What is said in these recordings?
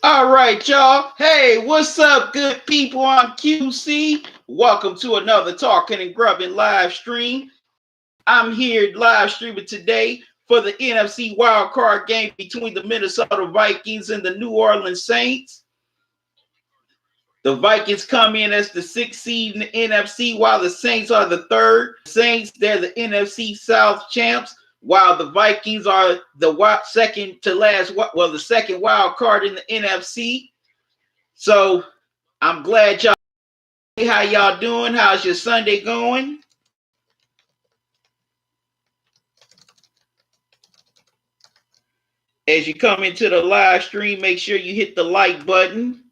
All right, y'all. Hey, what's up, good people on QC? Welcome to another Talking and Grubbing live stream. I'm here live streaming today for the NFC wild card game between the Minnesota Vikings and the New Orleans Saints. The Vikings come in as the sixth seed in the NFC, while the Saints are the third. Saints, they're the NFC South champs, while the Vikings are the second to last, the second wild card in the NFC. So I'm glad y'all. How y'all doing? How's your Sunday going? As you come into the live stream, make sure you hit the like button.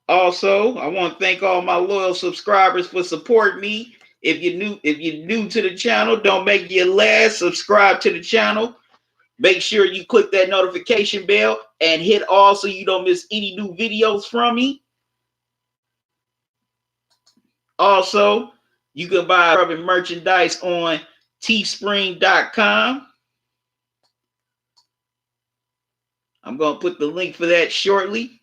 Also, I want to thank all my loyal subscribers for supporting me. If you're new to the channel, don't make your last. Subscribe to the channel. Make sure you click that notification bell and hit all so you don't miss any new videos from me. Also, you can buy rubbing merchandise on teespring.com. I'm going to put the link for that shortly.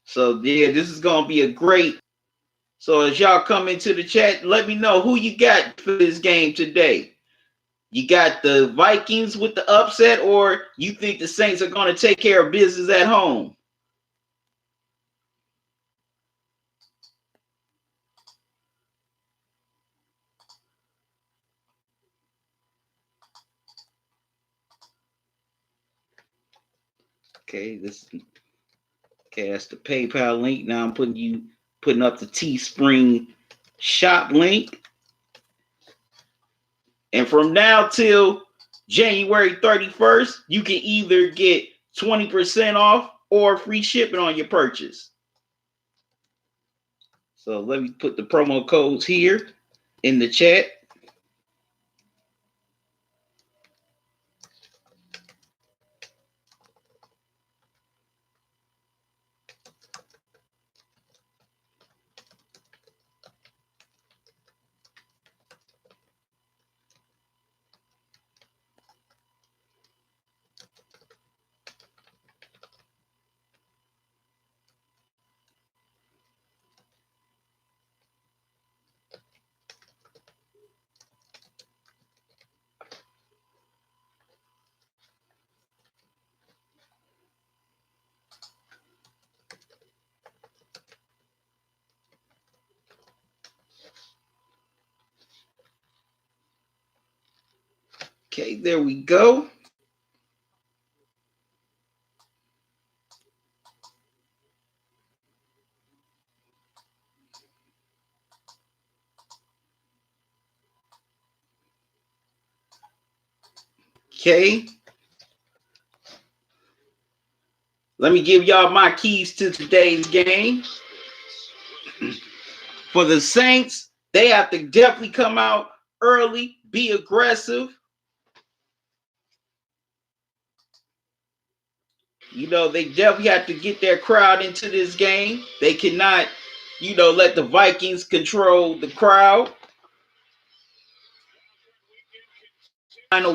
So, yeah, this is going to be a great. So, as y'all come into the chat, let me know who you got for this game today. You got the Vikings with the upset, or you think the Saints are going to take care of business at home? Okay, that's the PayPal link. Now I'm putting up the Teespring shop link. And from now till January 31st, you can either get 20% off or free shipping on your purchase. So let me put the promo codes here in the chat. Okay, there we go. Okay. Let me give y'all my keys to today's game. For the Saints, they have to definitely come out early, be aggressive. You know, they definitely have to get their crowd into this game. They cannot, let the Vikings control the crowd. Final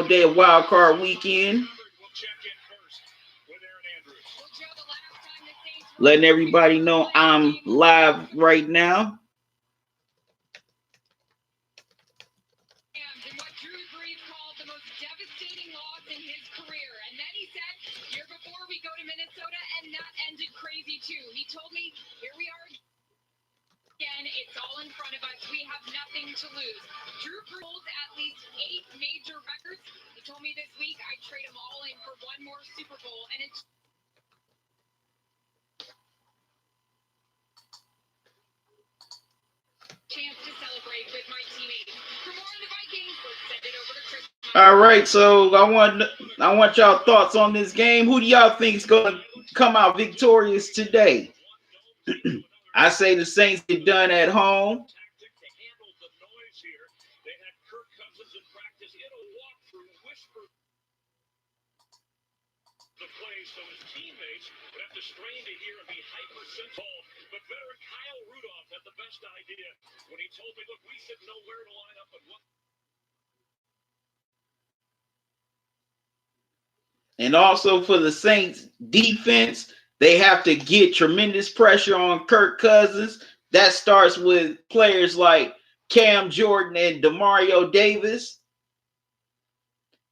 day of wild card weekend. Letting everybody know I'm live right now. He told me, here we are again. It's all in front of us. We have nothing to lose. Drew Brees holds at least 8 major records. He told me this week I'd trade them all in for one more Super Bowl, and it's chance to celebrate with my teammates. For more on the Vikings, let's send it over to Chris. All right, so I want y'all thoughts on this game. Who do y'all think is going to come out victorious today? I say the Saints get done at home. And also for the Saints defense, they have to get tremendous pressure on Kirk Cousins. That starts with players like Cam Jordan and Demario Davis.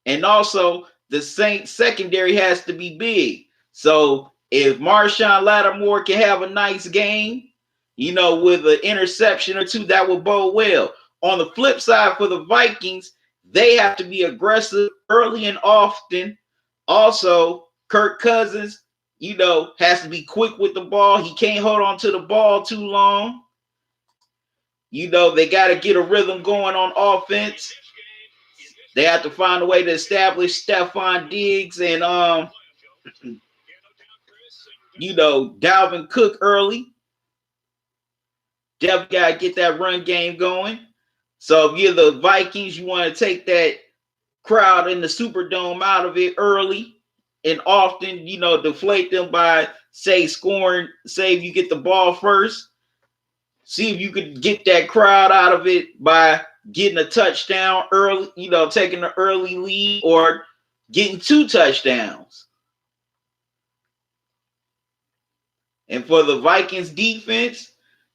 And also the Saints secondary has to be big. So if Marshawn Lattimore can have a nice game, with an interception or two, that will bode well. On the flip side for the Vikings, they have to be aggressive early and often. Also, Kirk Cousins, has to be quick with the ball. He can't hold on to the ball too long. They got to get a rhythm going on offense. They have to find a way to establish Stephon Diggs and Dalvin Cook early. Definitely got to get that run game going. So if you're the Vikings, you want to take that crowd in the Superdome out of it early and often, deflate them by, say if you get the ball first. See if you could get that crowd out of it by getting a touchdown early, taking an early lead or getting 2 touchdowns. And for the Vikings defense,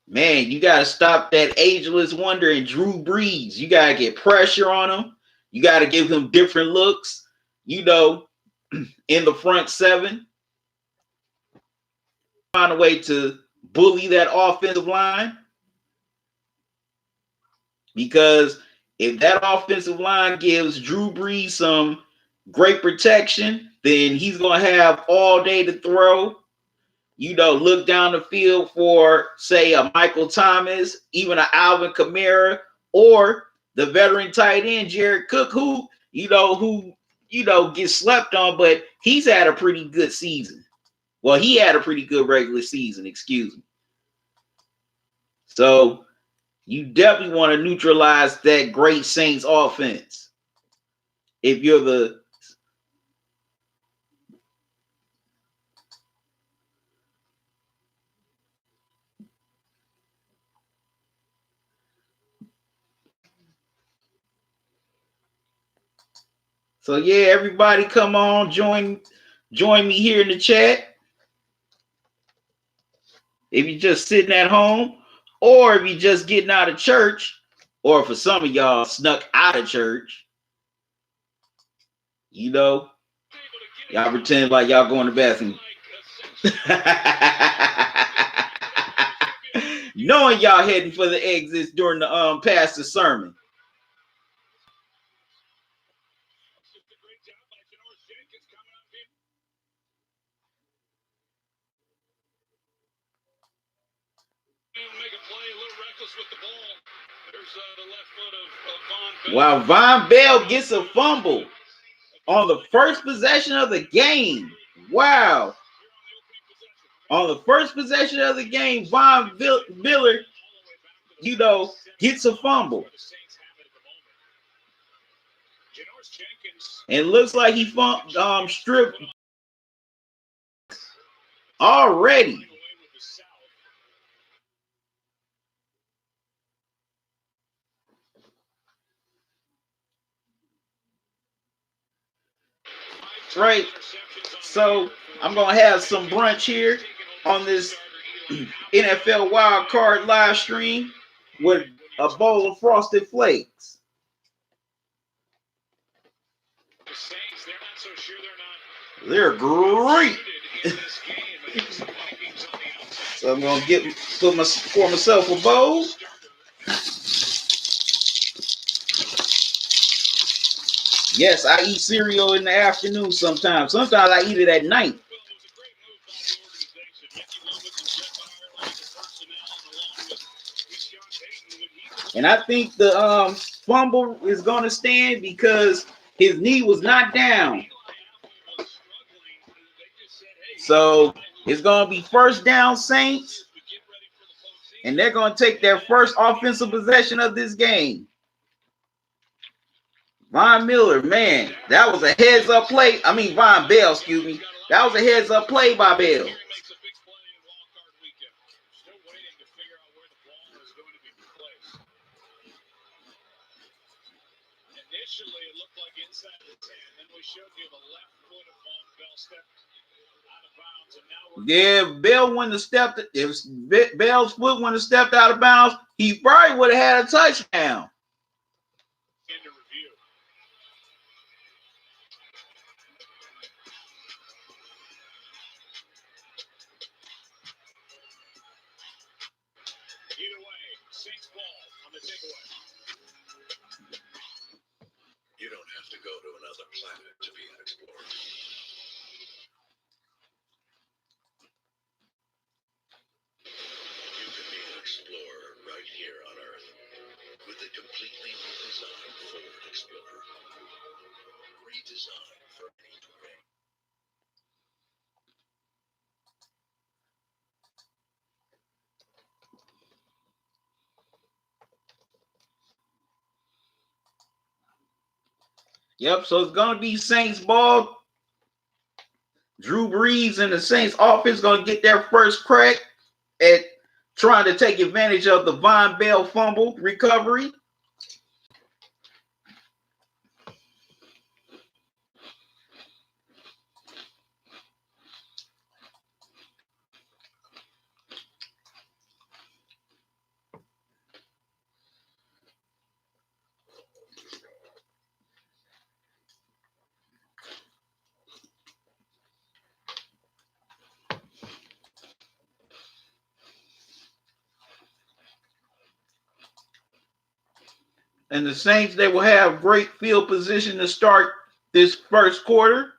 man, you got to stop that ageless wonder and Drew Brees. You got to get pressure on him. You got to give him different looks, in the front 7. Find a way to bully that offensive line. Because if that offensive line gives Drew Brees some great protection, then he's going to have all day to throw. Look down the field for, say, a Michael Thomas, even an Alvin Kamara, or the veteran tight end, Jared Cook, who gets slept on, but he's had a pretty good season. Well, he had a pretty good regular season, excuse me. So you definitely want to neutralize that great Saints offense. If you're the So yeah, everybody come on, join me here in the chat. If you're just sitting at home, or if you're just getting out of church, or for some of y'all snuck out of church, y'all pretend like y'all going to bathroom. Knowing y'all heading for the exits during the pastor's sermon. Wow, Von Bell gets a fumble on the first possession of the game. Wow. On the first possession of the game, Von Miller, gets a fumble. And looks like he stripped already. Right. So I'm going to have some brunch here on this NFL Wild Card live stream with a bowl of Frosted Flakes. They're great. So I'm going to pour myself a bowl. Yes, I eat cereal in the afternoon sometimes. Sometimes I eat it at night. And I think the fumble is going to stand because his knee was not down. So it's going to be first down Saints. And they're going to take their first offensive possession of this game. Von Miller, man, that was a heads-up play. Von Bell, excuse me. That was a heads-up play by Bell. Initially, it looked like inside the 10. Then we showed you the left foot of Von Bell stepped out of bounds. And now if Bell wouldn't have stepped, if Bell's foot wouldn't have stepped out of bounds, he probably would have had a touchdown. Into review. Either way, Saints ball on the takeaway. You don't have to go to another planet to be an explorer. You can be an explorer right here on Earth with a completely redesigned Ford Explorer. Redesigned for any terrain. Yep, so it's going to be Saints ball. Drew Brees and the Saints offense going to get their first crack at trying to take advantage of the Von Bell fumble recovery. And the Saints, they will have great field position to start this first quarter.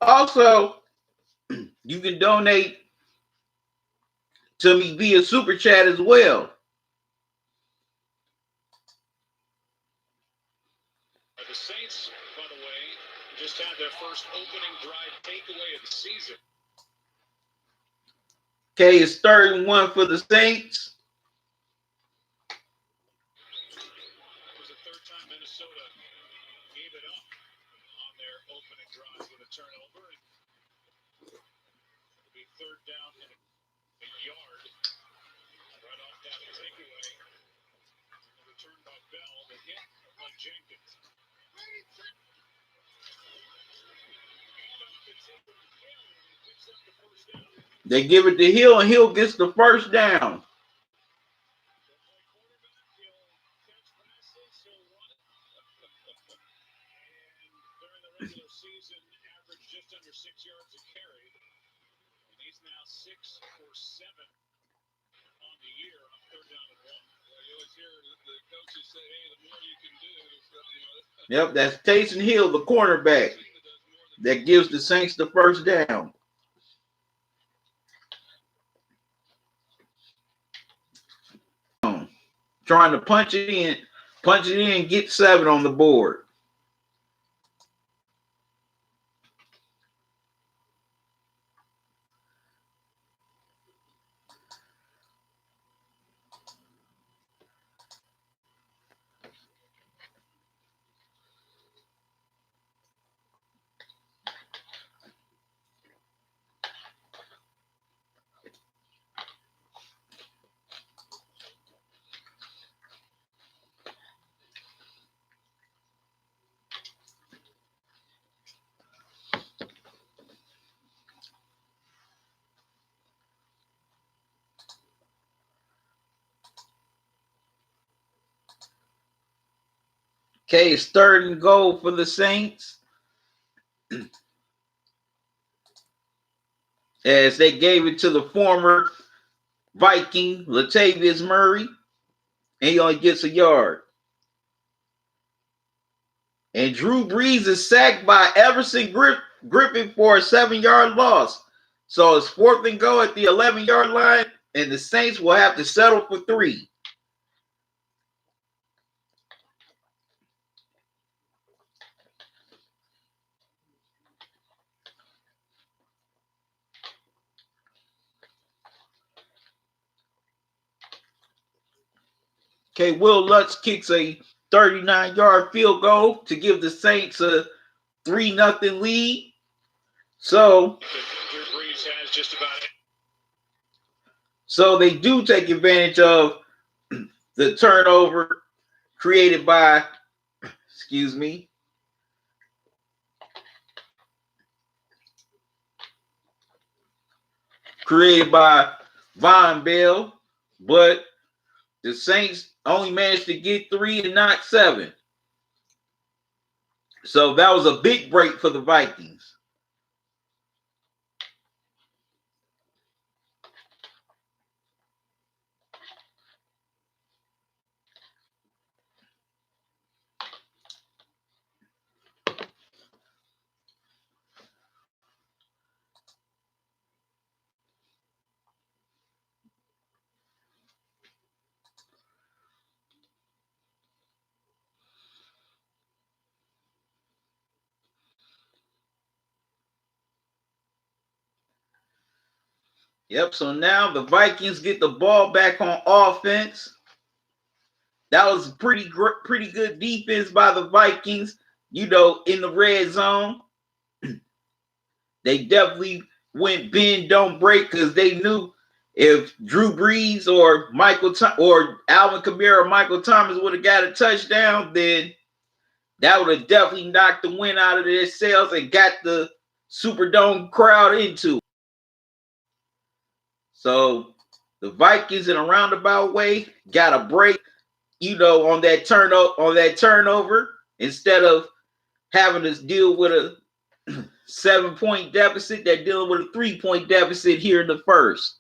Also, you can donate to me via Super Chat as well. The Saints, by the way, just had their first opening drive takeaway of the season. Okay, it's 3rd-and-1 for the Saints. It was the third time Minnesota gave it up on their opening drive with a turnover. It'll be 3rd down and a yard right off that takeaway. A return by Bell, the hit by Jenkins. They give it to Hill, and Hill gets the first down. Regular season averaged just under 6 yards a carry, and he's now 6 for 7 on the year on 3rd down and 1. Well, you always hear the coaches say, "Hey, the more you can do." Yep, that's Taysom Hill, the cornerback, that gives the Saints the first down. Trying to punch it in, get 7 on the board. Okay, it's 3rd and goal for the Saints. As they gave it to the former Viking, Latavius Murray, and he only gets a yard. And Drew Brees is sacked by Everson Griffin for a 7-yard loss. So it's 4th and goal at the 11-yard line, and the Saints will have to settle for 3. Okay, Will Lutz kicks a 39-yard field goal to give the Saints a 3-0 lead. So they do take advantage of the turnover created by, created by Von Bell, but the Saints only managed to get 3 and not 7. So that was a big break for the Vikings. Yep, so now the Vikings get the ball back on offense. That was pretty good defense by the Vikings, in the red zone. They definitely went bend, don't break, because they knew if Drew Brees or Alvin Kamara or Michael Thomas would have got a touchdown, then that would have definitely knocked the wind out of their sails and got the Superdome crowd into it. So the Vikings, in a roundabout way, got a break, on that turnover, instead of having to deal with a 7-point deficit. They're dealing with a 3-point deficit here in the first.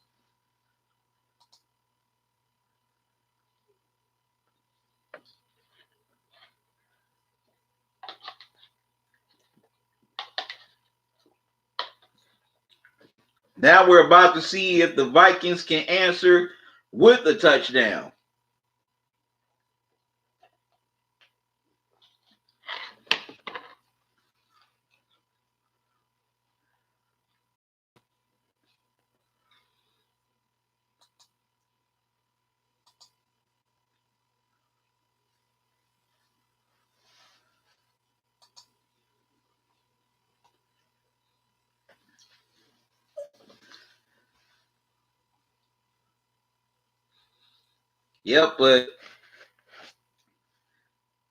Now we're about to see if the Vikings can answer with a touchdown. Yep, but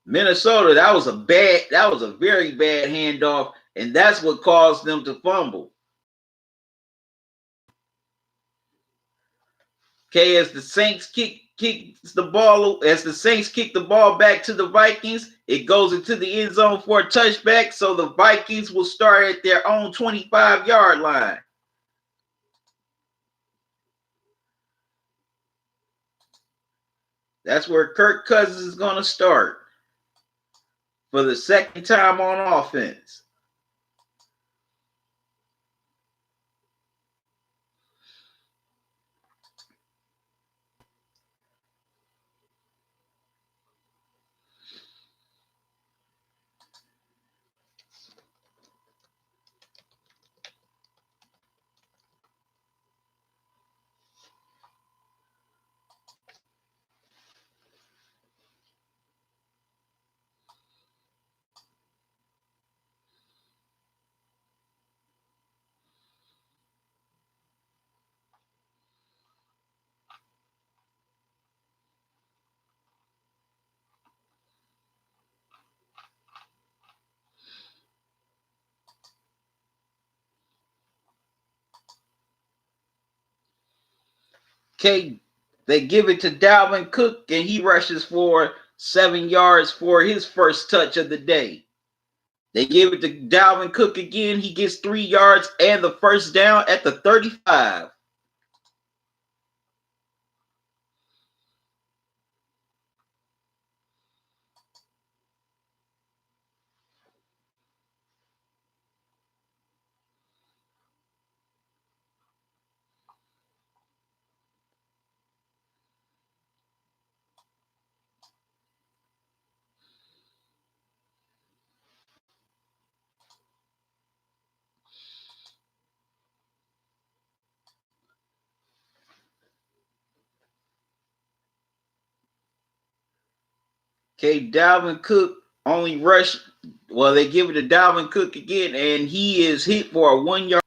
Minnesota, that was a very bad handoff, and that's what caused them to fumble. Okay, as the Saints kick the ball back to the Vikings, it goes into the end zone for a touchback, so the Vikings will start at their own 25-yard line. That's where Kirk Cousins is going to start for the second time on offense. Okay, they give it to Dalvin Cook, and he rushes for 7 yards for his first touch of the day. They give it to Dalvin Cook again. He gets 3 yards and the first down at the 35. Okay, Dalvin Cook only rushed. Well, they give it to Dalvin Cook again, and he is hit for a 1 yard.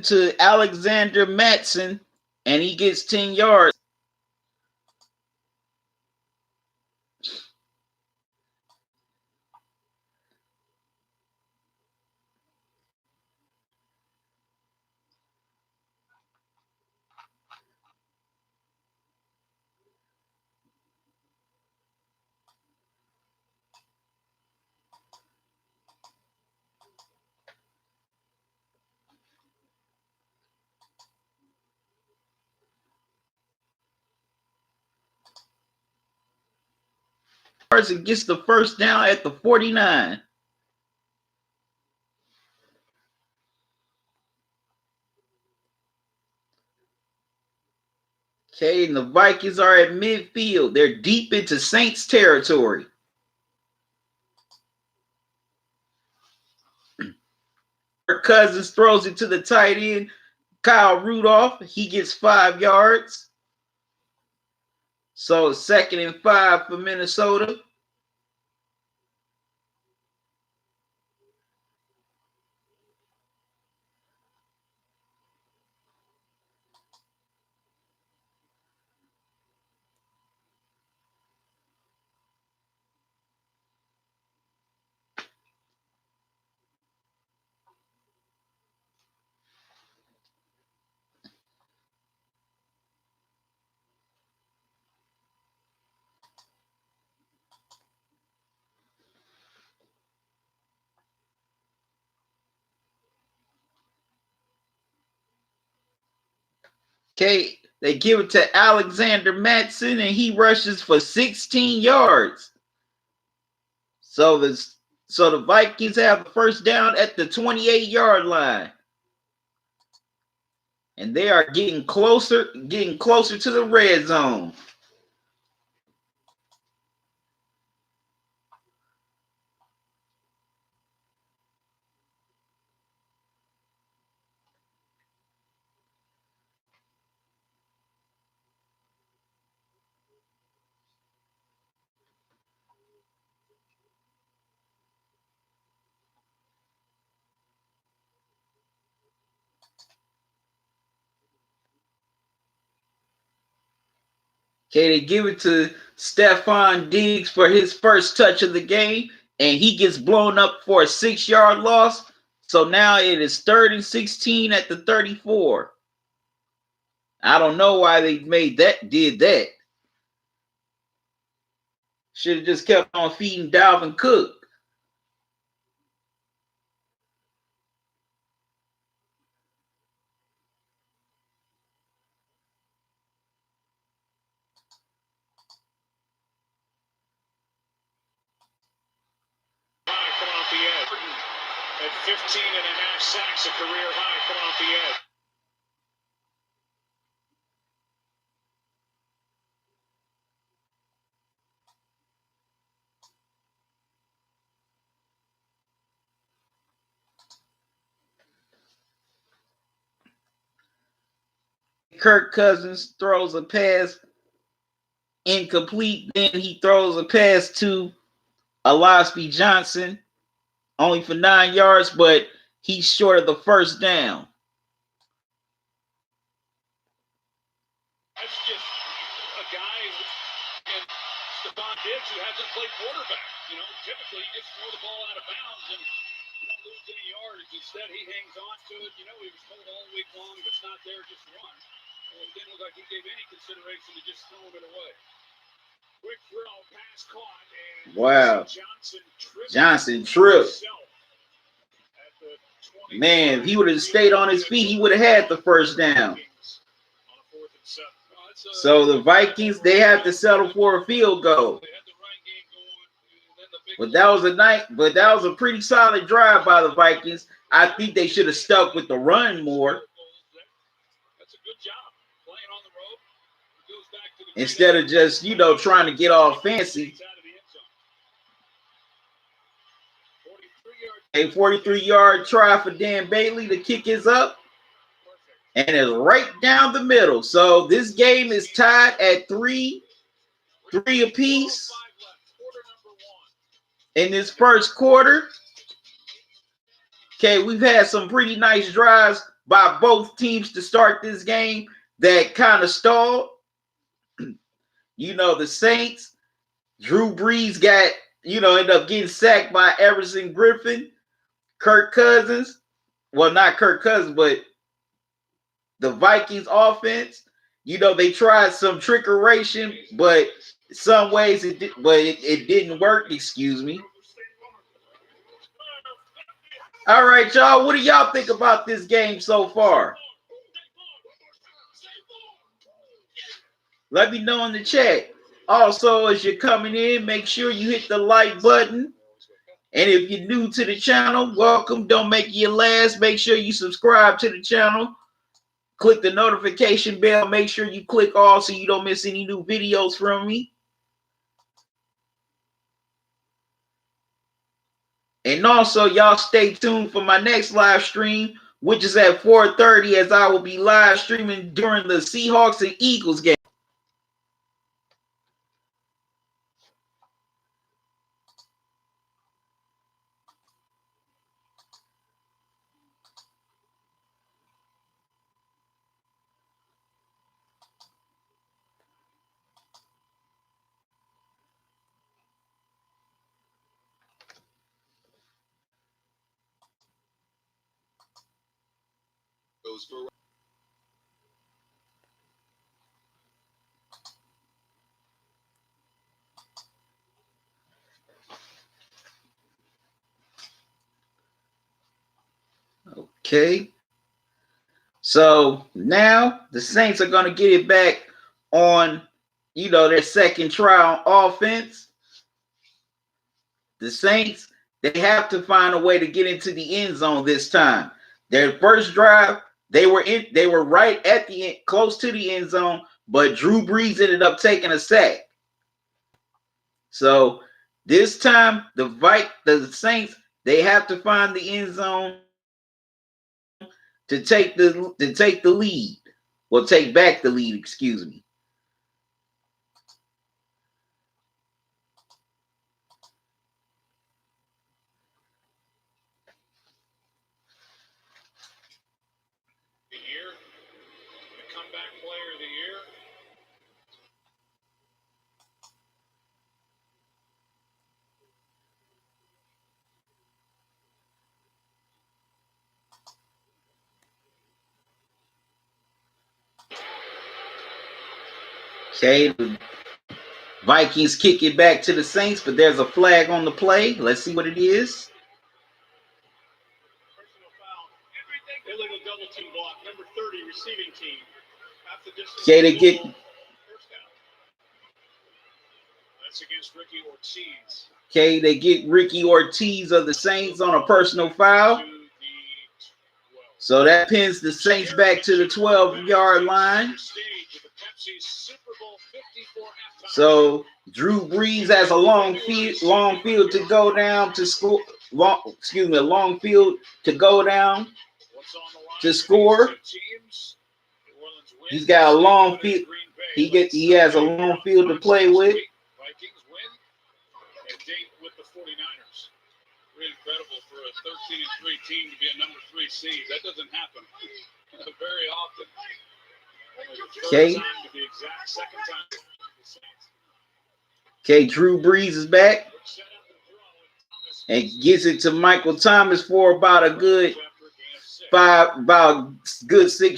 To Alexander Matson, and he gets 10 yards. And gets the first down at the 49. Okay, and the Vikings are at midfield. They're deep into Saints territory. Cousins throws it to the tight end, Kyle Rudolph. He gets 5 yards. So 2nd and 5 for Minnesota. Okay, they give it to Alexander Matson, and he rushes for 16 yards. So the Vikings have the first down at the 28-yard line. And they are getting closer to the red zone. Okay, they give it to Stephon Diggs for his first touch of the game, and he gets blown up for a 6-yard loss. So now it is 3rd and 16 at the 34. I don't know why they did that. Should have just kept on feeding Dalvin Cook. Come off the edge. At 15 and a half sacks, a career high, come off the edge. Kirk Cousins throws a pass incomplete. Then he throws a pass to Alaspi Johnson, only for 9 yards, but he's short of the first down. That's just a guy and Stephon Diggs who hasn't played quarterback. Typically you just throw the ball out of bounds and you don't lose any yards. Instead, he hangs on to it. He was told all week long, if it's not there, just run. Well, it didn't look like he gave any consideration to just throwing it away. Quick throw, pass caught, and wow. Johnson tripped. Man, if he would have stayed on his feet, he would have had the first down. So the Vikings, they have to settle for a field goal. But that was a pretty solid drive by the Vikings. I think they should have stuck with the run more. That's a good job playing on the road. Instead of just, trying to get all fancy. A 43-yard try for Dan Bailey to kick his up. And it's right down the middle. So this game is tied at 3 apiece in this first quarter. Okay, we've had some pretty nice drives by both teams to start this game that kind of stalled. The Saints, Drew Brees got, ended up getting sacked by Everson Griffin. Kirk Cousins, well, not Kirk Cousins, but the Vikings offense, they tried some trickeration, but in some ways it didn't work. Excuse me. All right, y'all. What do y'all think about this game so far? Let me know in the chat. Also, as you're coming in, make sure you hit the like button. And if you're new to the channel, welcome. Don't make it your last. Make sure you subscribe to the channel. Click the notification bell. Make sure you click all so you don't miss any new videos from me. And also, y'all stay tuned for my next live stream, which is at 4:30, as I will be live streaming during the Seahawks and Eagles game. Okay. So now the Saints are going to get it back on, their second try on offense. The Saints, they have to find a way to get into the end zone this time. Their first drive, they were right at the end, close to the end zone, but Drew Brees ended up taking a sack. So this time, the Saints, they have to find the end zone to take the lead. Well, take back the lead, excuse me. The comeback player of the year. Okay, the Vikings kick it back to the Saints, but there's a flag on the play. Let's see what it is. Personal foul. Illegal double team block. Number 30, receiving team. Okay, they get. That's against Ricky Ortiz. Okay, they get Ricky Ortiz of the Saints on a personal foul. So that pins the Saints back to the 12-yard line. So Drew Brees has a long field to go down to score. A long field to go down to score. He's got a long field. He has a long field to play with. Pretty incredible for a 13-3 team to be a number 3 seed. That doesn't happen very often. Okay. Third time to be exact, second time. Okay, Drew Brees is back and gets it to Michael Thomas for about a good 6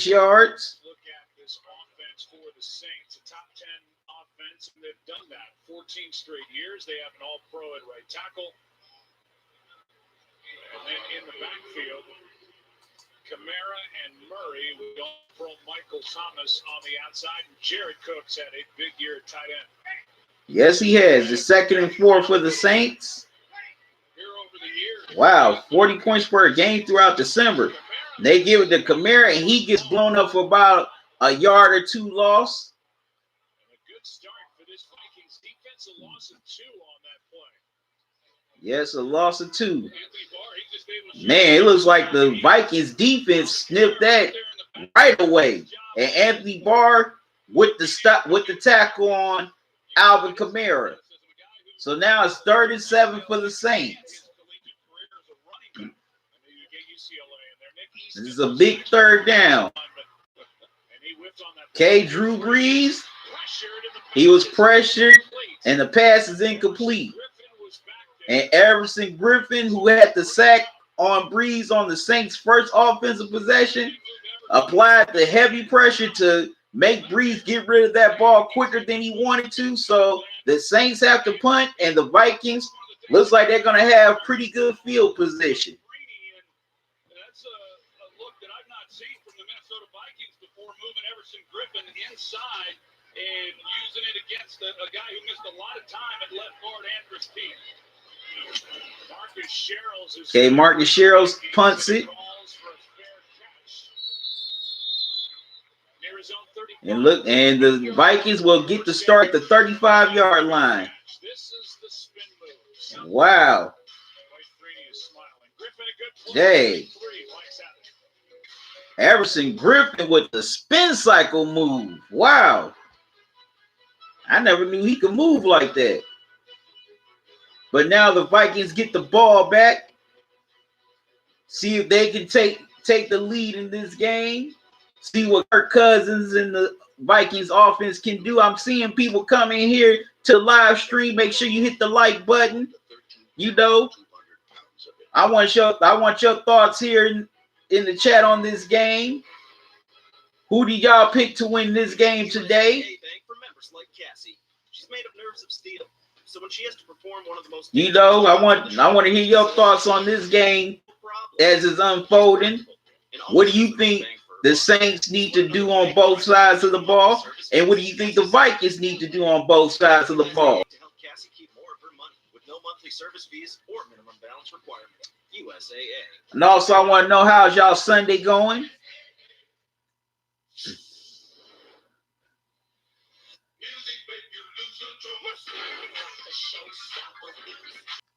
yards. Look at this offense for the Saints, a top 10 offense, and they've done that 14 straight years. They have an all-pro at right tackle. And then in the backfield, Kamara and Murray with all-pro Michael Thomas on the outside. And Jared Cooks had a big year at tight end. Yes, he has. The 2nd and 4 for the Saints. Wow, 40 points per game throughout December. They give it to Kamara, and he gets blown up for about a yard or 2 loss. And a good start for this Vikings defense, a loss of 2 on that play. Yes, a loss of 2. Man, it looks like the Vikings defense snipped that right away. And Anthony Barr with the tackle on Alvin Kamara. So now it's 3rd and 7 for the Saints. This is a big 3rd down. Okay, Drew Brees. He was pressured, and the pass is incomplete. And Everson Griffin, who had the sack on Brees on the Saints' first offensive possession, applied the heavy pressure to make Brees get rid of that ball quicker than he wanted to. So the Saints have to punt, and the Vikings looks like they're going to have pretty good field position. That's a look that I've not seen from the Minnesota Vikings before, moving Everson Griffin inside and using it against a guy who missed a lot of time at left guard, Andrews Pete. Marcus Sherrills punts it. And look, and the Vikings will get to start at the 35-yard line. Wow. Dang. Everson Griffin with the spin cycle move. Wow. I never knew he could move like that. But now the Vikings get the ball back. See if they can take the lead in this game. See what Kirk Cousins and the Vikings offense can do. I'm seeing people come in here to live stream. Make sure you hit the like button. You know, I want your thoughts here in the chat on this game. Who do y'all pick to win this game today? She's made of nerves of steel. So when she has to perform one of the most, you know, I want to hear your thoughts on this game as it's unfolding. What do you think the Saints need to do on both sides of the ball, and what do you think the Vikings need to do on both sides of the ball? To help Cassie keep more of her money with no monthly service fees or minimum balance requirement. USAA. And also, I want to know how's y'all Sunday going.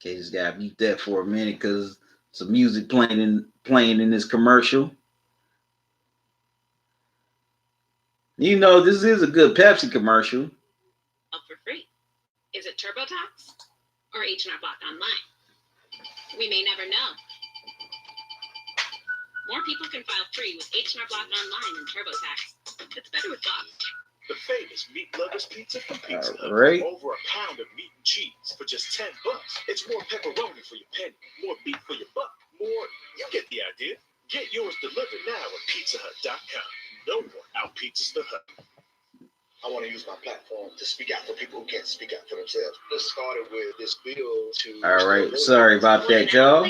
Okay, just gotta mute that for a minute because some music playing in this commercial. You know, this is a good Pepsi commercial. Up for free. Is it TurboTax or H&R Block Online? We may never know. More people can file free with H&R Block Online and TurboTax. It's better with Block. The famous Meat Lovers Pizza from Pizza Hut. Right. Over a pound of meat and cheese for just $10. It's more pepperoni for your penny, more beef for your buck, more. You get the idea. Get yours delivered now at PizzaHut.com. No one out-pizzas the Hut. I want to use my platform to speak out for people who can't speak out for themselves. This started with this bill to. All right, sorry about that, y'all.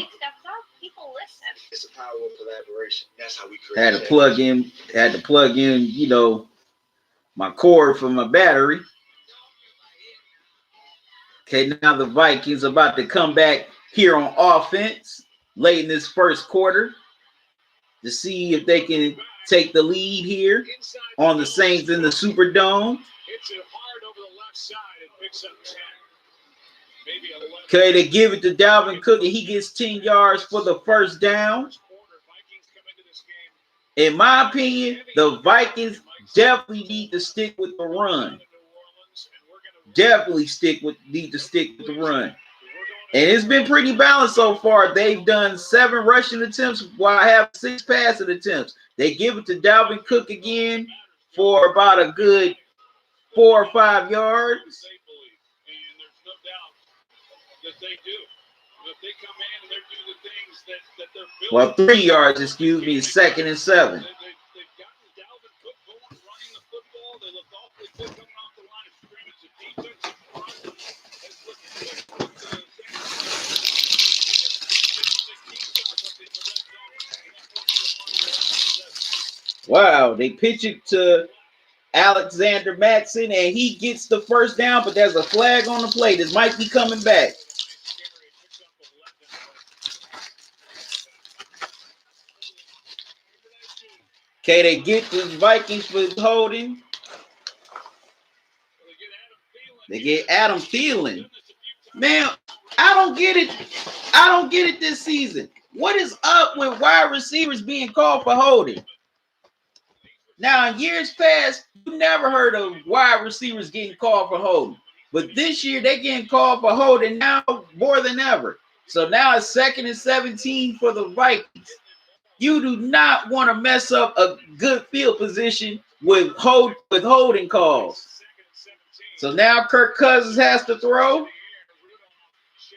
People listen. It's a power of collaboration. That's how we create. Had to plug in, you know, my cord for my battery. Okay, now the Vikings about to come back here on offense late in this first quarter to see if they can take the lead here on the Saints in the Superdome. Hits it hard over the left side and picks up 10. Maybe 11. Okay, they give it to Dalvin Cook and he gets 10 yards for the first down. In my opinion, the Vikings definitely need to stick with the run. Need to stick with the run. And it's been pretty balanced so far. They've done 7 rushing attempts while I have 6 passing attempts. They give it to Dalvin Cook again for about a good 4 or 5 yards. And there's no doubt that they do. If they come in and they're doing the things that they're built. Well, 3 yards, excuse me, 2nd and 7. They've gotten Dalvin Cook going, running the football. They look awfully good coming off the line of scrimmage. The defensive front has looked good. Wow, they pitch it to Alexander Matson, and he gets the first down, but there's a flag on the play. This might be coming back. Okay, they get the Vikings for holding. They get Adam Thielen. Man, I don't get it. I don't get it this season. What is up with wide receivers being called for holding? Now, in years past, you never heard of wide receivers getting called for holding. But this year, they're getting called for holding now more than ever. So now it's 2nd and 17 for the Vikings. You do not want to mess up a good field position with holding calls. So now Kirk Cousins has to throw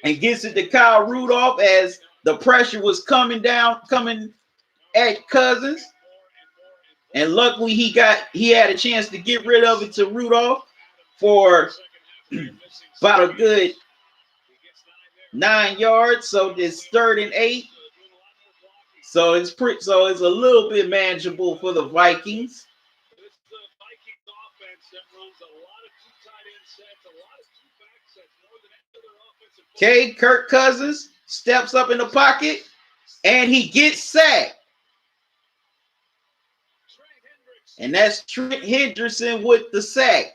and gets it to Kyle Rudolph as the pressure was coming at Cousins. And luckily he had a chance to get rid of it to Rudolph for about a good 9 yards. So it's 3rd and 8. So it's a little bit manageable for the Vikings. It's the Vikings offense that runs a lot of 2 tight end sets, a lot of 2 back sets, more than any other offensive. Okay, Kirk Cousins steps up in the pocket and he gets sacked. And that's Trent Hendrickson with the sack.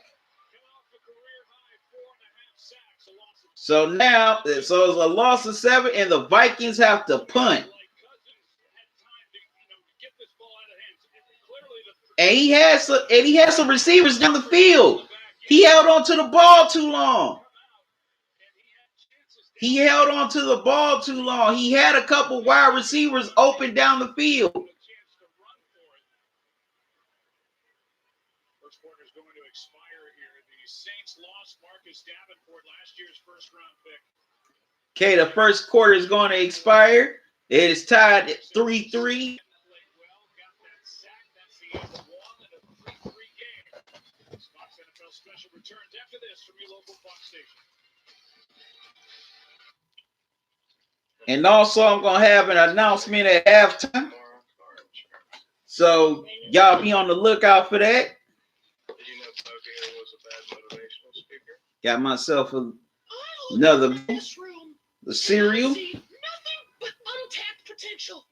So now, it's a loss of 7, and the Vikings have to punt. And he has some receivers down the field. He held on to the ball too long. He had a couple wide receivers open down the field. First quarter is going to expire here. The Saints lost Marcus Davenport, last year's first-round pick. Okay, the first quarter is going to expire. It is tied at 3-3. Special returns after this from your local Fox station. And also, I'm going to have an announcement at halftime. So, y'all be on the lookout for that. Did you know Tokyo was a bad motivational speaker? Got myself another the cereal. Nothing but untapped potential.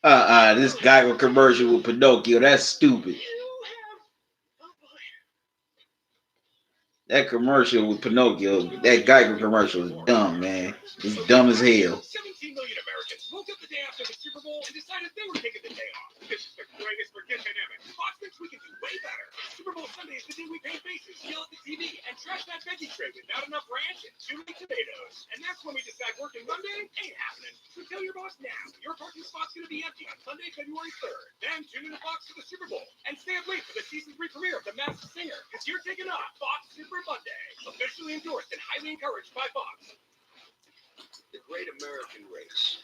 This guy with commercial with Pinocchio. That's stupid. That commercial with Pinocchio, that Geiger commercial is dumb, man. It's dumb as hell. 17 million Americans woke up the day after the Super Bowl and decided they were taking the day off. This is the greatest forget dynamic. Fox thinks we can do way better. Super Bowl Sunday is the day we paint faces, yell at the TV, and trash that veggie tray with not enough ranch and too many tomatoes. And that's when we decide working Monday ain't happening. So tell your boss now, your parking spot's going to be empty on Sunday, February 3rd. Then tune in to Fox for the Super Bowl and stay up late for the season 3 premiere of The Masked Singer, because you're taking off Fox Super Monday. Officially endorsed and highly encouraged by Fox. The Great American Race.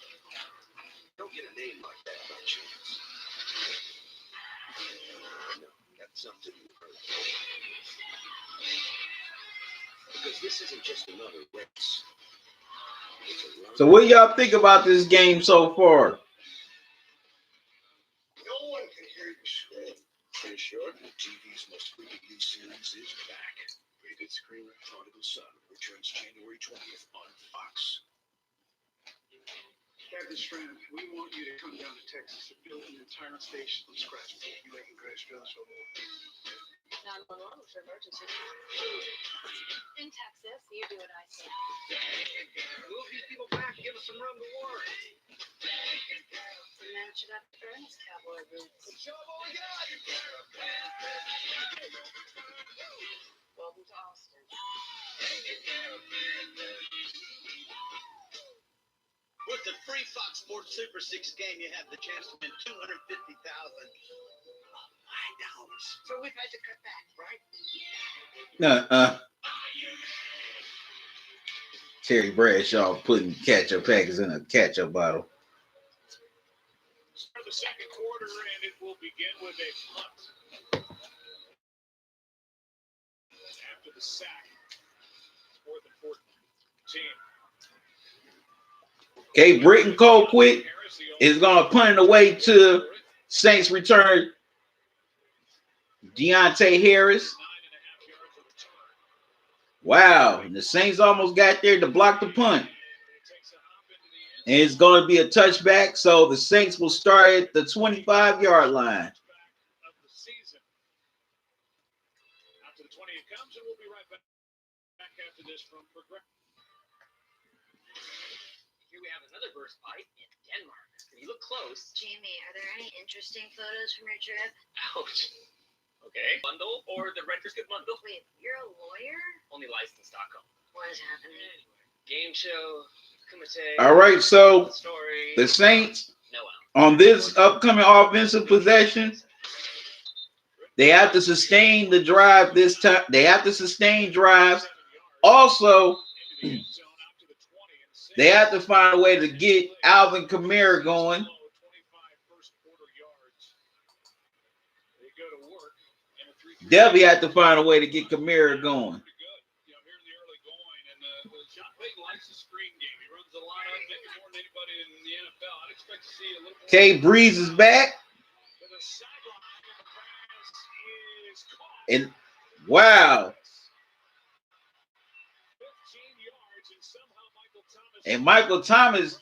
Don't get a name like that by chance. No, that's something you've heard. Because this isn't just another race. So what do y'all think about this game so far? No one can hear you scream. Pretty sure the TV's most freaking new series is back. Rated Screamer Prodigal Son returns January 20th on Fox. Captain Strand, we want you to come down to Texas and build an entire station from scratch. You making great strides for me. 911 for emergency. In Texas, you do what I say. Move these people back, give us some room to work. Match it up to Ernest cowboy boots. Show them all we got. Welcome to Austin. free Fox Sports Super 6 game, you have the chance to win $250,000. So we've had to cut back, right? Terry Bradshaw putting ketchup packets in a ketchup bottle. Start the second quarter, and it will begin with a punt. After the sack, 4th and 14. Okay, Britton Colquitt is going to punt it away to Saints return Deontay Harris. Wow, and the Saints almost got there to block the punt. And it's going to be a touchback, so the Saints will start at the 25-yard line. After the 20 it comes, and we'll be right back after this from Progress. Here we have another burst pipe in Denmark. If you look close. Jamie, are there any interesting photos from your trip? Ouch. Okay. Bundle or the Renters Good bundle? Wait, you're a lawyer? Only licensed Stockholm. What is happening? Anyway, game show. Kumite. All right, so story. the Saints No out. on this upcoming offensive possession, they have to sustain the drive this time. They have to sustain drives. Also, they have to find a way to get Alvin Kamara going. Debbie had to find a way to get Kamara going. Okay, Breeze is back. And wow. And Michael Thomas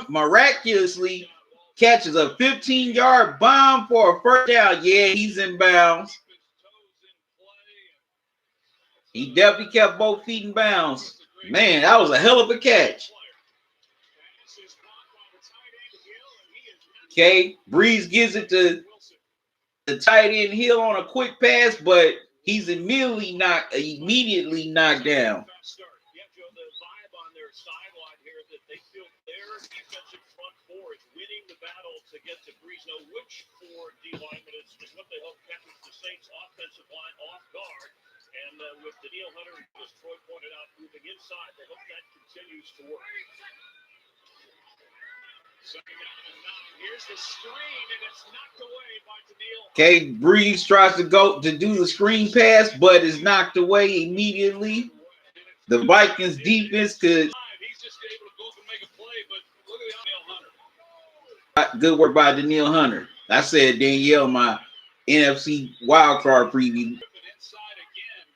miraculously catches a 15-yard bomb for a first down. Yeah, he's in bounds. He definitely kept both feet in bounds. Man, that was a hell of a catch. Okay, Breeze gives it to the tight end Hill on a quick pass, but he's immediately knocked down. Get to Breeze. Now, which four D linemen is what they hope catches the Saints offensive line off guard. And with Danielle Hunter, as Troy pointed out, moving inside, they hope that continues to work. Second down and 9. Here's the screen, and it's knocked away by Danielle. Okay, Breeze tries to go to do the screen pass, but is knocked away immediately. The Vikings defense could. He's just able to go up and make a play, but look at Danielle Hunter. Good work by Danielle Hunter. I said Danielle, my NFC wildcard preview. Inside again,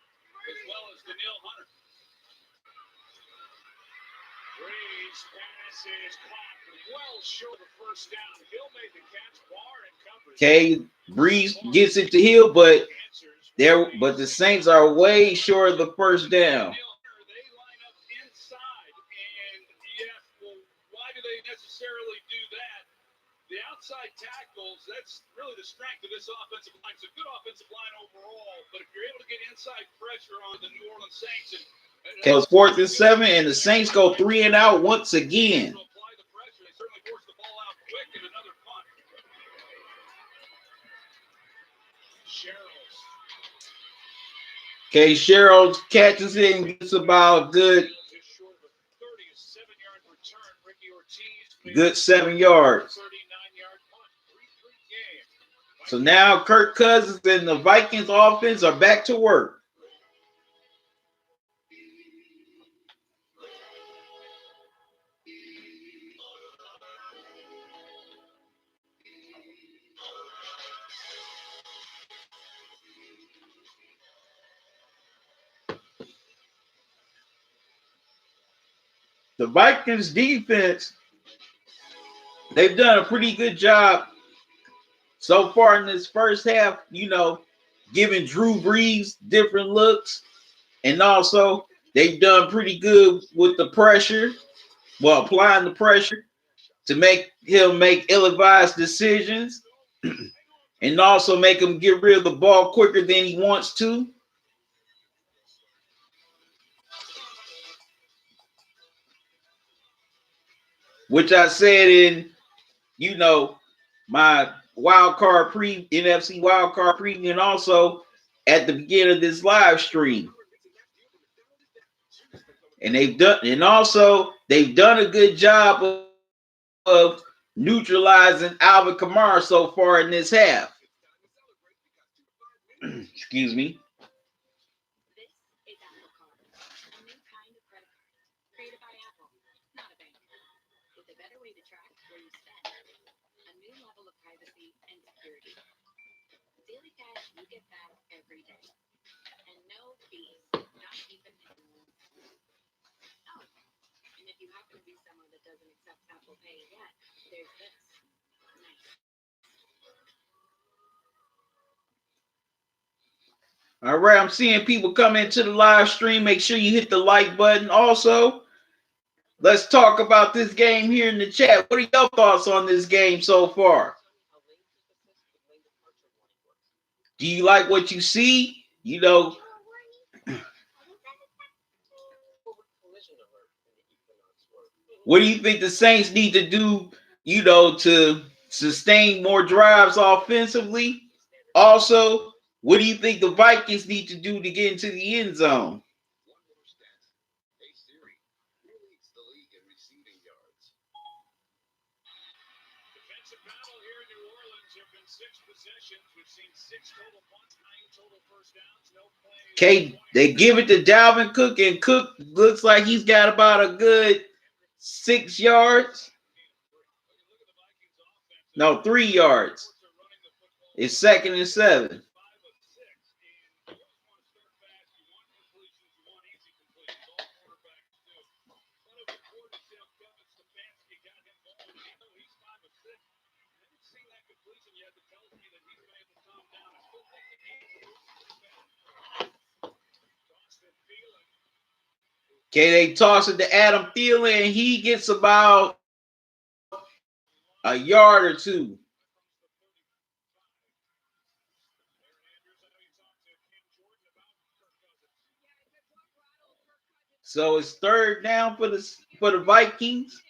as well as Danielle Hunter. Breeze pass is caught well short of the first down. Hill made the catch, bar and coverage. Okay, Breeze gets it to Hill, but the Saints are way short of the first down. They line up inside, and why do they necessarily do that? The outside tackles, that's really the strength of this offensive line. It's a good offensive line overall, but if you're able to get inside pressure on the New Orleans Saints. It was 4th and 7, and the Saints go 3 and out once again. Apply the pressure. They certainly force the ball out quick, and another punt. Sherrills. Okay, Sherrill catches it and gets about a good 7 yards. So now Kirk Cousins and the Vikings offense are back to work. The Vikings defense, they've done a pretty good job so far in this first half, giving Drew Brees different looks. And also, they've done pretty good with the pressure, applying the pressure to make him make ill-advised decisions and also make him get rid of the ball quicker than he wants to. which I said in, my wild card NFC wild card preview, and also at the beginning of this live stream. And they've done a good job of neutralizing Alvin Kamara so far in this half. Excuse me. This is Apple Card, a new kind of credit card created by Apple, not a bank. With a better way to track where you spend, a new level of privacy and security. Daily cash you get back every day, and no fees, not even minimum. Oh, and if you happen to be someone that doesn't accept Apple Pay yet, there's this. Nice. All right, I'm seeing people come into the live stream. Make sure you hit the like button. Also, let's talk about this game here in the chat. What are your thoughts on this game so far? Do you like what you see? What do you think the Saints need to do, to sustain more drives offensively? Also, what do you think the Vikings need to do to get into the end zone? Defensive battle here in New Orleans. There have been 6 possessions. We've seen 6 total punts, 9 total first downs, no plays. Okay, they give it to Dalvin Cook, and Cook looks like he's got about a good 6 yards. No, 3 yards. It's 2nd and 7. Okay, they toss it to Adam Thielen, and he gets about a yard or 2. So it's 3rd down for the Vikings.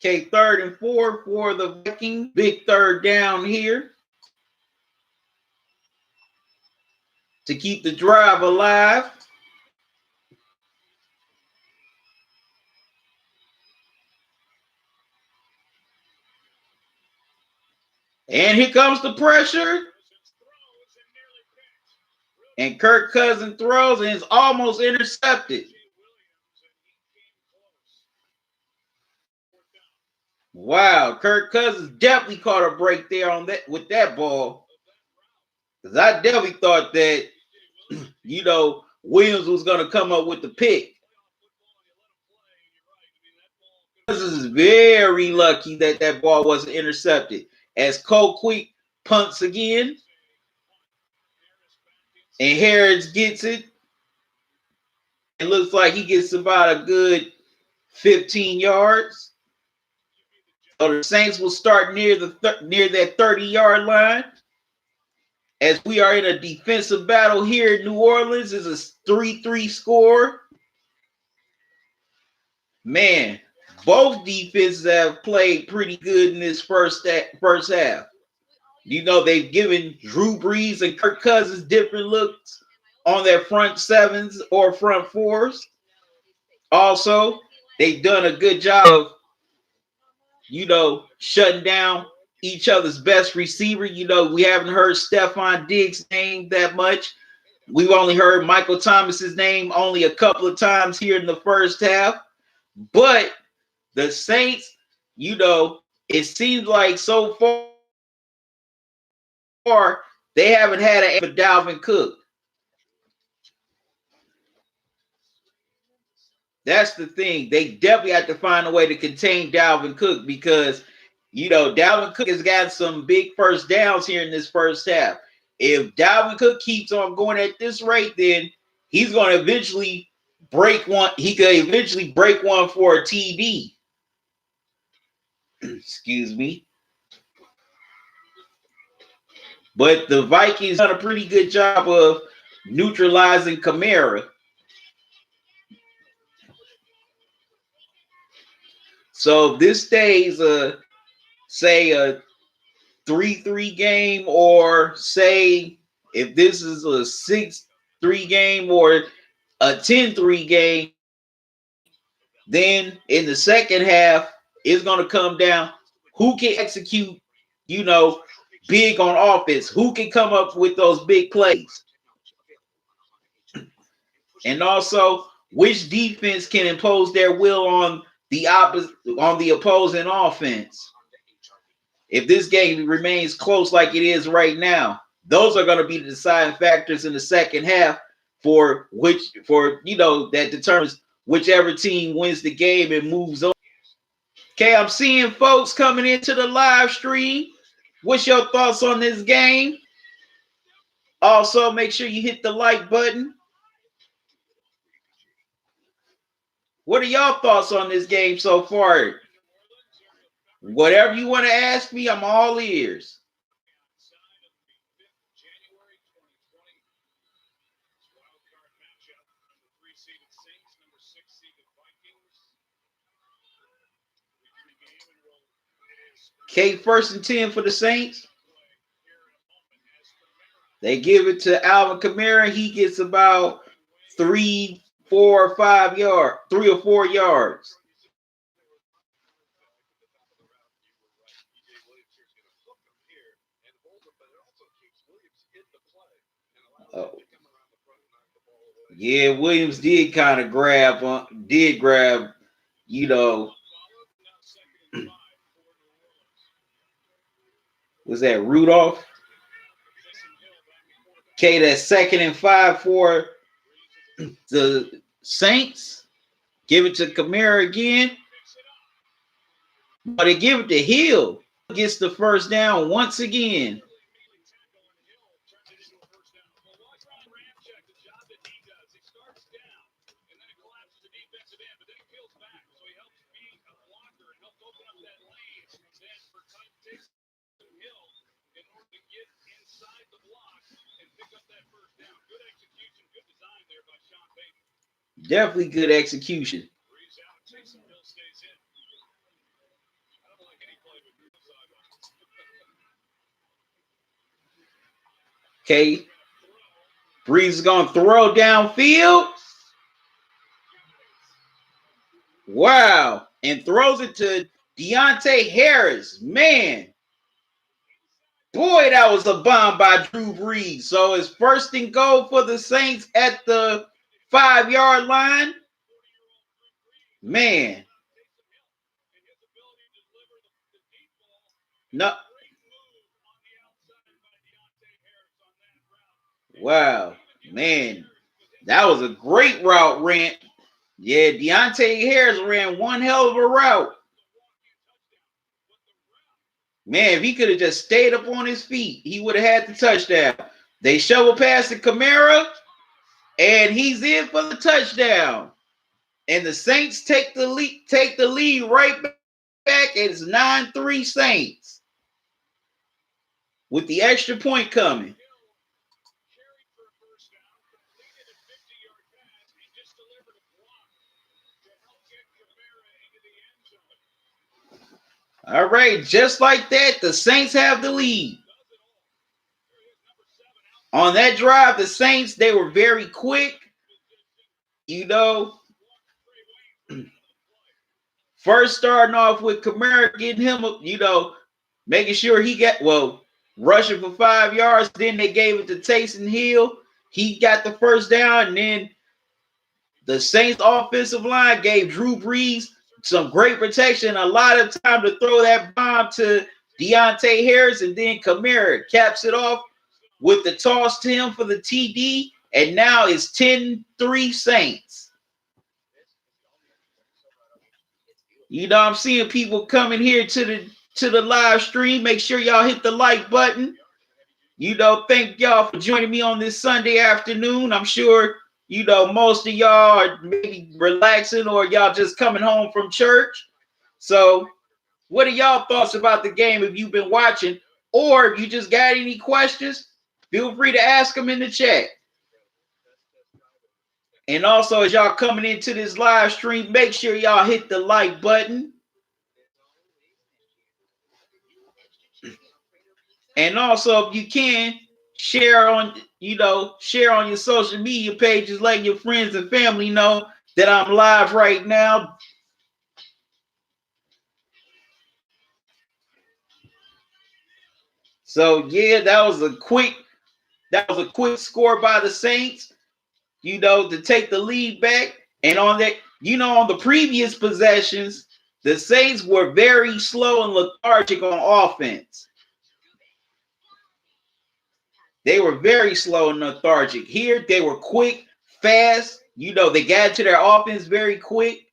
Okay, 3rd and 4 for the Vikings. Big 3rd down here to keep the drive alive. And here comes the pressure. And Kirk Cousins throws, and it's almost intercepted. Wow, Kirk Cousins definitely caught a break there on that with that ball. Because I definitely thought that, Williams was going to come up with the pick. Cousins is very lucky that ball wasn't intercepted. As Cole Quick punts again. And Harris gets it. It looks like he gets about a good 15 yards. So the Saints will start near that 30-yard line. As we are in a defensive battle here in New Orleans, is a 3-3 score. Man, both defenses have played pretty good in this first half. They've given Drew Brees and Kirk Cousins different looks on their front sevens or front fours. Also, they've done a good job of, shutting down each other's best receiver. We haven't heard Stephon Diggs' name that much. We've only heard Michael Thomas's name only a couple of times here in the first half. But the Saints, it seems like so far they haven't had a Dalvin Cook. That's the thing. They definitely have to find a way to contain Dalvin Cook because, Dalvin Cook has got some big first downs here in this first half. If Dalvin Cook keeps on going at this rate, then he's going to eventually break one. He could eventually break one for a TD. Excuse me. But the Vikings done a pretty good job of neutralizing Kamara. So if this stays say a 3-3 game, or say if this is a 6-3 game or a 10-3 game, then in the second half, it's going to come down who can execute, big on offense, who can come up with those big plays. And also, which defense can impose their will on the opposing offense. If this game remains close like it is right now, those are going to be the deciding factors in the second half that determines whichever team wins the game and moves on. Okay, I'm seeing folks coming into the live stream. What's your thoughts on this game? Also, make sure you hit the like button. What are y'all thoughts on this game so far? Whatever you want to ask me, I'm all ears. Okay, 1st and 10 for the Saints. They give it to Alvin Kamara. He gets about 3 or 4 yards. Oh. Yeah, Williams did kind of grab, was that Rudolph? Okay, that's 2nd and 5 for the Saints. Give it to Kamara again. But they give it to Hill. Gets the first down once again. Definitely good execution. Okay. Breeze is going to throw downfield. Wow. And throws it to Deontay Harris. Man. Boy, that was a bomb by Drew Brees. So it's 1st and goal for the Saints at the 5-yard line. Man. No. Wow. Man. That was a great route ran. Yeah, Deontay Harris ran one hell of a route. Man, if he could have just stayed up on his feet, he would have had the touchdown. They shovel past the Kamara, and he's in for the touchdown. And the Saints take the lead right back. It's 9-3 Saints with the extra point coming. All right, just like that, the Saints have the lead. On that drive, the Saints, they were very quick. First starting off with Kamara, getting him, making sure he rushing for 5 yards. Then they gave it to Taysom Hill. He got the first down, and then the Saints offensive line gave Drew Brees some great protection, a lot of time to throw that bomb to Deontay Harris, and then Kamara caps it off with the toss to him for the TD, and now it's 10-3 Saints. I'm seeing people coming here to the live stream. Make sure y'all hit the like button. Thank y'all for joining me on this Sunday afternoon. I'm sure most of y'all are maybe relaxing, or y'all just coming home from church. So what are y'all thoughts about the game if you've been watching, or if you just got any questions, feel free to ask them in the chat. And also, as y'all coming into this live stream, make sure y'all hit the like button. And also, if you can, share on your social media pages, letting your friends and family know that I'm live right now. So yeah, that was a quick score by the Saints, to take the lead back. And on that, on the previous possessions, the Saints were very slow and lethargic on offense. They were very slow and lethargic. Here, they were quick, fast. They got to their offense very quick.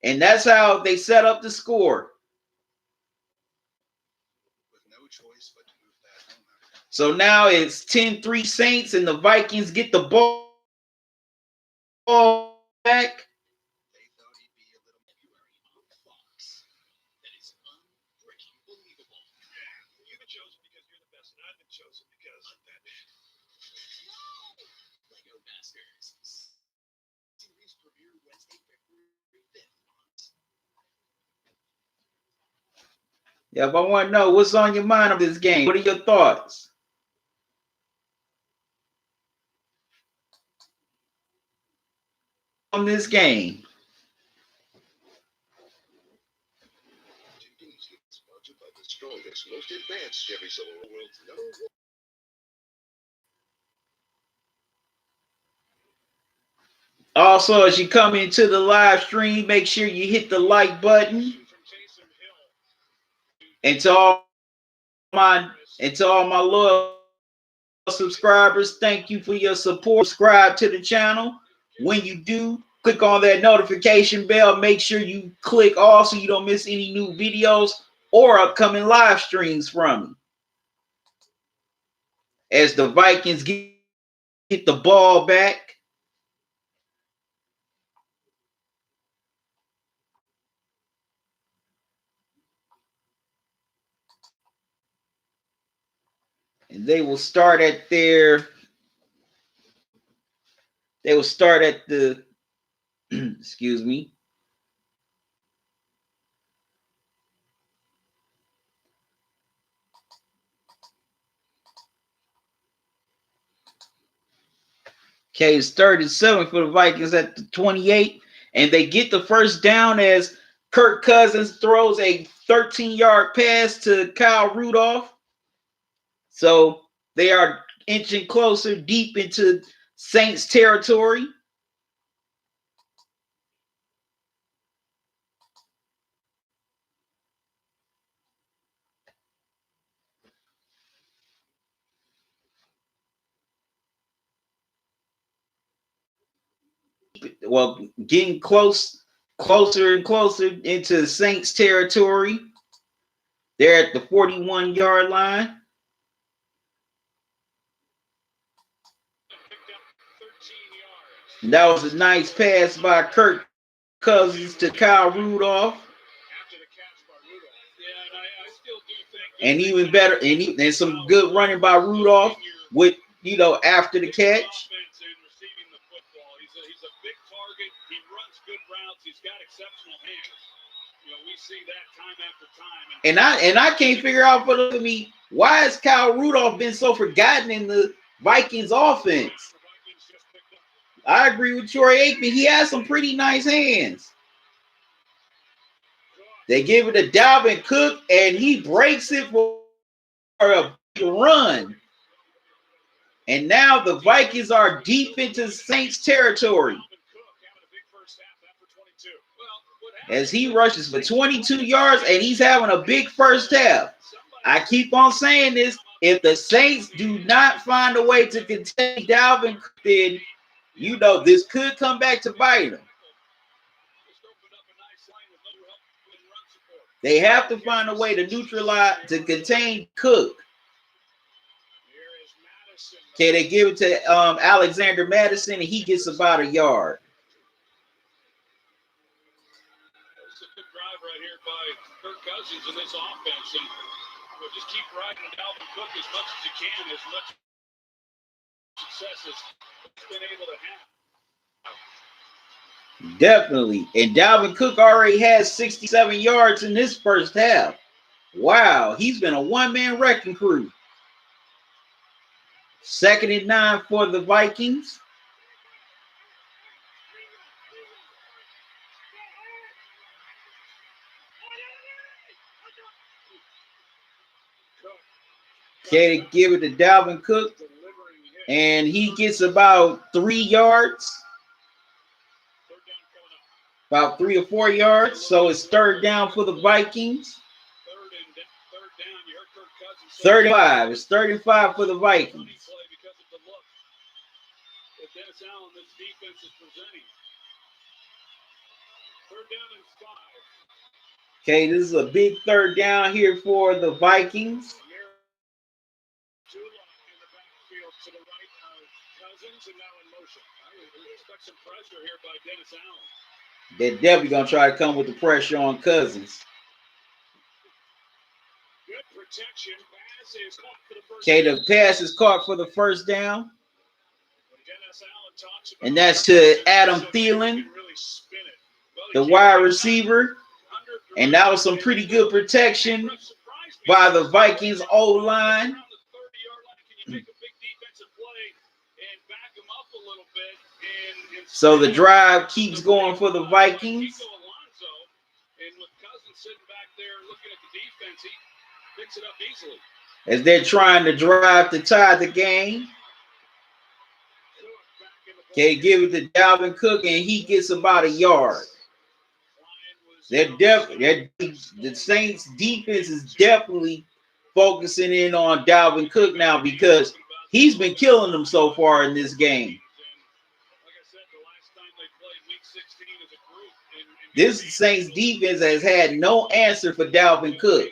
And that's how they set up the score. So now it's 10-3 Saints, and the Vikings get the ball back. Yeah, if I want to know what's on your mind of this game, what are your thoughts on this game? Also, as you come into the live stream, make sure you hit the like button. And to all my loyal subscribers, thank you for your support. Subscribe to the channel. When you do, click on that notification bell. Make sure you click all so you don't miss any new videos or upcoming live streams from me. As the Vikings get the ball back. And they will start at the excuse me. Okay, it's 37 for the Vikings at the 28. And they get the first down as Kirk Cousins throws a 13-yard pass to Kyle Rudolph. So they are inching closer deep into Saints territory. Well, getting closer and closer into Saints territory. They're at the 41-yard line. That was a nice pass by Kirk Cousins to Kyle Rudolph. And even better, and some good running by Rudolph with, after the catch. He's a big target. He runs good routes. He's got exceptional hands. We see that time after time. And I can't figure out for me, why has Kyle Rudolph been so forgotten in the Vikings offense? I agree with Troy Aikman. He has some pretty nice hands. They give it to Dalvin Cook, and he breaks it for a run. And now the Vikings are deep into Saints territory as he rushes for 22 yards, and he's having a big first half. I keep on saying this. If the Saints do not find a way to contain Dalvin Cook, then, this could come back to bite them. They have to find a way to to contain Cook. Okay, they give it to Alexander Madison, and he gets about a yard. It's a good drive right here by Kirk Cousins in this offense, and we'll just keep riding Dalvin Cook as much as you can, as much success as he's been able to have. Definitely. And Dalvin Cook already has 67 yards in this first half. Wow, he's been a one-man wrecking crew. 2nd and 9 for the Vikings. Okay, to give it to Dalvin Cook. And he gets about 3 yards. About 3 or 4 yards. So it's 3rd down for the Vikings. 35. It's 35 for the Vikings. Okay, this is a big 3rd down here for the Vikings. They're definitely going to try to come with the pressure on Cousins. Okay, the pass is caught for the 1st down. And that's to Adam Thielen, the wide receiver. And that was some pretty good protection by the Vikings O-line. So the drive keeps going for the Vikings. As they're trying to drive to tie the game. Okay, give it to Dalvin Cook, and he gets about a yard. The Saints defense is definitely focusing in on Dalvin Cook now because he's been killing them so far in this game. This Saints defense has had no answer for Dalvin Cook.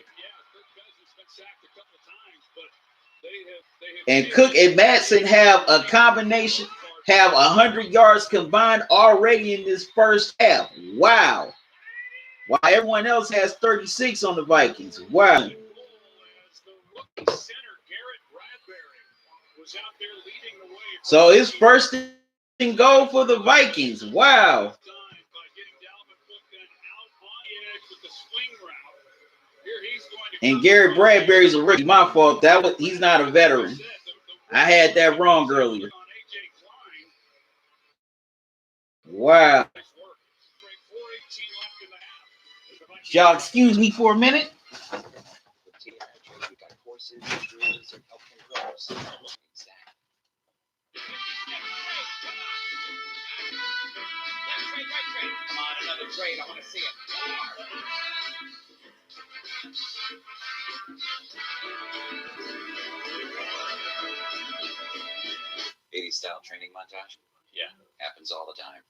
And Cook and Madsen have a combination, have 100 yards combined already in this first half. Wow. While everyone else has 36 on the Vikings. Wow. So it's 1st and goal for the Vikings. Wow. And Garrett Bradbury's a rookie. My fault. He's not a veteran. I had that wrong earlier. Wow. Y'all excuse me for a minute. Come on, another trade. I want to see it. 80s style training montage? Yeah, happens all the time.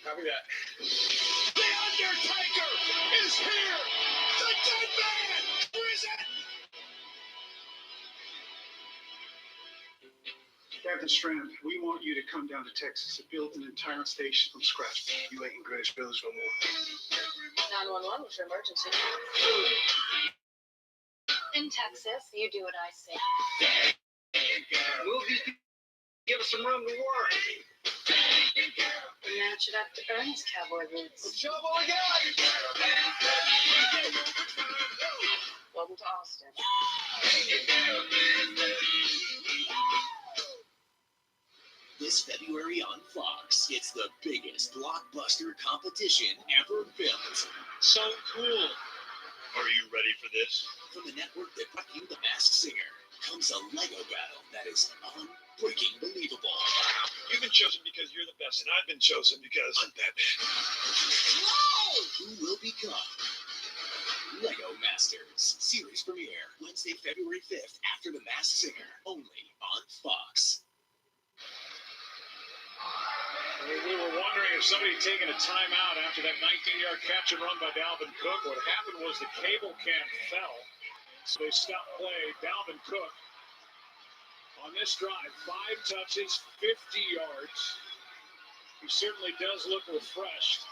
Copy that. The Undertaker is here! The Dead Man! Who is it? Captain Strand, we want you to come down to Texas and build an entire station from scratch. You ain't in Greenwich Village no more. 911 was your emergency. In Texas, you do what I say. Move these people. Give us some room to work. Match it up to Ernest cowboy boots. Trouble again. Welcome to Austin. This February on Fox, it's the biggest blockbuster competition ever filmed. So cool. Are you ready for this? From the network that brought you The Masked Singer comes a Lego battle that is unbreaking believable. You've been chosen because you're the best, and I've been chosen because I'm Batman. Who will become Lego Masters? Series premiere Wednesday, February 5th after The Masked Singer, only on Fox. We were wondering if somebody had taken a timeout after that 19-yard catch and run by Dalvin Cook. What happened was the cable cam fell, so they stopped play. Dalvin Cook On this drive, 5 touches, 50 yards. He certainly does look refreshed.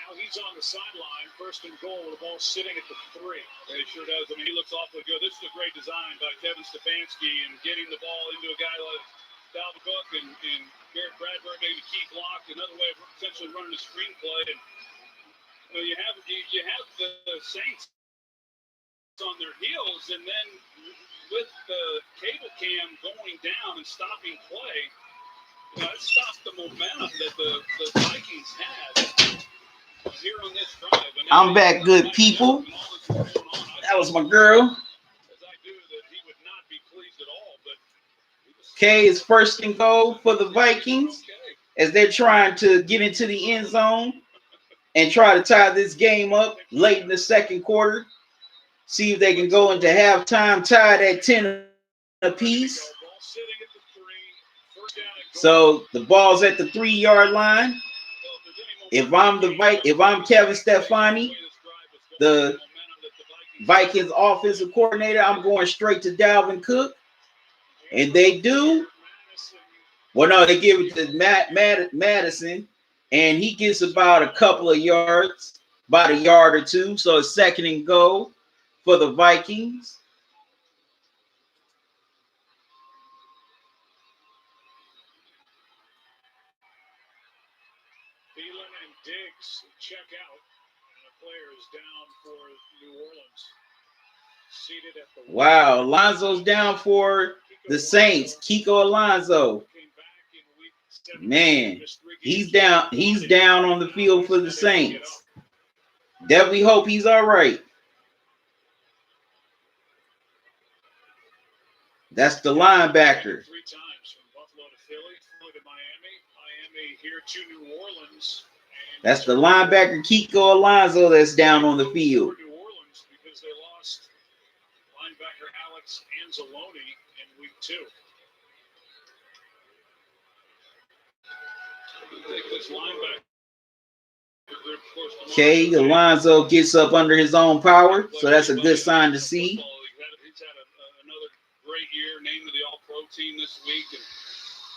Now he's on the sideline, first and goal, with the ball sitting at the 3. He sure does. I mean, he looks awfully good. This is a great design by Kevin Stefanski and getting the ball into a guy like Dalvin Cook and Garrett Bradbury maybe key block. Another way of potentially running a screenplay. And you have the Saints on their heels, and then with the cable cam going down and stopping play, it stopped the momentum that the Vikings had here on this drive. I'm back, good people. That was my girl. Okay, it's first and goal for the Vikings as they're trying to get into the end zone and try to tie this game up late in the second quarter. See if they can go into halftime tied at 10 apiece. So the ball's at the 3-yard line. If I'm Kevin Stefanski, the Vikings offensive coordinator, I'm going straight to Dalvin Cook. And they do. Well, no, they give it to Madison, and he gets about a couple of yards, about a yard or two. So it's second and goal for the Vikings. Thielen and Diggs check out, and the player is down for New Orleans. Seated at the wow, Alonzo's down for the Saints. Kiko Alonso. Man, he's down. He's down on the field for the Saints. Definitely hope he's all right. That's the linebacker. 3 times from Buffalo to Philly, Philly to Miami, Miami here to New Orleans. That's the linebacker Kiko Alonso that's down on the field. New Orleans because they lost linebacker Alex Anzalone in week 2. Okay, Alonso gets up under his own power, so that's a good sign to see. He's had another great year, named to the All-Pro team this week.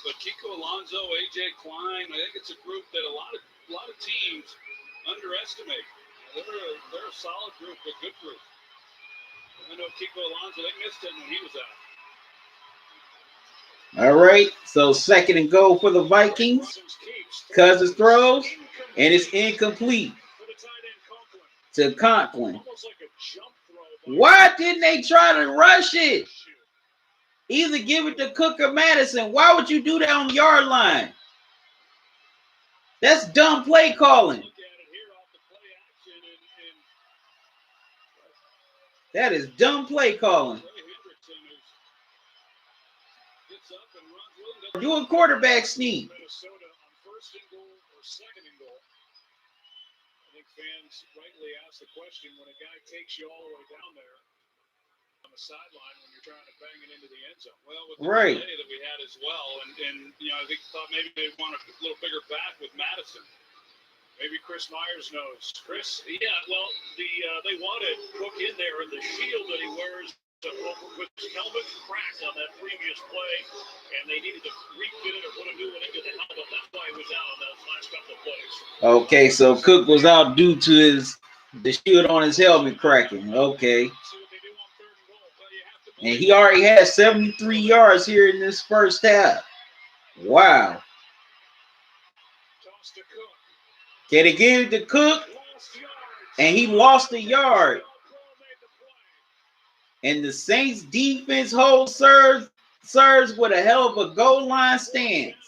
But Kiko Alonso, AJ Klein, I think it's a group that a lot of teams underestimate. They're a solid group, a good group. I know Kiko Alonso, they missed him when he was out. All right, so second and goal for the Vikings. Cousins throws, and it's incomplete to Conklin. Why didn't they try to rush it? Either give it to Cook or Madison. Why would you do that on the yard line? That's dumb play calling. That is dumb play calling. Do a quarterback sneak. Minnesota on first and goal or second and goal. I think fans rightly ask the question when a guy takes you all the way down there on the sideline when you're trying to bang it into the end zone. Well, with the right play that we had as well, and I think thought maybe they want a little bigger back with Madison. Maybe Chris Myers knows. Chris? Yeah, well, they wanted Cook in there, and the shield that he wears with his helmet cracked on that previous play, and they needed to refit it or put a new one into the helmet. That's why he was out on those last couple of plays. Okay, so Cook was out due to the shield on his helmet cracking. Okay. And he already has 73 yards here in this first half. Wow. Can they give it to Cook? And he lost a yard. And the Saints defense holds serves with a hell of a goal line stance.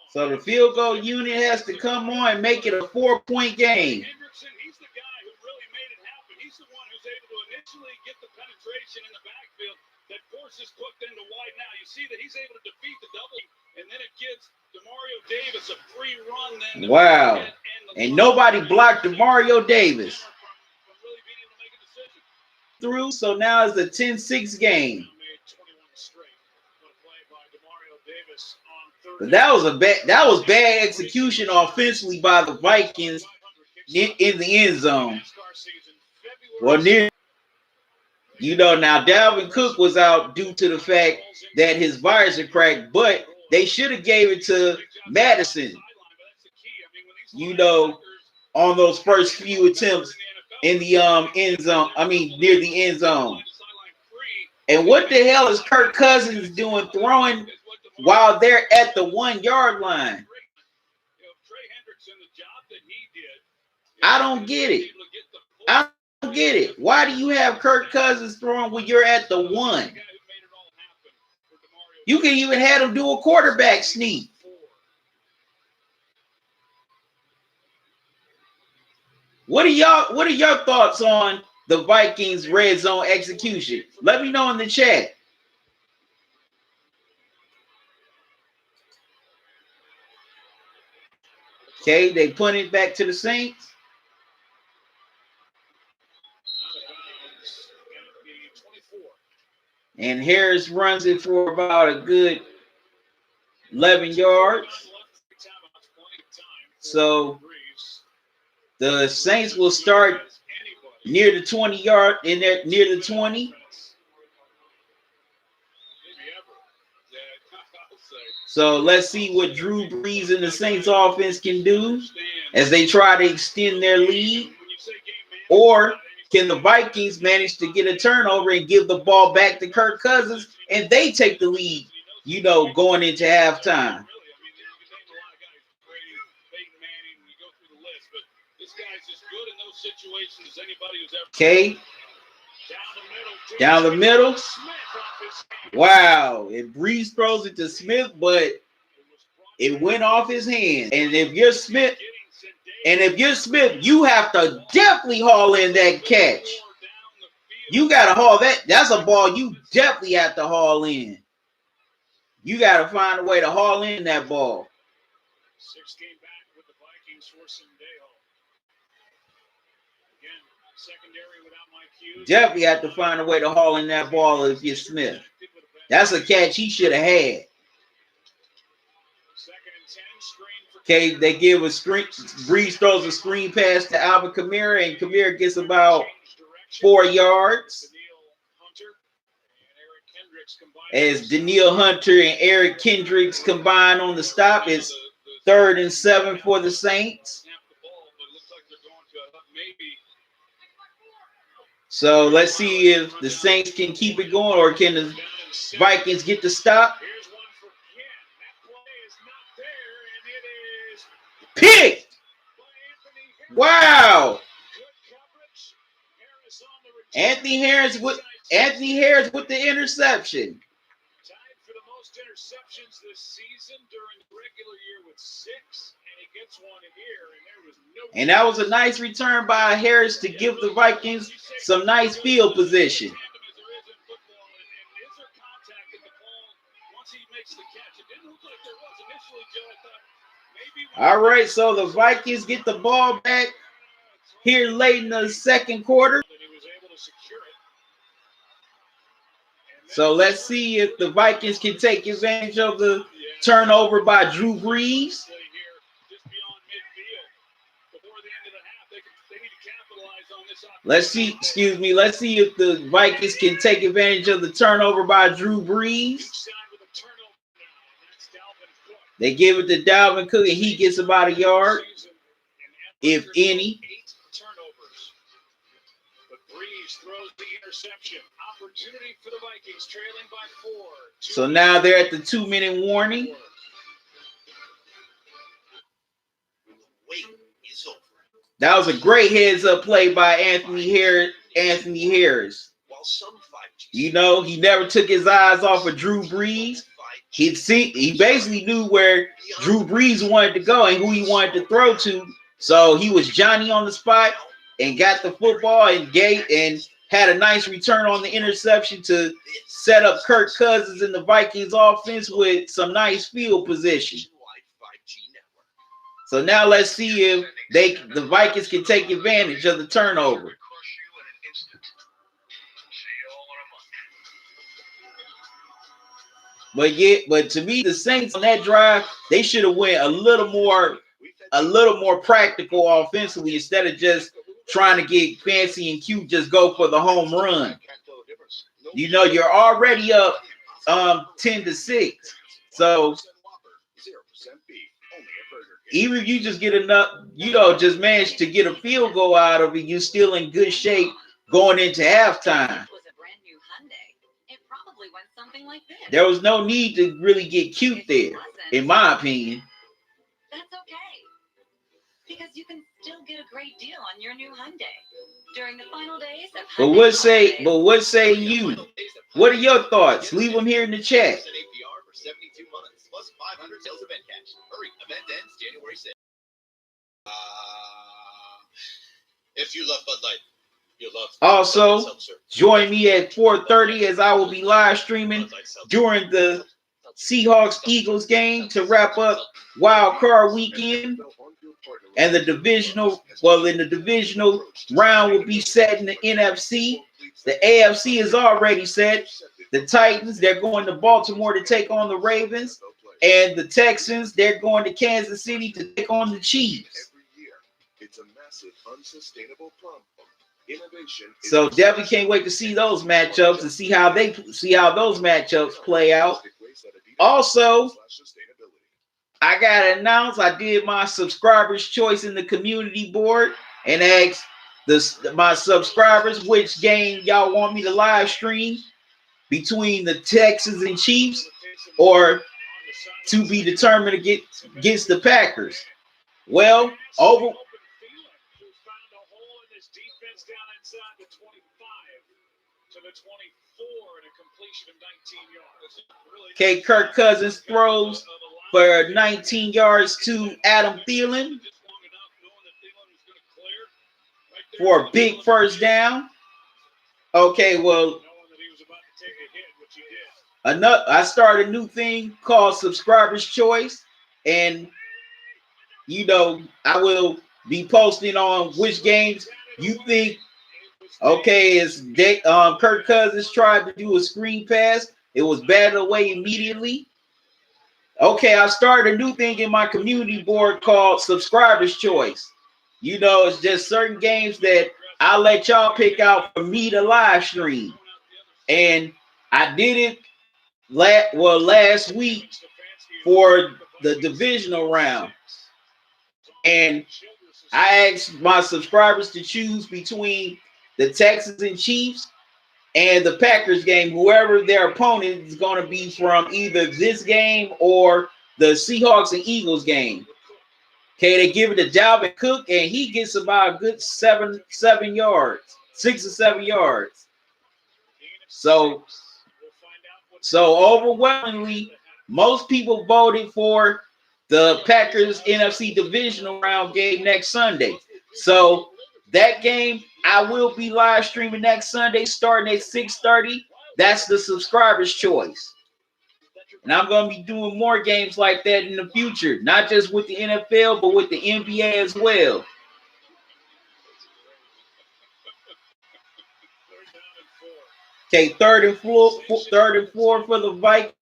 So the field goal unit has to come on and make it a 4-point game. He's the guy who really made it happen. He's the one who's able to initially get the penetration in the backfield that forces Cook into wide now. You see that he's able to defeat the double, and then it gives Demario Davis a free run. Then wow. And nobody blocked Demario Davis. Through, so now it's a 10-6 game. But that was bad execution offensively by the Vikings in the end zone. Well, near You know, now Dalvin Cook was out due to the fact that his visor cracked, but they should have gave it to Madison. You know, on those first few attempts in the end zone. I mean, near the end zone. And what the hell is Kirk Cousins doing throwing while they're at the 1 yard line? I don't get it. I don't get it. Why do you have Kirk Cousins throwing when you're at the 1? You can even have him do a quarterback sneak. What are your thoughts on the Vikings red zone execution? Let me know in the chat. Okay, they put it back to the Saints. And Harris runs it for about a good 11 yards. So the Saints will start near the 20 yard in there, near the 20. So let's see what Drew Brees and the Saints offense can do as they try to extend their lead. Or can the Vikings manage to get a turnover and give the ball back to Kirk Cousins and they take the lead, you know, going into halftime? Okay. Down the middle. Wow. And Brees throws it to Smith, but it went off his hand. And if you're Smith, you have to definitely haul in that catch. You got to haul that. That's a ball you definitely have to haul in. You got to find a way to haul in that ball. 6 came back with the Vikings for some day off. Again, secondary without my cue. Definitely have to find a way to haul in that ball if you're Smith. That's a catch he should have had. Okay, they give a screen. Brees throws a screen pass to Alvin Kamara, and Kamara gets about 4 yards. As Danielle Hunter and Eric Kendricks combine on the stop, it's 3rd and 7 for the Saints. So let's see if the Saints can keep it going, or can the Vikings get the stop? Pick! Wow! Anthony Harris with the interception. Tied for the most interceptions this season during the regular year with 6, and he gets one here, and there was no. And that was a nice return by Harris to give the Vikings some nice field position. All right, so the Vikings get the ball back here late in the second quarter. So let's see if the Vikings can take advantage of the turnover by Drew Brees. Let's see if the Vikings can take advantage of the turnover by Drew Brees. They give it to Dalvin Cook, and he gets about a yard, if any. So now they're at the 2-minute warning. That was a great heads-up play by Anthony Harris. You know, he never took his eyes off of Drew Brees. He basically knew where Drew Brees wanted to go and who he wanted to throw to. So he was Johnny on the spot and got the football and had a nice return on the interception to set up Kirk Cousins and the Vikings offense with some nice field position. So now let's see if the Vikings can take advantage of the turnover. But to me, the Saints on that drive, they should have went a little more practical offensively instead of just trying to get fancy and cute, just go for the home run. You know, you're already up 10-6. So even if you just get enough, you know, just manage to get a field goal out of it, you're still in good shape going into halftime. There was no need to really get cute there, in my opinion. That's okay, because you can still get a great deal on your new Hyundai during the final days of But what say you? What are your thoughts? Leave them here in the chat. If you love Bud Light, you love also join me at 4:30 as I will be live streaming during the Seahawks-Eagles game to wrap up Wild Card Weekend. And the divisional, in the divisional round will be set in the NFC. The AFC is already set. The Titans, they're going to Baltimore to take on the Ravens. And the Texans, they're going to Kansas City to take on the Chiefs. It's a massive, unsustainable problem. So definitely can't wait to see those matchups and see how those matchups play out. Also, I got to announce I did my subscribers' choice in the community board and asked my subscribers which game y'all want me to live stream between the Texans and Chiefs, or to be determined against the Packers. Well, over. Okay, Kirk Cousins throws for 19 yards to Adam Thielen for a big first down. Okay, well, I started a new thing called Subscribers Choice, and you know I will be posting on which games you think. Okay, Kirk Cousins tried to do a screen pass. It was batted away immediately. Okay, I started a new thing in my community board called Subscribers Choice. You know, it's just certain games that I'll let y'all pick out for me to live stream. And I did it last week for the divisional round. And I asked my subscribers to choose between the Texans and Chiefs and the Packers game, whoever their opponent is going to be from either this game or the Seahawks and Eagles game. Okay, they give it to Dalvin Cook, and he gets about a good 7 yards, 6 or 7 yards. So overwhelmingly, most people voted for the Packers NFC divisional round game next Sunday. So that game I will be live streaming next Sunday starting at 6:30. That's the subscribers' choice. And I'm going to be doing more games like that in the future, not just with the NFL, but with the NBA as well. Okay, third and four for the Vikings.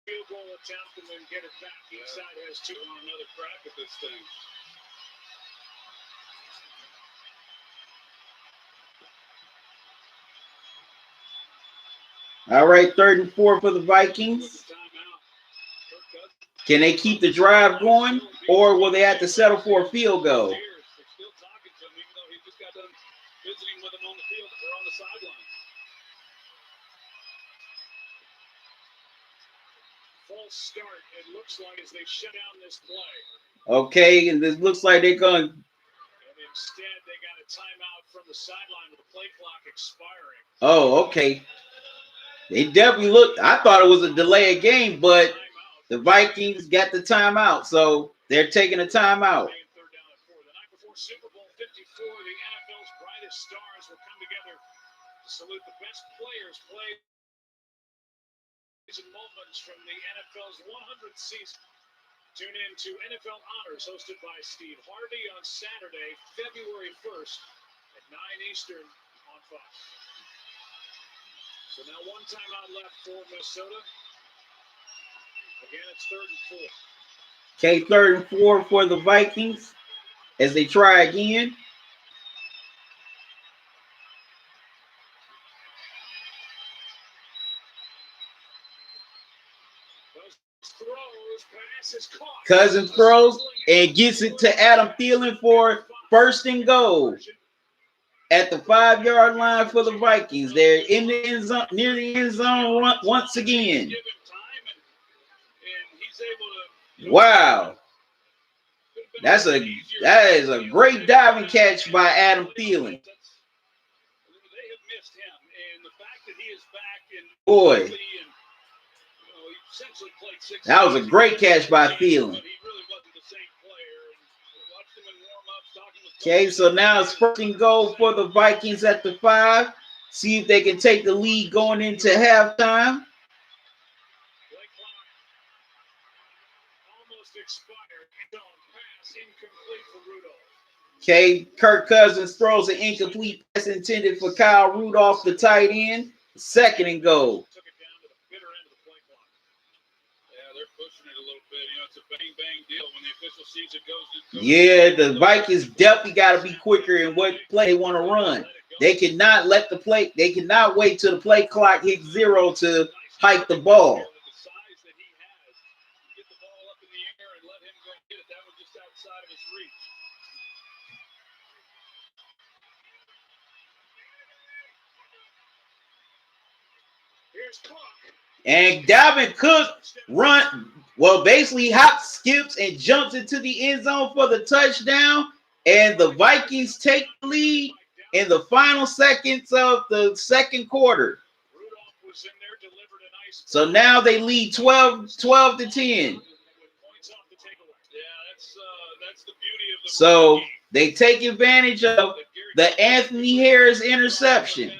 Field goal attempt and then get it back. Inside has two on another crack at this thing. All right, 3rd and 4 for the Vikings. Can they keep the drive going, or will they have to settle for a field goal? They're still talking to him, even though he just got done visiting with him on the field or on the sideline. False start, it looks like, as they shut down this play. Okay, and this looks like they're going. And instead, they got a timeout from the sideline with the play clock expiring. Oh, okay. They definitely looked. I thought it was a delayed game, but the Vikings got the timeout, so they're taking a timeout. The night before Super Bowl 54, the NFL's brightest stars will come together to salute the best players, plays, and moments from the NFL's 100th season. Tune in to NFL Honors, hosted by Steve Harvey, on Saturday, February 1st at 9 Eastern on Fox. So now one timeout left for Minnesota. Again, it's 3rd and 4. Okay, 3rd and 4 for the Vikings as they try again. Cousins throws and gets it to Adam Thielen for first and goal at the 5-yard line for the Vikings. They're in the end zone, near the end zone once again. Wow. That is a great diving catch by Adam Thielen. Boy, that was a great catch by Thielen. Okay, so now it's first and goal for the Vikings at the 5. See if they can take the lead going into halftime. Okay, Kirk Cousins throws an incomplete pass intended for Kyle Rudolph, the tight end. Second and goal. Yeah, the Vikings definitely got to be quicker in what play they want to run. They cannot wait till the play clock hits 0 to hike the ball. And Dalvin Cook basically hops, skips, and jumps into the end zone for the touchdown. And the Vikings take the lead in the final seconds of the second quarter. So now they lead 12-10. So they take advantage of the Anthony Harris interception.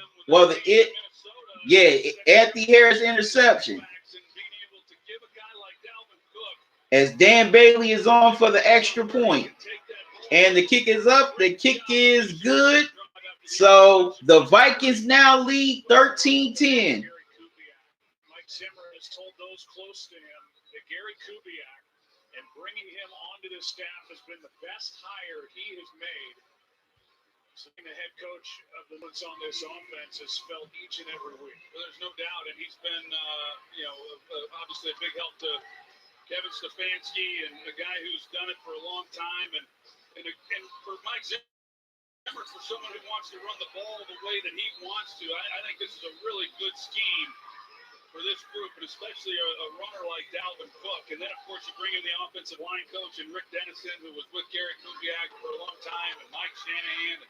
Anthony Harris interception. As Dan Bailey is on for the extra point. And the kick is up. The kick is good. So the Vikings now lead 13-10. Mike Zimmer has told those close to him that Gary Kubiak and bringing him onto the staff has been the best hire he has made. So the head coach of the ones on this offense has felt each and every week. Well, there's no doubt, and he's been, obviously a big help to Kevin Stefanski and a guy who's done it for a long time, and for Mike Zimmer, for someone who wants to run the ball the way that he wants to, I think this is a really good scheme for this group, and especially a runner like Dalvin Cook. And then, of course, you bring in the offensive line coach and Rick Dennison, who was with Gary Kubiak for a long time, and Mike Shanahan.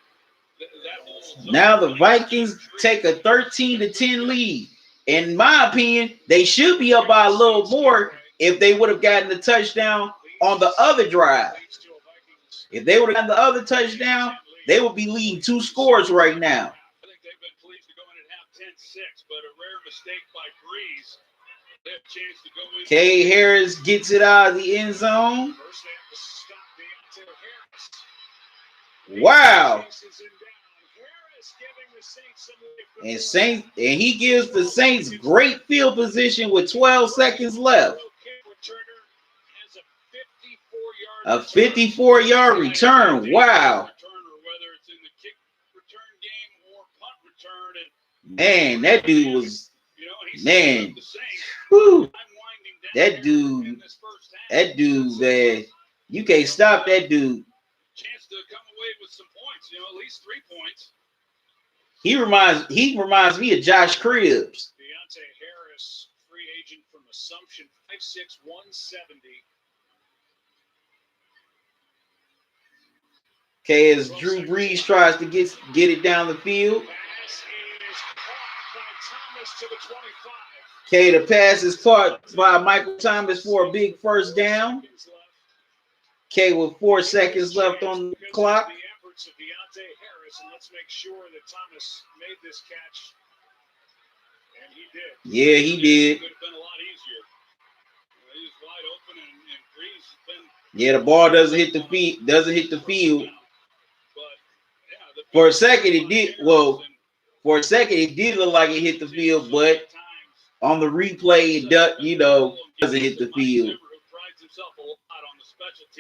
Now the Vikings take a 13-10 lead. In my opinion, they should be up by a little more if they would have gotten the touchdown on the other drive. If they would have gotten the other touchdown, they would be leading 2 scores right now. I think they've been pleased to go in and have 10-6, but a rare mistake by Breeze. They have a chance to go in. K. Harris gets it out of the end zone. First they have to stop Harris. Wow. And he gives the Saints great field position with 12 seconds left. A 54-yard return. Wow. Man, that dude was, man. Whew. That dude, man. You can't stop that dude. Chance to come away with some points, at least 3 points. He reminds me of Josh Cribbs. Deontay Harris, free agent from Assumption, 5'6", 170. Okay, as Drew Brees tries to get it down the field. Okay, the pass is caught by Michael Thomas for a big first down. Okay, with 4 seconds left on the clock. Of Deontay Harris, and let's make sure that Thomas made this catch, and he did. Yeah, he did. It could have been a lot easier. He was wide open, and Breeze has been. Yeah, the ball doesn't hit the field. But yeah, for a second it did. Well, for a second it did look like it hit the field, but on the replay, it doesn't hit the field.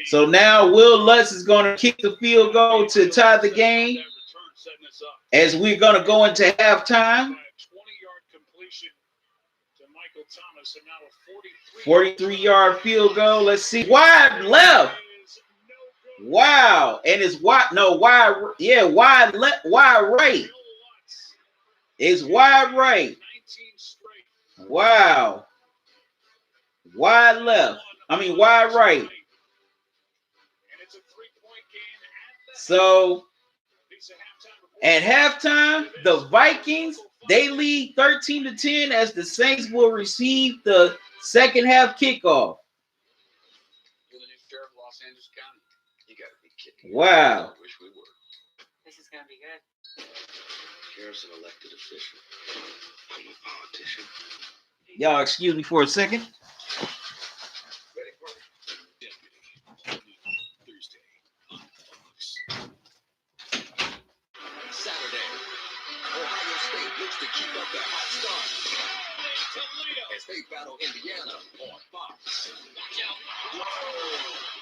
So now Will Lutz is going to kick the field goal to tie the game as we're going to go into halftime. 20-yard completion to Michael Thomas, and now a 43-yard field goal. Let's see. Wide left. Wow. And it's wide. No, wide. Yeah, wide left. Wide right. It's wide right. Wow. Wide left. I mean, wide right. So at halftime, the Vikings, they lead 13-10 as the Saints will receive the second half kickoff. You're the new sheriff of Los Angeles County. You gotta be kidding. Wow. I wish we were. This is gonna be good. Sheriff's an elected official. I'm a politician. Y'all excuse me for a second. Ready for it? Deputy. Thursday on Fox. Saturday. Ohio State looks to keep up that hot start as they battle Indiana on Fox.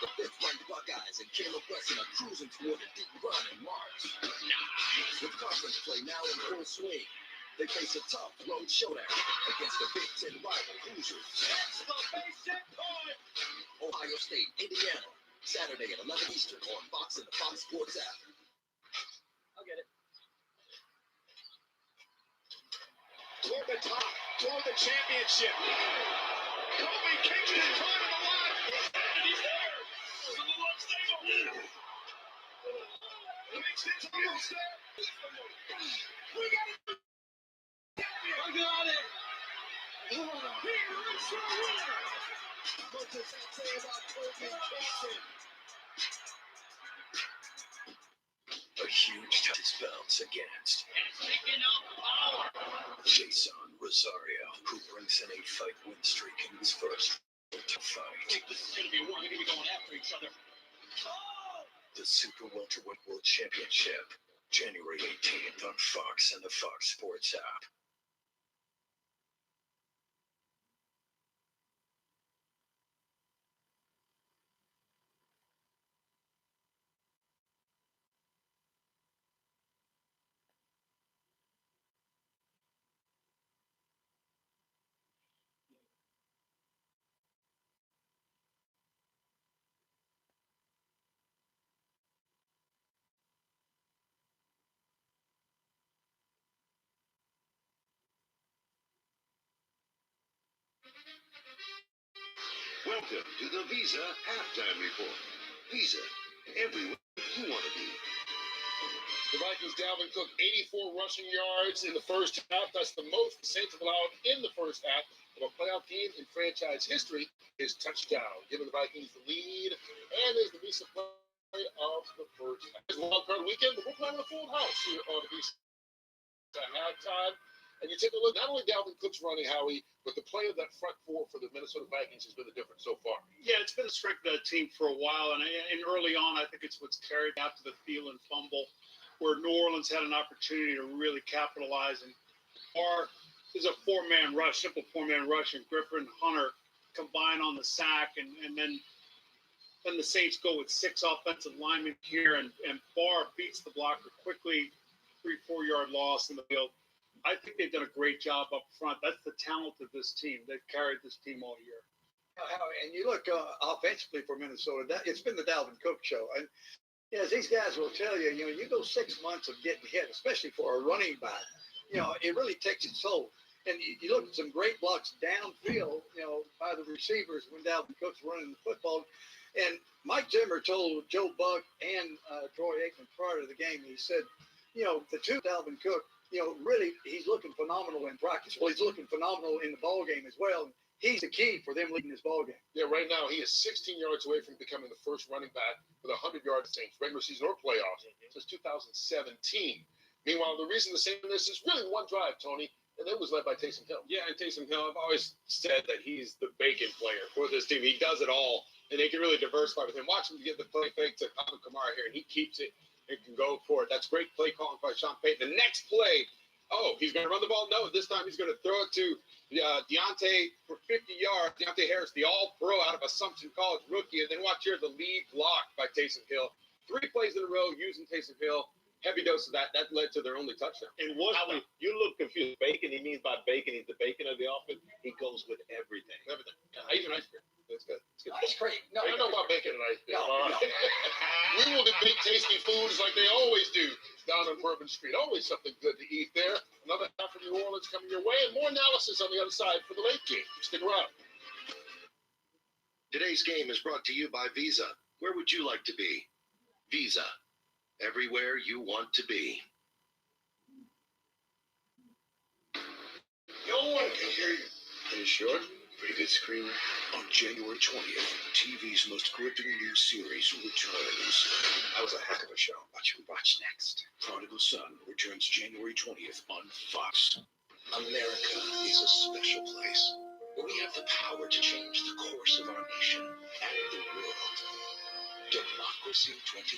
The fifth-ranked Buckeyes and Caleb Wesson are cruising toward a deep run in March. With conference play now in full swing, they face a tough road showdown against the Big Ten rival Hoosiers. Ohio State, Indiana, Saturday at 11 Eastern on Fox and the Fox Sports app. I'll get it. Toward the top, toward the championship. Kobe kicks it in front of the line. And he's there. It's a little unstable. Makes it almost there. We got it. I got it. Here is your winner. What does that say about Kobe Kingston? A huge touch bounce against Jason Rosario, who brings an 8-fight win streak in his first fight. This is going to be one. They're going to be going after each other. The Super Welterweight World Championship, January 18th on Fox and the Fox Sports app. Welcome to the Visa Halftime Report. Visa, everywhere you want to be. The Vikings, Dalvin Cook, 84 rushing yards in the first half. That's the most the Saints have allowed in the first half of a playoff team in franchise history. His touchdown, giving the Vikings the lead, and is the Visa play of the first half. It's a wild card weekend, but we're playing a full house here on the Visa halftime. And you take a look, not only Dalvin Cook's running, Howie, but the play of that front four for the Minnesota Vikings has been the difference so far. Yeah, it's been a strength of that team for a while, and early on, I think it's what's carried out to the Thielen fumble, where New Orleans had an opportunity to really capitalize. And there's a four-man rush, simple four-man rush, and Griffin, Hunter combine on the sack, and then the Saints go with 6 offensive linemen here, and Barr beats the blocker quickly, 3-4 yard loss in the field. I think they've done a great job up front. That's the talent of this team. They've carried this team all year. And you look offensively for Minnesota, it's been the Dalvin Cook show. And as these guys will tell you, you go 6 months of getting hit, especially for a running back, it really takes its toll. And you look at some great blocks downfield, by the receivers when Dalvin Cook's running the football. And Mike Zimmer told Joe Buck and Troy Aikman prior to the game, he said, the two Dalvin Cook, really, he's looking phenomenal in practice. Well, he's looking phenomenal in the ball game as well. He's the key for them leading this ball game. Yeah, right now he is 16 yards away from becoming the first running back with 100 yards Saints, regular season or playoffs, since 2017. Meanwhile, the reason the Saints in this is really one drive, Tony, and it was led by Taysom Hill. Yeah, and Taysom Hill, I've always said that he's the bacon player for this team. He does it all, and they can really diversify with him. Watch him get the play fake to Alvin Kamara here, and he keeps it and can go for it. That's great play calling by Sean Payton. The next play, he's going to run the ball? No, this time he's going to throw it to Deontay for 50 yards. Deontay Harris, the all-pro out of Assumption College rookie. And then watch here, the lead block by Taysom Hill. 3 plays in a row using Taysom Hill. heavy dose of that. That led to their only touchdown. And what You look confused. Bacon, he means by bacon, he's the bacon of the offense. He goes with everything. Everything. Even ice cream. That's good. It's good. Ice cream. No, I don't know about bacon and ice cream. No. We will debate tasty foods like they always do down on Bourbon Street. Always something good to eat there. Another half from New Orleans coming your way, and more analysis on the other side for the late game. Stick around. Today's game is brought to you by Visa. Where would you like to be? Visa. Everywhere you want to be. No one can hear you. Are you sure? Pretty good screen. On January 20th, TV's most gripping new series returns. That was a heck of a show. What should we watch next? Prodigal Son returns January 20th on Fox. America is a special place. We have the power to change the course of our nation and the world. Democracy 2020.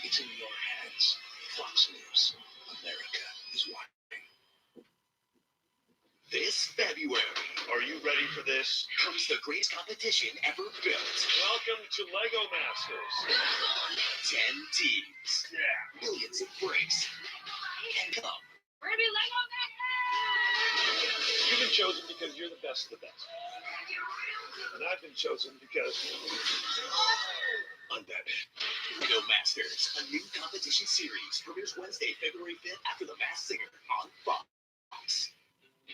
It's in your hands. Fox News. America is watching. This February, are you ready for this? Comes the greatest competition ever built. Welcome to Lego Masters. 10 teams. Yeah. Millions of bricks. And come. We're gonna be Lego You've been chosen because you're the best of the best. And I've been chosen because I'm Batman. Lego Masters, a new competition series, premieres Wednesday, February 5th after The Masked Singer on Fox.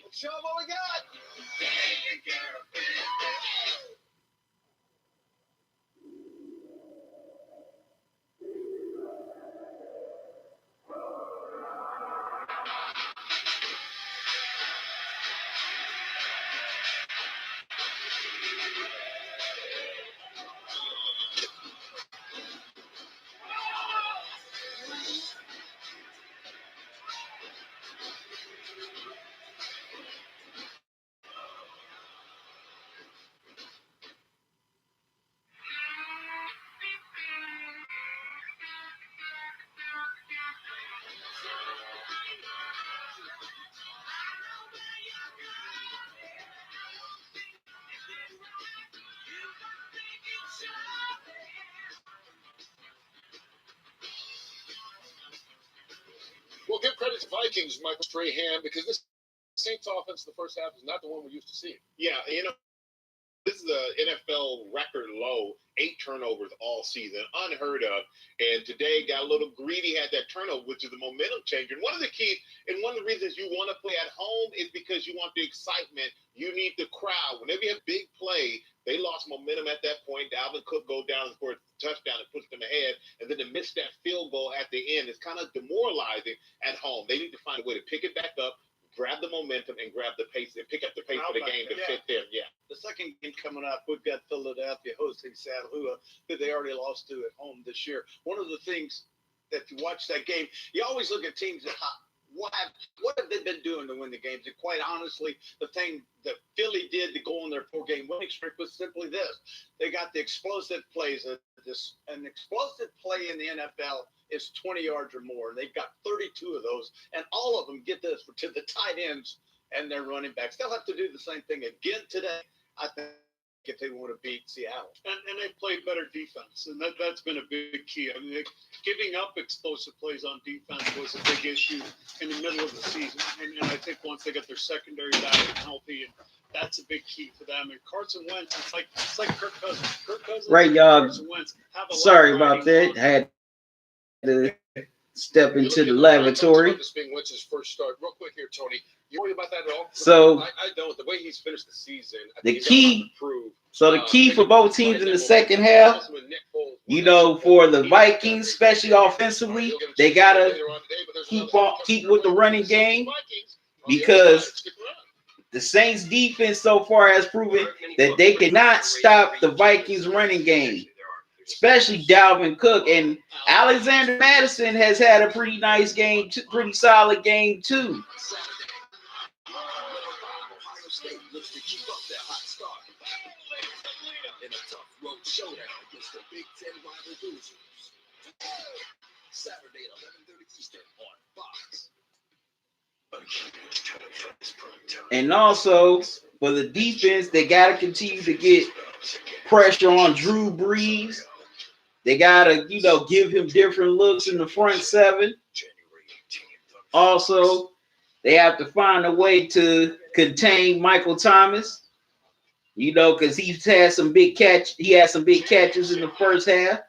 Let's show them what we got. Well, give credit to Vikings, Michael Strahan, because this Saints offense in the first half is not the one we used to see. Yeah, you know, this is the NFL record low, 8 turnovers all season, unheard of. And today got a little greedy, had that turnover, which is the momentum changer. And one of the keys, and one of the reasons you want to play at home is because you want the excitement. You need the crowd. Whenever you have big play, they lost momentum at that point. Dalvin Cook go down and score a touchdown and puts them ahead, and then to miss that field goal at the end is kind of demoralizing at home. They need to find a way to pick it back up, grab the momentum, and grab the pace and pick up the pace for the game to fit them. Yeah. The second game coming up, we've got Philadelphia hosting Seattle, who they already lost to at home this year. One of the things that you watch that game, you always look at teams that what have they been doing to win the games? And quite honestly, the thing that Philly did to go on their 4-game winning streak was simply this: they got the explosive plays. An explosive play in the NFL is 20 yards or more, and they've got 32 of those, and all of them, get this, to the tight ends and their running backs. They'll have to do the same thing again today, I think, if they want to beat Seattle. And they played better defense, and that's been a big key. I mean, giving up explosive plays on defense was a big issue in the middle of the season, and I think once they get their secondary back and healthy, and that's a big key for them. And Carson Wentz, it's like Kirk Cousins. Kirk Cousins, Right, y'all. Carson Wentz have a lot Sorry of about riding that. on. I had to step into the lavatory. This being Wentz's first start. Real quick here, Tony. You worry about that at all? So I don't. The way he's finished the season, I the think he's got a lot key, to prove. so the key for both teams in the second half, you know, for the Vikings, especially offensively, they gotta keep with the running game, because the Saints defense so far has proven that they cannot stop the Vikings running game, especially Dalvin Cook. And Alexander Madison has had a pretty nice game, pretty solid game too. Ohio State looks to keep up their hot start in a tough road showdown against the Big Ten rival Hoosiers. Saturday at 11:30 Eastern on Fox. And also for the defense, they got to continue to get pressure on Drew Brees. They got to, give him different looks in the front seven. Also, they have to find a way to contain Michael Thomas, you know, because he's had some big catch. He had some big catches in the first half.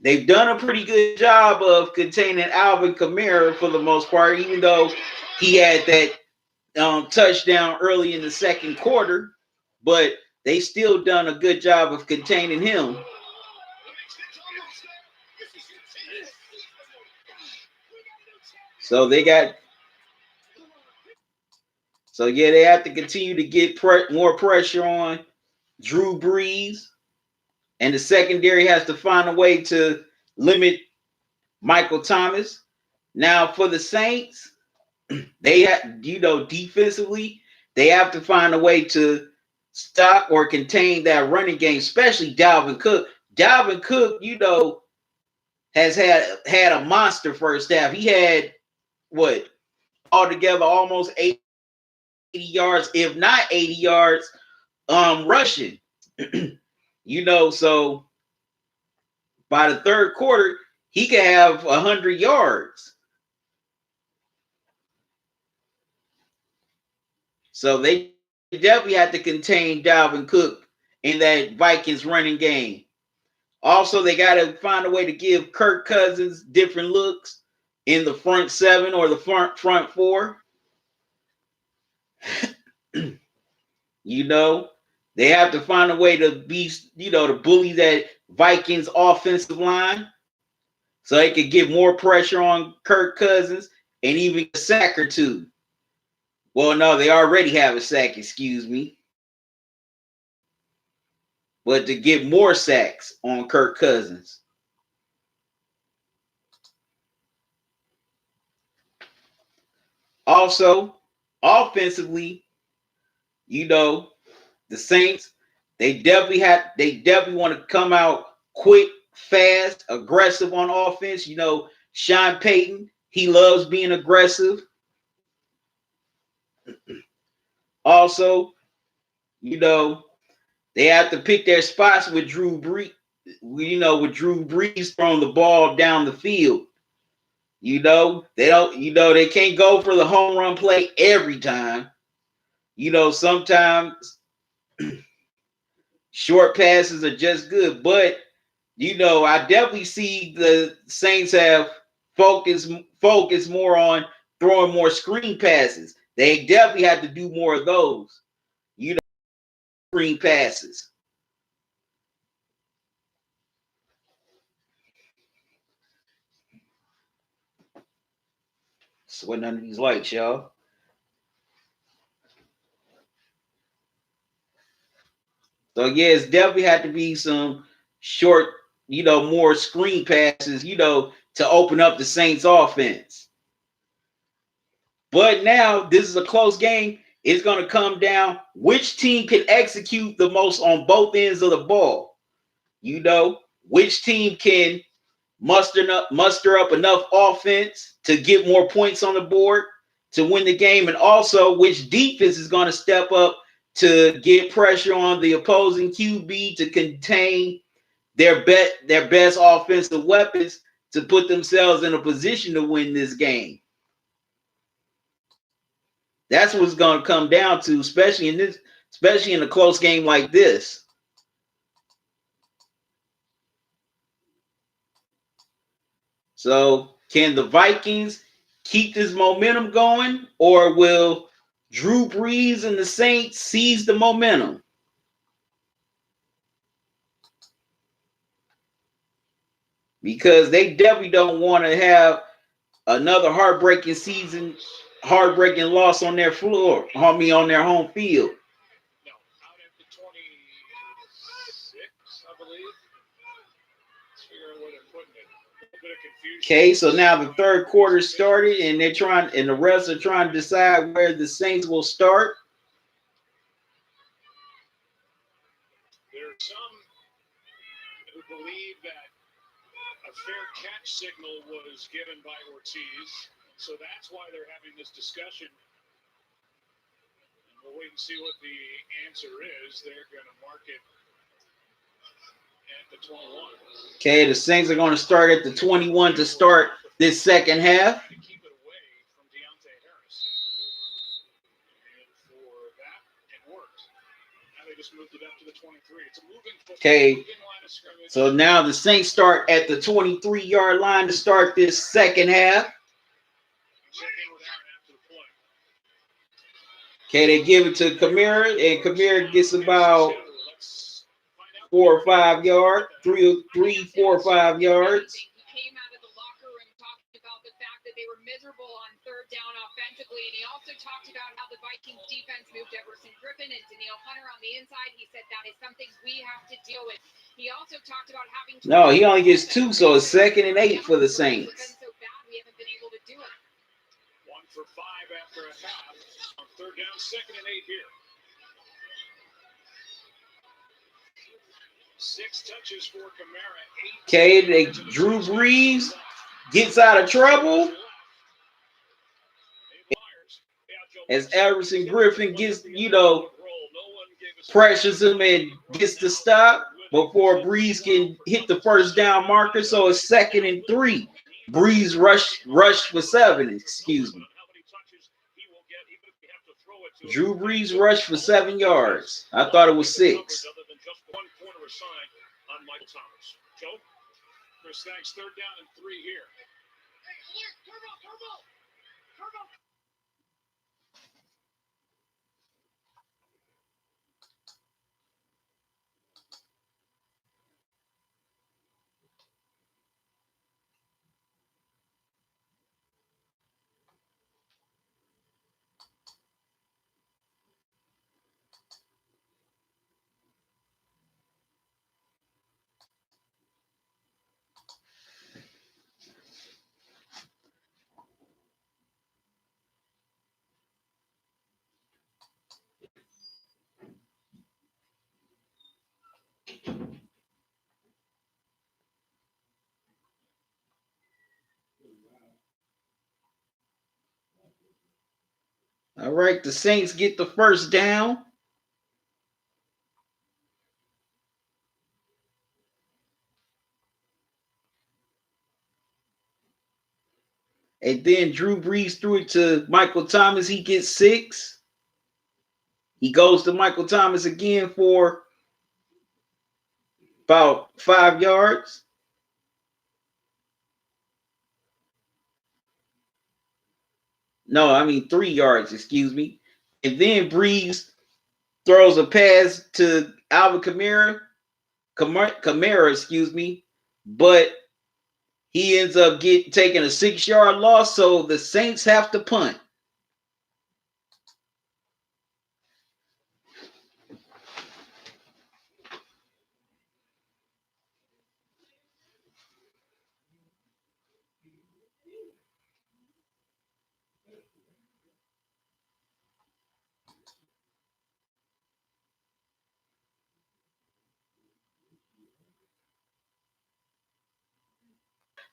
They've done a pretty good job of containing Alvin Kamara for the most part, even though he had that touchdown early in the second quarter, but they still done a good job of containing him. So they have to continue to get more pressure on Drew Brees, and the secondary has to find a way to limit Michael Thomas. Now for the Saints, they have, defensively, they have to find a way to stop or contain that running game, especially Dalvin Cook. Dalvin Cook, has had a monster first half. He had altogether almost 80 yards, if not 80 yards, rushing. So by the third quarter, he could have 100 yards. So they definitely had to contain Dalvin Cook in that Vikings running game. Also, they got to find a way to give Kirk Cousins different looks in the front seven or the front four. They have to find a way to be, to bully that Vikings offensive line so they could get more pressure on Kirk Cousins and even a sack or two. Well, no, they already have a sack, excuse me. But to get more sacks on Kirk Cousins. Also, offensively, the Saints, they definitely want to come out quick, fast, aggressive on offense. Sean Payton, he loves being aggressive. Also, they have to pick their spots with Drew Brees. With Drew Brees throwing the ball down the field. They can't go for the home run play every time. Sometimes short passes are just good, but I definitely see the Saints have focused more on throwing more screen passes. They definitely have to do more of those. Screen passes. Sweating under these lights, y'all. So it's definitely had to be some short, more screen passes, to open up the Saints offense. But now this is a close game. It's going to come down which team can execute the most on both ends of the ball. Which team can muster up enough offense to get more points on the board to win the game, and also which defense is going to step up to get pressure on the opposing QB to contain their best offensive weapons to put themselves in a position to win this game. That's what it's going to come down to, especially in a close game like this. So, can the Vikings keep this momentum going, or will Drew Brees and the Saints seize the momentum? Because they definitely don't want to have another heartbreaking loss on their floor, on their home field. No, out at the 26, I believe. Let's figure out where they're putting it. A bit of confusion. Okay, so now the third quarter started, and the refs are trying to decide where the Saints will start. There are some who believe that a fair catch signal was given by Ortiz, so that's why they're having this discussion. And we'll wait and see what the answer is. They're going to mark it at the 21. Okay, the Saints are going to start at the 21 to start this second half. To keep it away from Deontay Harris. And for that, it worked. Now they just moved it up to the 23. It's a moving Okay. line of scrimmage. So now the Saints start at the 23-yard line to start this second half. Check in with Aaron after the play. Okay, they give it to Kamara, and Kamara gets about 4 or 5 yards, 3, 4 or 5 yards. He came out of the locker room talking about the fact that they were miserable on third down offensively, and he also talked about how the Vikings defense moved Everson Griffin and Danielle Hunter on the inside. He said that is something we have to deal with. He also talked about having to— No, he only gets 2, so it's 2nd and 8 for the Saints. It's been so bad we haven't been able to do it. 1 for 5 after a half. On third down, 2nd and 8 here. 6 touches for Kamara. 8. Okay, Drew Brees gets out of trouble as Everson Griffin gets, pressures him and gets the stop before Brees can hit the first down marker. So it's 2nd and 3. Brees rushed for 7, excuse me. Drew Brees rushed for 7 yards. I thought it was 6. On Michael Thomas. Joe, Chris, thanks. Third down and 3 here. Turbo. All right, the Saints get the first down. And then Drew Brees threw it to Michael Thomas. He gets 6. He goes to Michael Thomas again for about 5 yards. No, I mean 3 yards, excuse me. And then Brees throws a pass to Alvin Kamara, excuse me. But he ends up taking a 6-yard loss, so the Saints have to punt.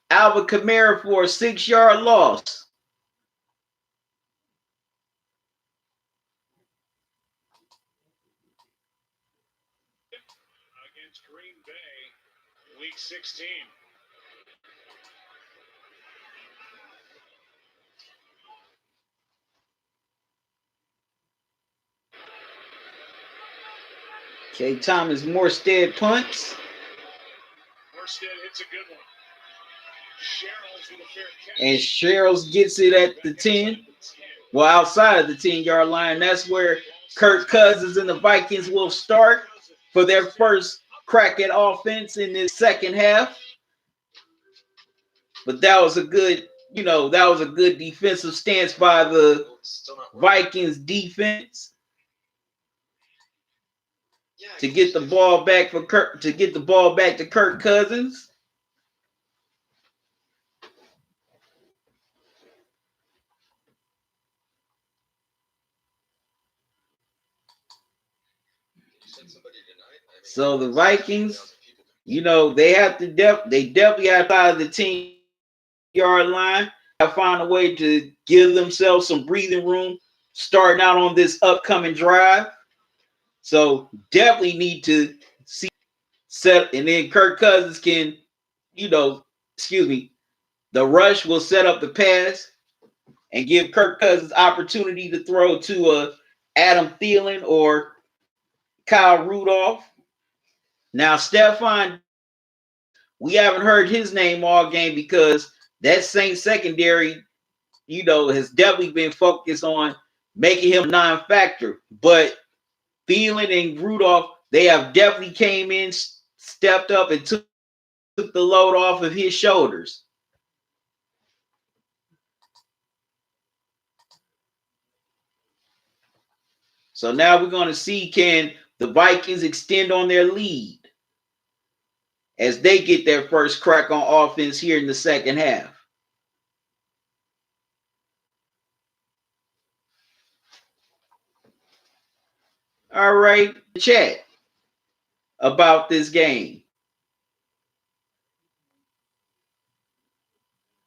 Alvin Kamara for a 6-yard loss. Against Green Bay, Week 16. Okay, Thomas Morstead punts. Morstead hits a good one. Sherrills with a fair catch. And Sherrills gets it at the 10. Well, outside of the 10-yard line. That's where Kirk Cousins and the Vikings will start for their first crack at offense in this second half. But that was a good, defensive stance by the Vikings defense to get the ball back to Kirk Cousins. So the Vikings, they have to they definitely have to out of the 10-yard line. I find a way to give themselves some breathing room starting out on this upcoming drive. So definitely need to see set, and then Kirk Cousins can, The rush will set up the pass and give Kirk Cousins opportunity to throw to Adam Thielen or Kyle Rudolph. Now, Stephon, we haven't heard his name all game because that Saints secondary, has definitely been focused on making him a non-factor. But Thielen and Rudolph, they have definitely came in, stepped up, and took the load off of his shoulders. So now we're going to see, can the Vikings extend on their lead as they get their first crack on offense here in the second half. All right, chat about this game.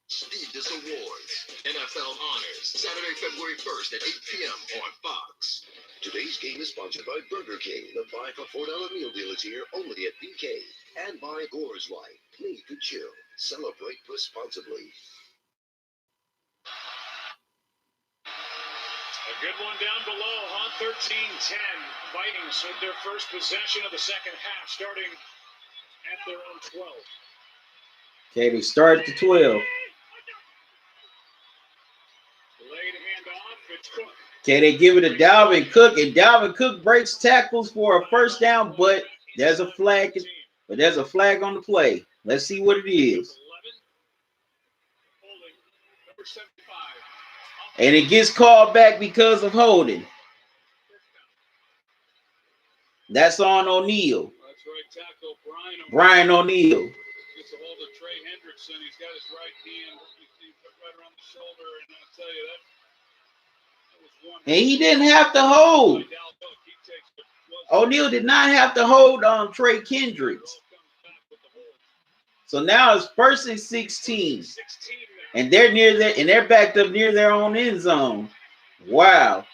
This Awards, NFL Honors, Saturday, February 1st at 8 p.m. on Fox. Today's game is sponsored by Burger King. The $5 for $4 meal deal is here only at BK. And by Coors Light. Made to chill. Celebrate responsibly. A good one down below, huh? 13-10. Vikings with their first possession of the second half, starting at their own 12. Okay, they start at the 12. Okay, they give it to Dalvin Cook, and Dalvin Cook breaks tackles for a first down, but there's a flag. But there's a flag on the play. Let's see what it is. And it gets called back because of holding. That's on O'Neal. That's right, tackle Brian O'Neal. Gets a hold of Trey Hendrickson. He's got his right hand right around the shoulder, and I'll tell you that was one. And he didn't have to hold. O'Neal did not have to hold on Trey Kendricks. So now it's 1st and 16. And they're near there, and they're backed up near their own end zone. Wow.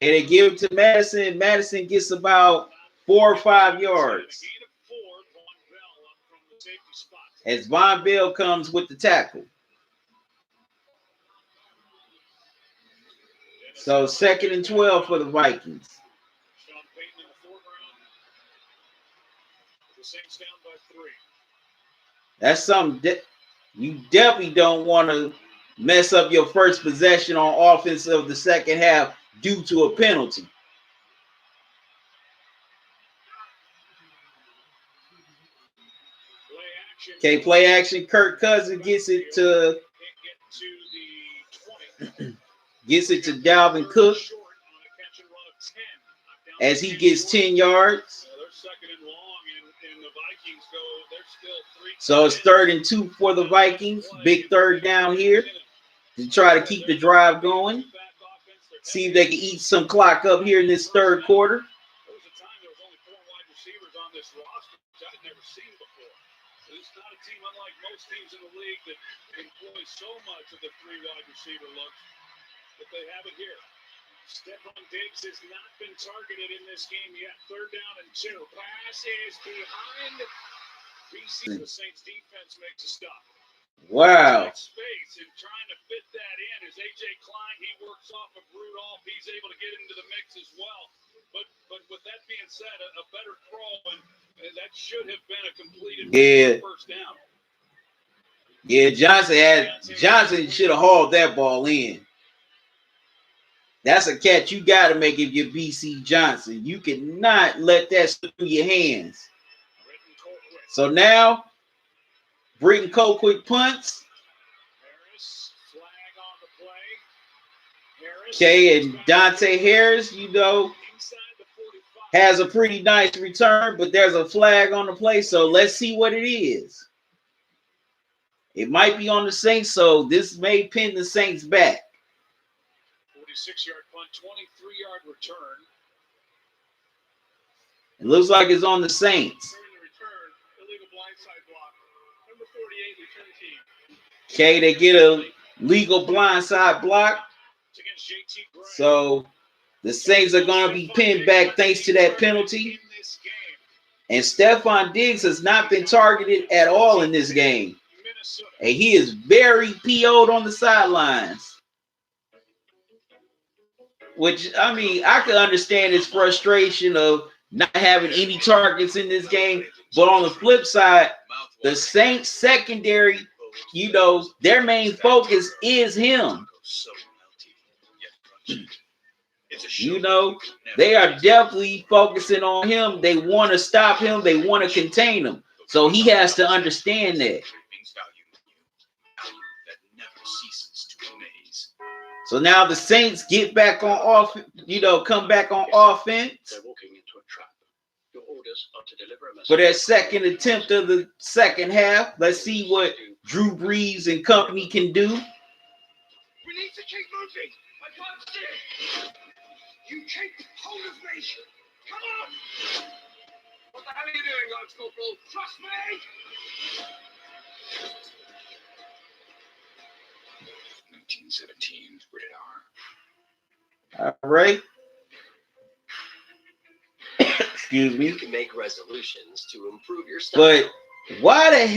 And they give it to Madison. Madison gets about 4 or 5 yards. As Von Bell comes with the tackle. So 2nd and 12 for the Vikings. That's something that you definitely don't want to mess up your first possession on offense of the second half due to a penalty. Okay, play action. Kirk Cousins gets it to Dalvin Cook as he gets 10 yards. So it's 3rd and 2 for the Vikings. Big third down here to try to keep the drive going. See if they can eat some clock up here in this third quarter. There was a time there was only 4 wide receivers on this roster, which I've never seen before. This is not a team unlike most teams in the league that employs so much of the 3 wide receiver looks, but they have it here. Stephon Diggs has not been targeted in this game yet. 3rd down and 2. Pass is behind BC. The Saints defense makes a stop. Wow. Space and trying to fit that in as A.J. Klein, he works off of Rudolph. He's able to get into the mix as well. But with that being said, a better throw, and that should have been a completed first down. Yeah, Johnson should have hauled that ball in. That's a catch you got to make if you're BC Johnson. You cannot let that slip through your hands. So now, Britton Colquitt punts. Okay, and Dante Harris, has a pretty nice return, but there's a flag on the play, so let's see what it is. It might be on the Saints, so this may pin the Saints back. 46-yard punt, 23-yard return. It looks like it's on the Saints. Okay, they get a legal blindside block. So The Saints are going to be pinned back thanks to that penalty. And Stephon Diggs has not been targeted at all in this game. And he is very PO'd on the sidelines. Which, I mean, I could understand his frustration of not having any targets in this game. But on the flip side, the Saints secondary, you know, their main focus is him. You know, they are definitely focusing on him. They want to stop him. They want to contain him. So he has to understand that. So now the Saints get back on off, you know, come back on offense for their second attempt of the second half. Let's see what Drew Brees and company can do. We need to keep moving. I can't see it. You keep hold of me. Come on. What the hell are you doing, Lance Corporal? Trust me. 1917, rated R. All right. Excuse me. You can make resolutions to improve your style. But why the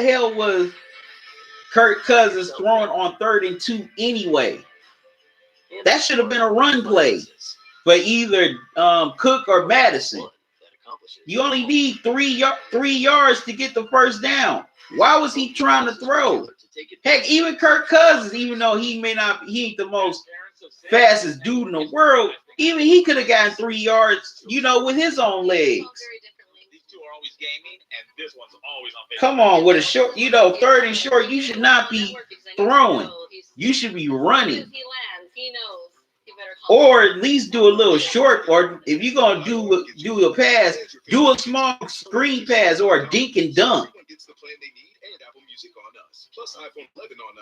hell was Kirk Cousins thrown on 3rd and 2 anyway? That should have been a run play for either Cook or Madison. You only need 3 yards to get the first down. Why was he trying to throw? Heck, even Kirk Cousins, even though he ain't the most fastest dude in the world, even he could have gotten 3 yards, you know, with his own legs. These two are always gaming, and this one's always on Facebook. Come on, with a short, you know, 3rd and short, you should not be throwing. You should be running. Or at least do a little short, or if you're gonna do a pass, do a small screen pass or a dink and dunk.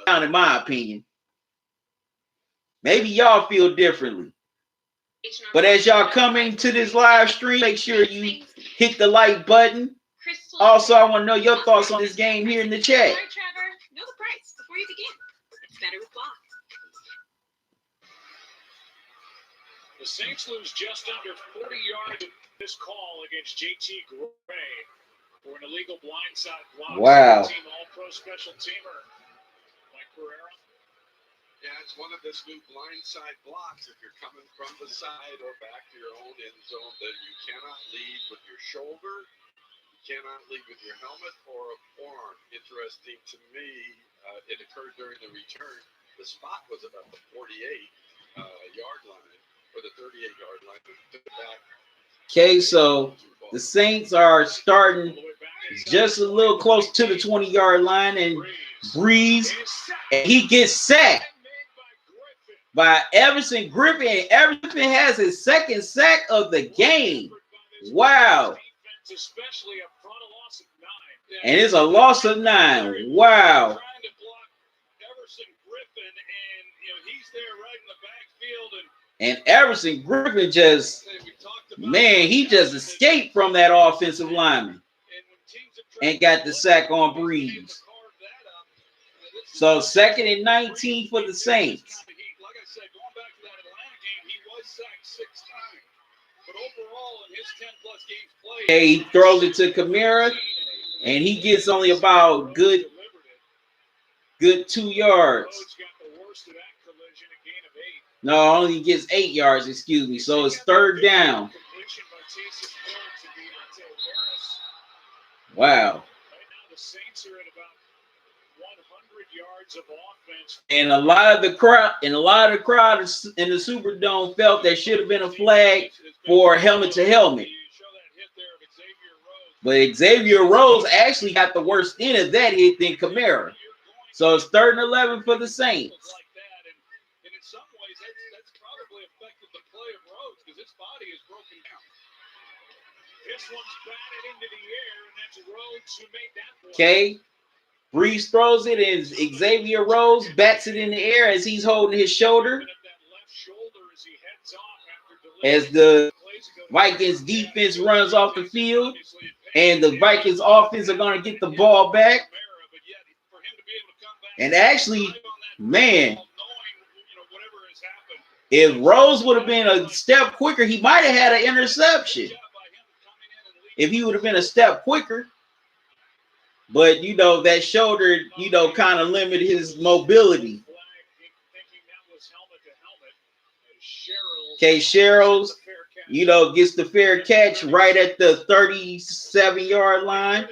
Down in my opinion. Maybe y'all feel differently. But as y'all come into this live stream, make sure you hit the like button. Also, I want to know your thoughts on this game here in the chat. Trevor, know the price before you begin. It's better with block. The Saints lose just under 40 yards in this call against JT Gray for an illegal blindside block. Wow. Team All-Pro special teamer Mike Pereira. Yeah, it's one of this new blindside blocks. If you're coming from the side or back to your own end zone, then you cannot lead with your shoulder, you cannot lead with your helmet or a forearm. Interesting to me, it occurred during the return. The spot was about the 48-yard line. For the 38-yard line. Okay, so the Saints are starting just a little close to the 20-yard line, and Brees, and he gets sacked by Everson Griffin. And Everson has his second sack of the game. Wow. And it's a loss of 9. Wow. And Everson Griffin just, man, he just escaped from that offensive lineman and got the sack on Brees. So 2nd and 19 for the Saints. Like I said, going back to that Atlanta game, he was sacked 6 times. But overall, in his 10-plus games played, Okay, he throws it to Kamara, and he gets only about good 2 yards. No, only gets 8 yards, excuse me. So it's 3rd down. Wow. And a lot of the crowd in the Superdome felt there should have been a flag for helmet to helmet. But Xavier Rose actually got the worst end of that hit than Kamara. So it's 3rd and 11 for the Saints. Okay. Brees throws it, and Xavier Rose bats it in the air as he's holding his shoulder. As the Vikings defense runs off the field, and the Vikings offense are going to get the ball back. And actually, man, If Rose would have been a step quicker, he might have had an interception. If he would have been a step quicker. But, you know, that shoulder, you know, kind of limited his mobility. Okay, Sherrills, you know, gets the fair catch right at the 37-yard line.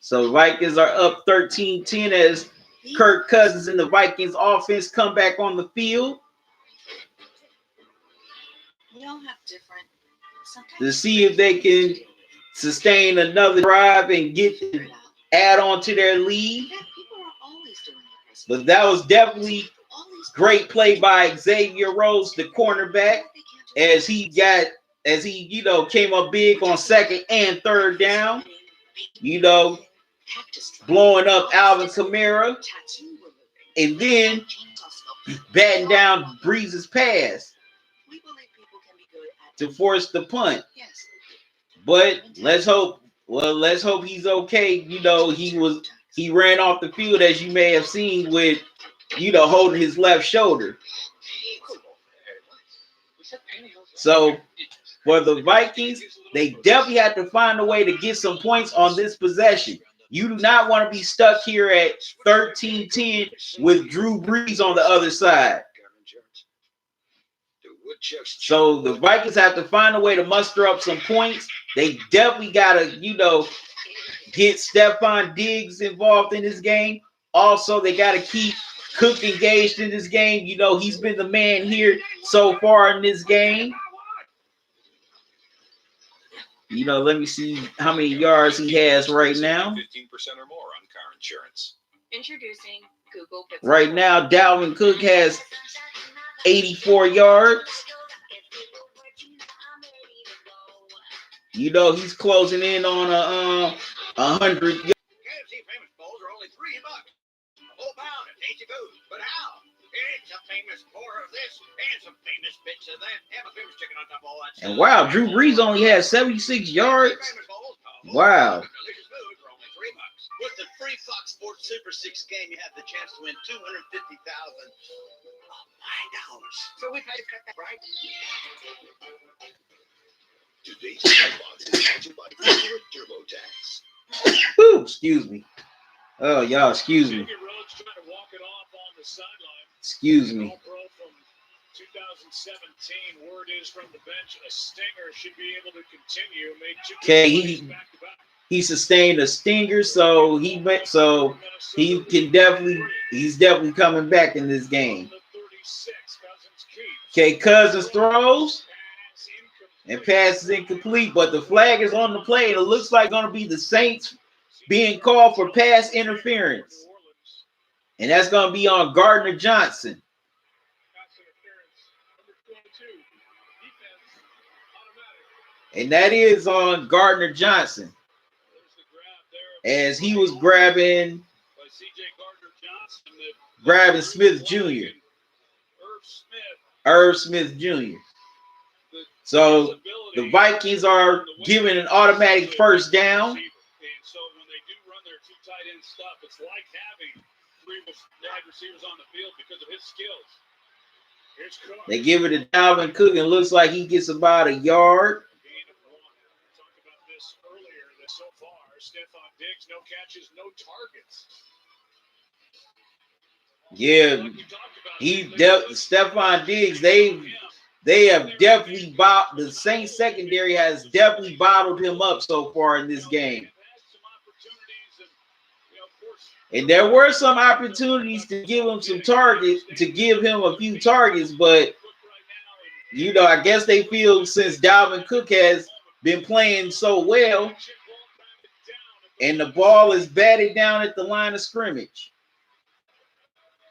So Vikings are up 13-10 as Kirk Cousins and the Vikings offense come back on the field. We all have different. To see if they can sustain another drive and add on to their lead. But that was definitely great play by Xavier Rhodes, the cornerback, as he you know, came up big on second and third down. You know, blowing up Alvin Kamara, and then batting down Breeze's pass to force the punt. But let's hope he's okay. You know, he ran off the field, as you may have seen, with, you know, holding his left shoulder. So for the Vikings, they definitely had to find a way to get some points on this possession. You do not want to be stuck here at 13-10 with Drew Brees on the other side. So the Vikings have to find a way to muster up some points. They definitely got to, you know, get Stephon Diggs involved in this game. Also, they got to keep Cook engaged in this game. You know, he's been the man here so far in this game. You know, let me see how many yards he has right now. 15% or more on car insurance. Introducing Google Pixel. Right now, Dalvin Cook has 84 yards. You know, he's closing in on 100 yards. KFC famous bowls are only $3. A whole pound of tasty food. But how? It's a famous pour of this and some famous bits of that. And a famous chicken on top of all that. And wow, Drew Brees only has 76 yards. Wow. Delicious food for only $3. With the free Fox Sports Super 6 game, you have the chance to win $250,000. So we had to cut that, right? Today's box is sponsored by TurboTax. Whew, excuse me. Oh, y'all, excuse me. Excuse me. 2017, word is from the bench, a stinger should be able to continue. Okay, he sustained a stinger, so he's definitely coming back in this game. Okay, Cousins throws and passes incomplete, but the flag is on the play, and it looks like going to be the Saints being called for pass interference, and that's going to be on Gardner Johnson. And that is on Gardner Johnson, as he was grabbing Smith Jr. Irv Smith Jr. So the Vikings are given an automatic first down. And so when they do run their two tight end stuff, it's like having three wide receivers on the field because of his skills. Here's Cook. They give it to Dalvin Cook, and it looks like he gets about a yard. Talked about this earlier. That so far, Stephon Diggs, no catches, no targets. Yeah, Stephon Diggs. They have definitely the Saints secondary has definitely bottled him up so far in this game. And there were some opportunities to give him some targets, to give him a few targets, but you know, I guess they feel since Dalvin Cook has been playing so well, and the ball is batted down at the line of scrimmage.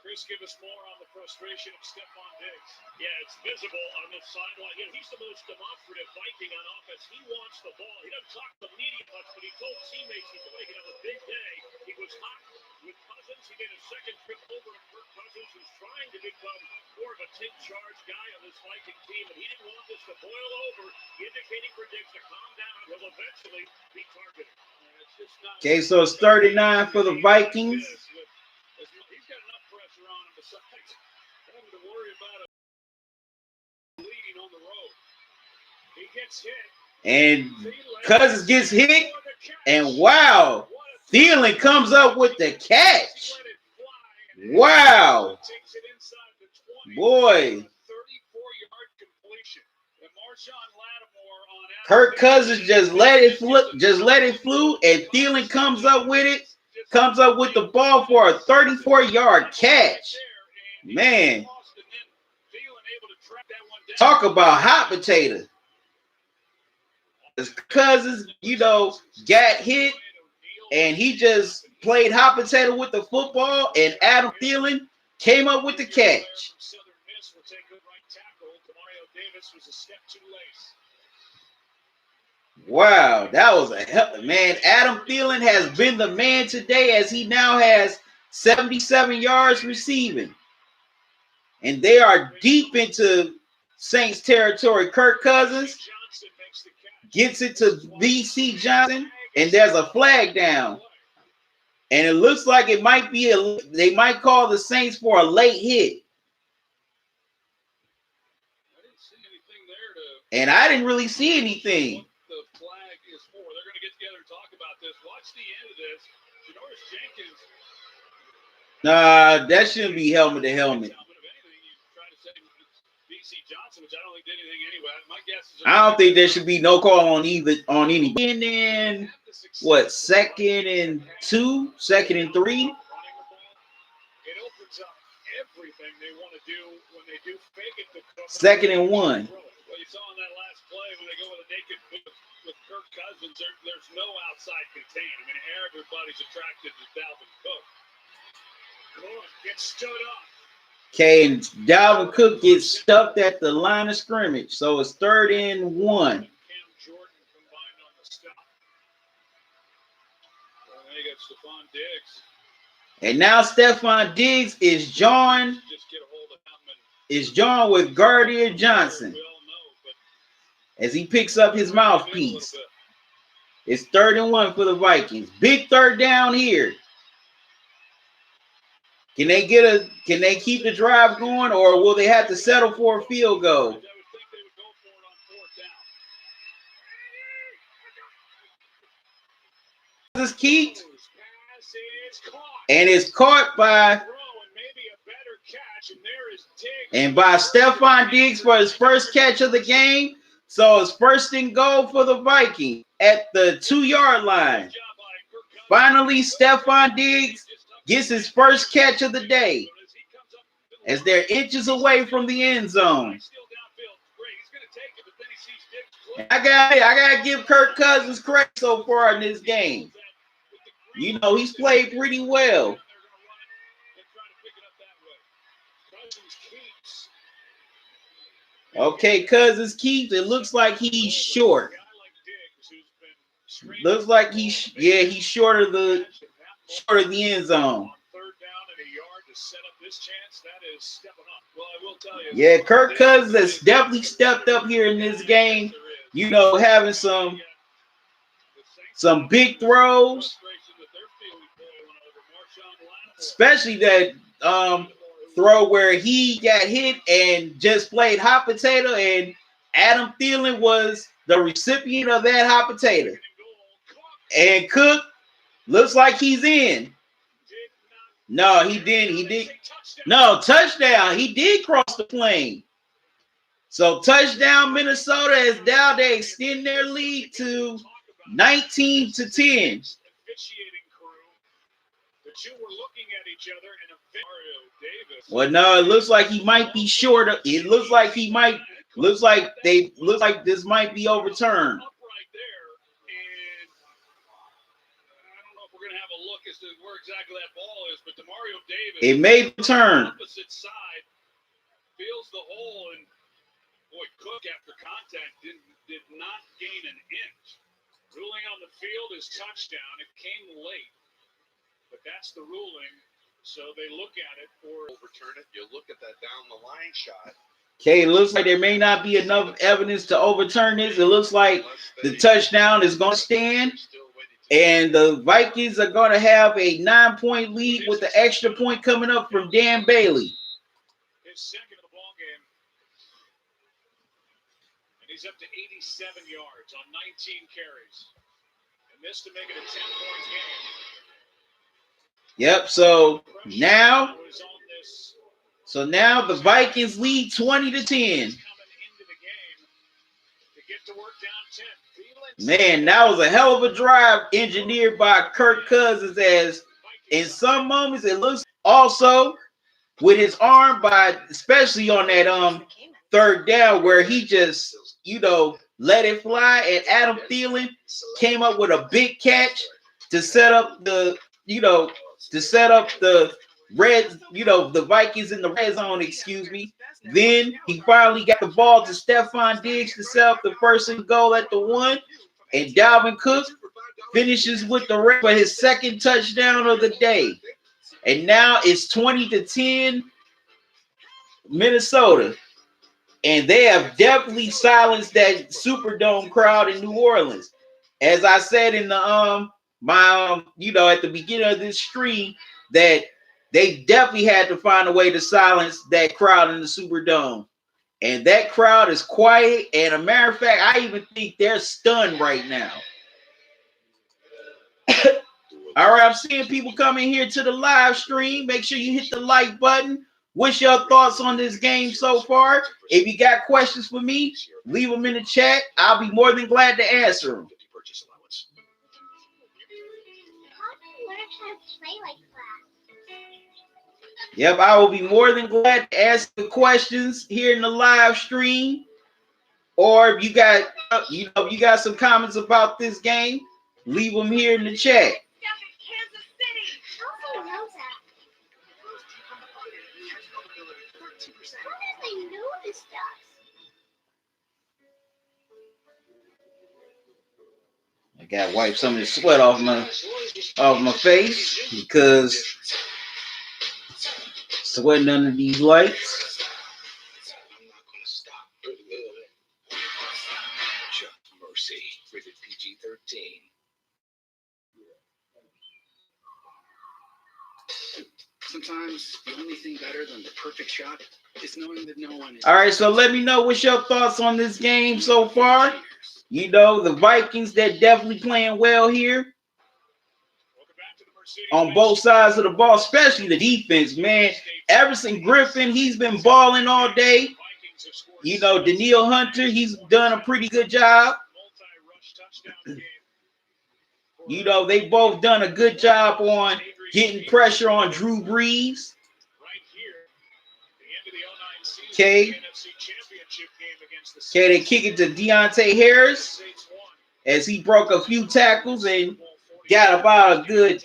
Chris, give us more on the frustration of Stephon Diggs. Yeah, it's visible on the sideline. You know, he's the most demonstrative Viking on offense. He wants the ball. He doesn't talk to the media much, but he told teammates he's going to have a big day. He was hot with Cousins. He made a second trip over to Kirk Cousins, who's trying to become more of a take-charge guy on this Viking team, and he didn't want this to boil over, indicating for Diggs to calm down. He'll eventually be targeted. Okay, so it's 39 for the Vikings. He's got enough pressure on him besides having to worry about a leading on the road. He gets hit. And Cousins gets hit. And wow, Thielen comes up with the catch. Wow. Boy. Kirk Cousins just let it flew, and Thielen comes up with it, comes up with the ball for a 34-yard catch. Man, talk about hot potato. His Cousins, got hit, and he just played hot potato with the football, and Adam Thielen came up with the catch. Wow, that was a hell, man. Adam Thielen has been the man today, as he now has 77 yards receiving. And they are deep into Saints territory. Kirk Cousins gets it to V.C. Johnson, and there's a flag down. And it looks like it might be they might call the Saints for a late hit. And I didn't really see anything. The flag is for. They're going to get together and talk about this. Watch the end of this. Janoris Jenkins. Nah, that shouldn't be helmet to helmet. I don't think there should be no call on any. And then what? Second and 2, second and 3. It opens up everything they want to do when they do fake it. Second and 1. Well, you saw in that last play when they go with a naked with Kirk Cousins, there's no outside contain. I mean, everybody's attracted to Dalvin Cook. Cook gets stood up. Okay, and Dalvin Cook gets stuffed at the line of scrimmage. So it's 3rd and 1. Cam Jordan combined on the stop. Well, they got Stephon Diggs. And now Stephon Diggs is joined with Gardner Johnson as he picks up his mouthpiece. It's 3rd and 1 for the Vikings. Big third down here. Can they keep the drive going, or will they have to settle for a field goal? This keeps, and it's caught by Stephon Diggs for his first catch of the game. So it's 1st and goal for the Vikings at the 2-yard line. Finally, Stephon Diggs gets his first catch of the day as they're inches away from the end zone. I gotta give Kirk Cousins credit so far in this game. He's played pretty well. Okay, Cousins keeps. It looks like he's short. Looks like he's short of the end zone. Yeah, Kirk Cousins has definitely stepped up here in this game. Having some big throws, especially that throw where he got hit and just played hot potato, and Adam Thielen was the recipient of that hot potato. And Cook looks like he's in. No, he didn't. He did. No, touchdown. He did cross the plane. So touchdown Minnesota, as now they extend their lead to 19-10. Well, no, it looks like he might be short. It looks like this might be overturned. As to where exactly that ball is, but Demario Davis, it may turn. Opposite side feels the hole, and boy, Cook after contact did not gain an inch. Ruling on the field is touchdown. It came late, but that's the ruling. So they look at it or overturn it. You look at that down the line shot. Okay, it looks like there may not be enough evidence to overturn this. It looks like the touchdown is going to stand. And the Vikings are going to have a 9-point lead with the extra point coming up from Dan Bailey. His second of the ball game. And he's up to 87 yards on 19 carries. And this to make it a 10-point game. Yep, so now the Vikings lead 20-10. Man, that was a hell of a drive engineered by Kirk Cousins, as in some moments it looks also with his arm especially on that third down where he just, let it fly, and Adam Thielen came up with a big catch to set up the the Vikings in the red zone, Then he finally got the ball to Stephon Diggs to set up the first and goal at the 1. And Dalvin Cook finishes with the rest for his second touchdown of the day. And now it's 20-10 Minnesota. And they have definitely silenced that Superdome crowd in New Orleans. As I said in the at the beginning of this stream, that they definitely had to find a way to silence that crowd in the Superdome. And that crowd is quiet. And a matter of fact, I even think they're stunned right now. All right, I'm seeing people coming here to the live stream. Make sure you hit the like button. What's your thoughts on this game so far? If you got questions for me, leave them in the chat. I'll be more than glad to answer them. Yep, I will be more than glad to answer the questions here in the live stream. Or if you got some comments about this game, leave them here in the chat. I gotta wipe some of the sweat off my face because sweating under these lights. Mercy, rated PG-13. Sometimes the only thing better than the perfect shot is knowing that no one is. All right, so let me know what's your thoughts on this game so far. The Vikings, they're definitely playing well here on both sides of the ball, especially the defense, man. Everson Griffin, he's been balling all day. Danielle Hunter, he's done a pretty good job. They both done a good job on getting pressure on Drew Brees. Okay, they kick it to Deontay Harris as he broke a few tackles and got about a good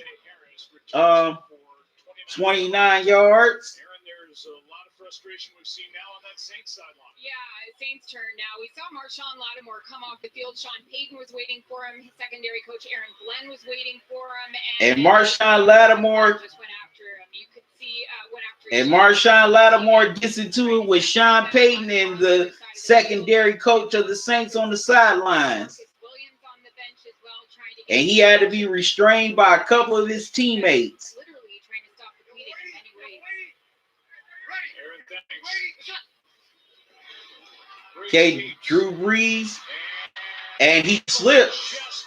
29 yards. There's a lot of frustration we've seen now on that Saints sideline. Yeah, Saints turn now. We saw Marshawn Lattimore come off the field. Sean Payton was waiting for him. His secondary coach Aaron Glenn was waiting for him. And Marshawn Lattimore just went after him. You could see went after him. And Marshawn Lattimore gets into it with Sean Payton and the secondary coach of the Saints on the sidelines. And he had to be restrained by a couple of his teammates. Literally trying to stop the bleeding in many ways. Okay, Drew Brees, and he slips,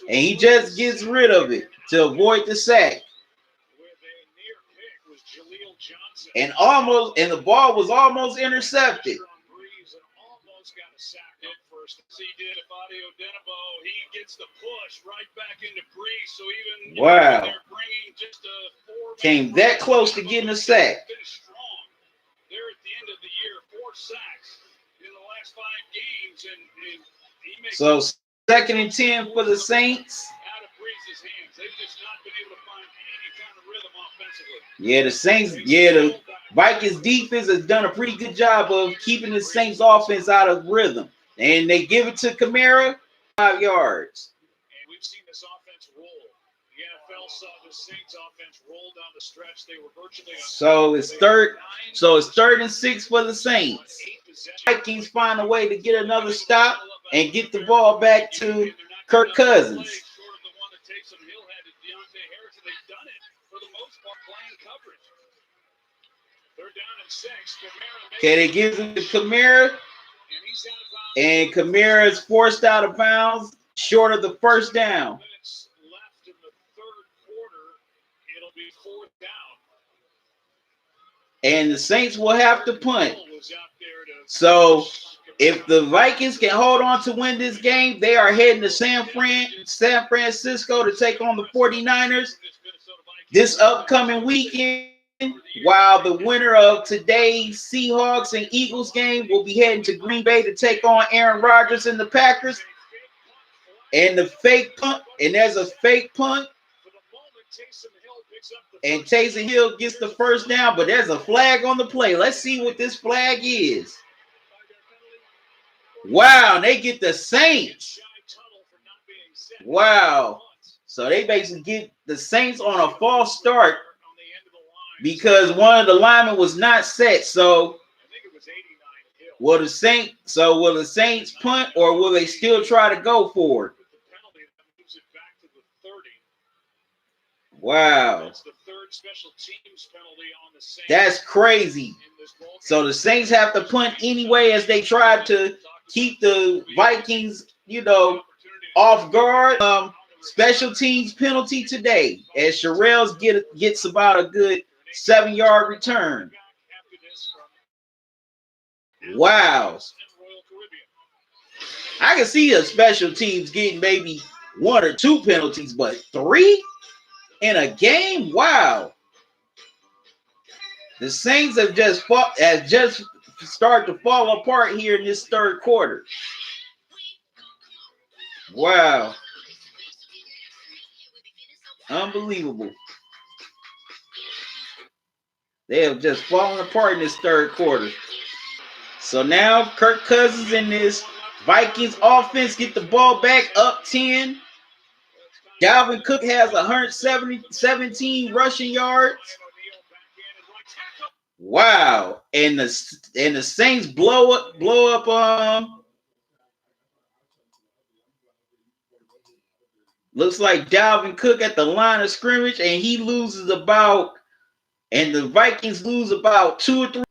and he just gets rid of it to avoid the sack. And the ball was almost intercepted. He gets the push right back into Brees, so even wow, they're bringing just a came that close to getting a sack. They're at the end of the year, 4 sacks in the last 5 games, and he makes so 2nd and 10 for the Saints. Out of Brees' hands, they've just not been able to find any kind of rhythm offensively. Yeah, the Vikings defense has done a pretty good job of keeping the Saints offense out of rhythm. And they give it to Kamara, 5 yards. And we've seen this offense roll. The NFL saw the Saints offense roll down the stretch. They were virtually so it's 3rd and 6 for the Saints. Vikings find a way to get another stop and get the ball back to Kirk Cousins. for the most part, playing coverage. They're down at 6. Okay, they give it to Kamara, and Kamara is forced out of bounds, short of the first down. Minutes left in the third quarter. It'll be 4th down. And the Saints will have to punt. So if the Vikings can hold on to win this game, they are heading to San Francisco to take on the 49ers this upcoming weekend, while the winner of today's Seahawks and Eagles game will be heading to Green Bay to take on Aaron Rodgers and the Packers. And the fake punt, and there's a fake punt. And Taysom Hill gets the first down, but there's a flag on the play. Let's see what this flag is. Wow, they get the Saints. Wow. So they basically get the Saints on a false start because one of the linemen was not set. So will the Saints punt, or will they still try to go for it? Wow. That's the third special teams penalty on the Saints. That's crazy. So the Saints have to punt anyway as they try to keep the Vikings, off guard. Special teams penalty today as Sherrills gets about a good 7-yard return. Wow. I can see the special teams getting maybe 1 or 2 penalties, but 3 in a game? Wow. The Saints have just started to fall apart here in this third quarter. Wow. Unbelievable. They have just fallen apart in this third quarter. So now Kirk Cousins and this Vikings offense get the ball back up 10. Dalvin Cook has 117 rushing yards. Wow. And the Saints blow up looks like Dalvin Cook at the line of scrimmage, and he loses and the Vikings lose about 2 or 3.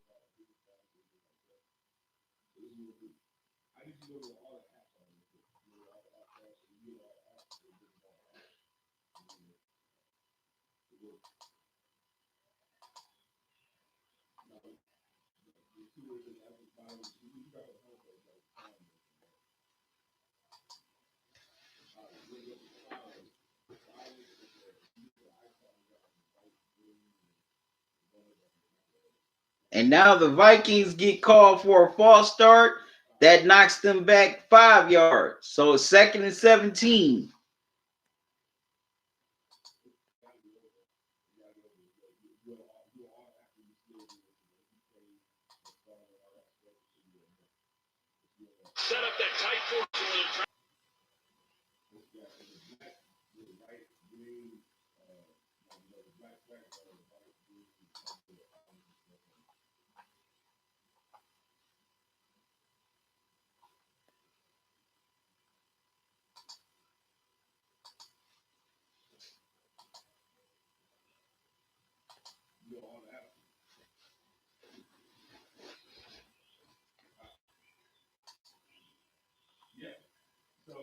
And now the Vikings get called for a false start. That knocks them back 5 yards. So it's 2nd and 17. Set up that tight force.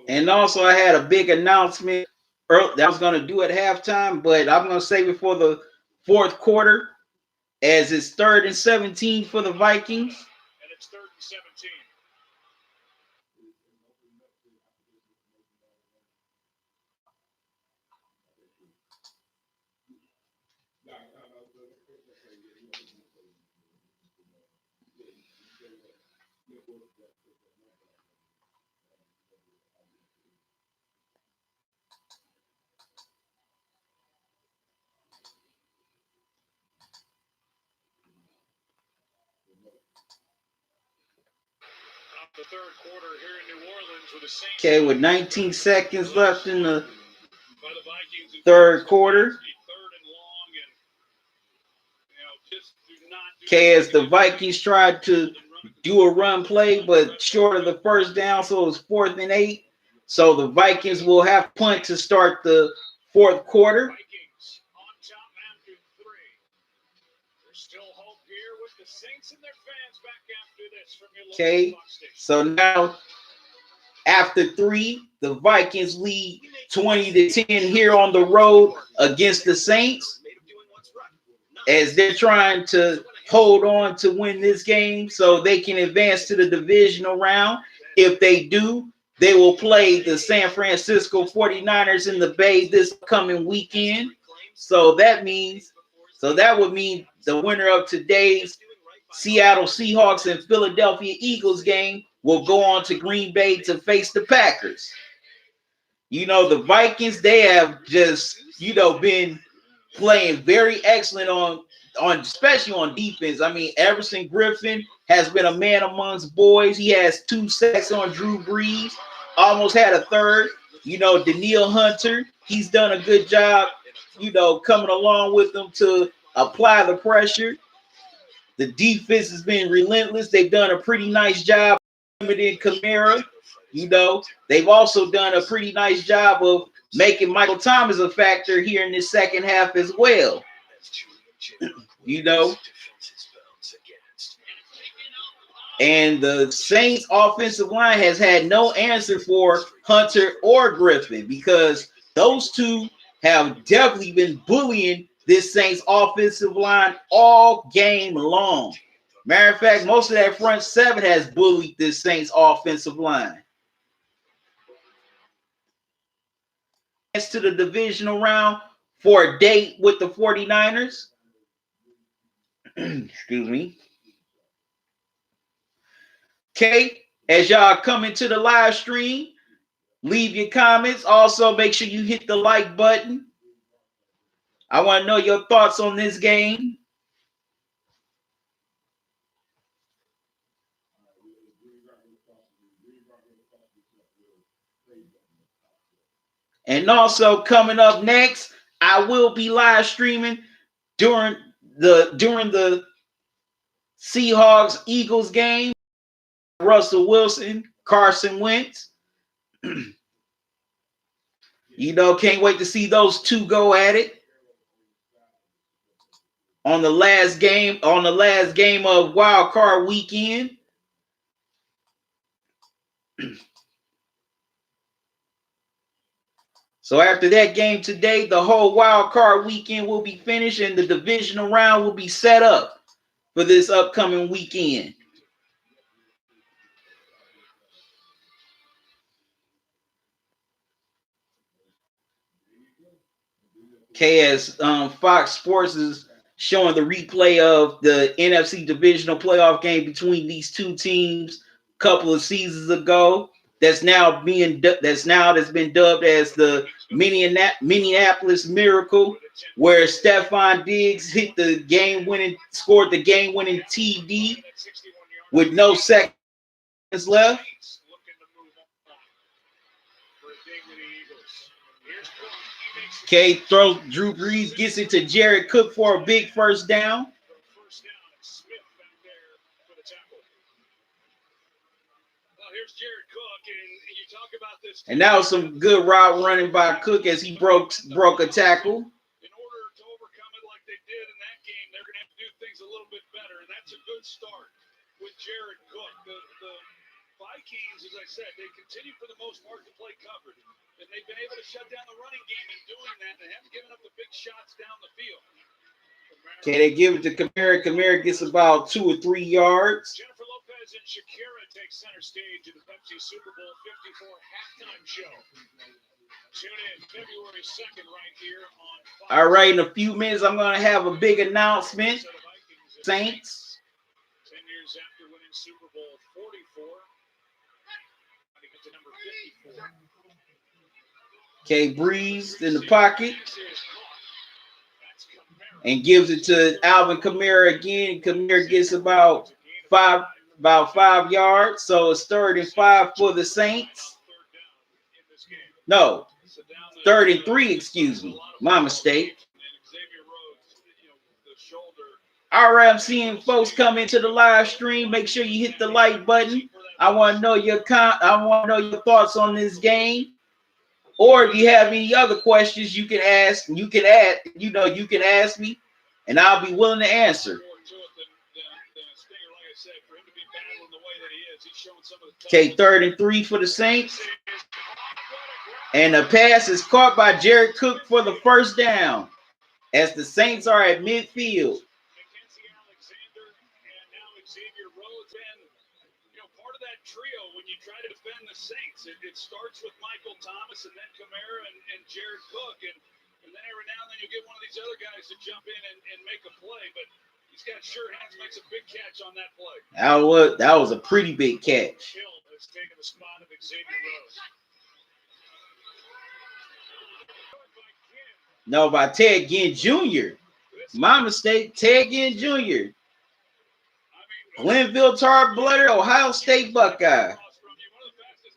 And also, I had a big announcement that I was going to do at halftime, but I'm going to save it for the fourth quarter, as it's 3rd and 17 for the Vikings. And it's 3rd and 17. The third quarter here in New Orleans with the Saints. Okay, with 19 seconds left in the third quarter. Okay, as the Vikings tried to do a run play, but short of the first down, so it was 4th and 8. So the Vikings will have punt to start the fourth quarter. still hope here with the Saints and their fans back after this from your local Okay, Fox station. so now after 3, the Vikings lead 20-10 here on the road against the Saints, as they're trying to hold on to win this game so they can advance to the divisional round. If they do, they will play the San Francisco 49ers in the Bay this coming weekend. So that would mean the winner of today's Seattle Seahawks and Philadelphia Eagles game will go on to Green Bay to face the Packers. You know, the Vikings, they have just, been playing very excellent on especially on defense. I mean, Everson Griffin has been a man amongst boys. He has 2 sacks on Drew Brees, almost had a third. Daniil Hunter, he's done a good job, coming along with them to apply the pressure. The defense has been relentless. They've done a pretty nice job limiting Kamara. They've also done a pretty nice job of making Michael Thomas a factor here in this second half as well. And the Saints offensive line has had no answer for Hunter or Griffin, because those two have definitely been bullying this Saints offensive line all game long. Matter of fact, most of that front 7 has bullied this Saints offensive line. To the divisional round for a date with the 49ers. Excuse me. Okay, as y'all come into the live stream, leave your comments. Also, make sure you hit the like button. I want to know your thoughts on this game. And also, coming up next, I will be live streaming during the Seahawks Eagles game. Russell Wilson, Carson Wentz. Can't wait to see those two go at it. On the last game of Wild Card Weekend. So after that game today, the whole Wild Card Weekend will be finished and the divisional round will be set up for this upcoming weekend. Okay, as Fox Sports is showing the replay of the NFC divisional playoff game between these two teams a couple of seasons ago. That's been dubbed as the Minneapolis Miracle, where Stephon Diggs scored the game-winning TD with no seconds left. Okay, Drew Brees gets it to Jared Cook for a big first down. And that was some good route running by Cook as he broke a tackle. In order to overcome it like they did in that game, they're going to have to do things a little bit better, and that's a good start with Jared Cook. The Vikings, as I said, they continue for the most part to play coverage, and they've been able to shut down the running game in doing that. They haven't given up the big shots down the field. Okay, they give it to Kamara. Kamara gets about 2 or 3 yards. Jennifer Lopez and Shakira take center stage in the Pepsi Super Bowl 54 halftime show. Tune in February 2nd right here on Fox. All right, in a few minutes, I'm going to have a big announcement. Saints. 10 years after winning Super Bowl 44. To get to number 54. Okay, Breeze in the pocket. And gives it to Alvin Kamara again. Kamara gets about 5 yards. So it's 3rd and 5 for the Saints. No, 3rd and 3, excuse me. My mistake. All right, I'm seeing folks come into the live stream. Make sure you hit the like button. I want to know your thoughts on this game. Or if you have any other questions, you can ask. You can ask me. and I'll be willing to answer. Okay, 3rd and 3 for the Saints. And the pass is caught by Jared Cook for the first down as the Saints are at midfield. Part of that trio when you try to defend the Saints, it starts with Michael Thomas and then Kamara and Jared Cook, and then every now and then you get one of these other guys to jump in and make a play, but he's got sure hands, makes a big catch on that play. That was a pretty big catch. Hill has taken the spot of Xavier Rhodes. No, by Ted Ginn Jr. My mistake, Ted Ginn Jr. Glenville Tar Blooded, Ohio State Buckeye.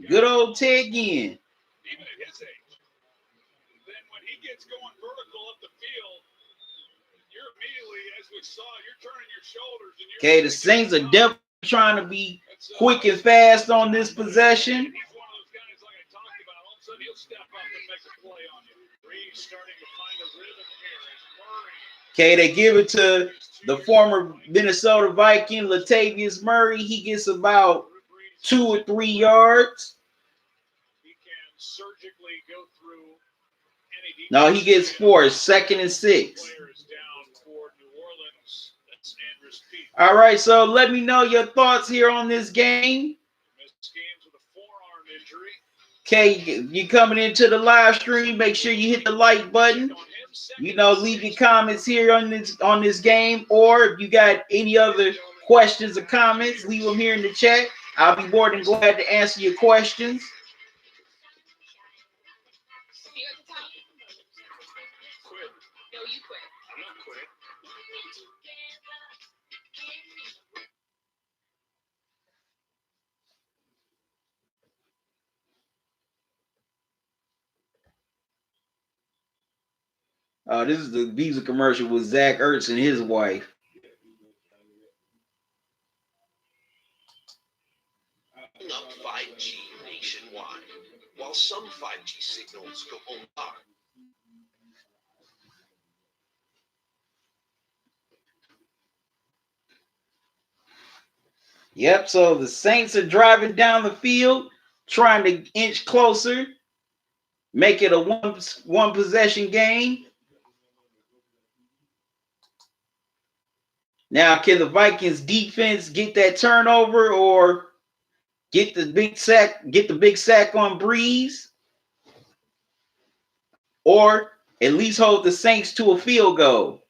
Good old Ted Ginn. Even at his age. Then when he gets going vertical up the field, you're immediately, as we saw, you're turning your shoulders. And you're Okay, the Saints are definitely trying to be quick and fast on this possession. He's one of those guys like I talked about. All of a sudden, he'll step up and make a play on you. Reed starting to find a rhythm here as Murray. Okay, they give it to the former Minnesota Viking, Latavius Murray. He gets about 2 or 3 yards. He can surgically go through any. No, he gets 4, 2nd and 6. Players down for New Orleans. That's Andrus Peat. All right, so let me know your thoughts here on this game. Missed games with a forearm injury. Okay, you coming into the live stream, make sure you hit the like button. You know, leave your comments here on this game, or if you got any other questions or comments, leave them here in the chat. I'll be more than glad to answer your questions. Quit. No, you quit. I'm not quitting. This is the Visa commercial with Zach Ertz and his wife. Up 5G nationwide, while some 5G signals go online. Yep, so the Saints are driving down the field, trying to inch closer, make it a one possession game. Now, can the Vikings defense get that turnover or get the big sack on Breeze? Or at least hold the Saints to a field goal?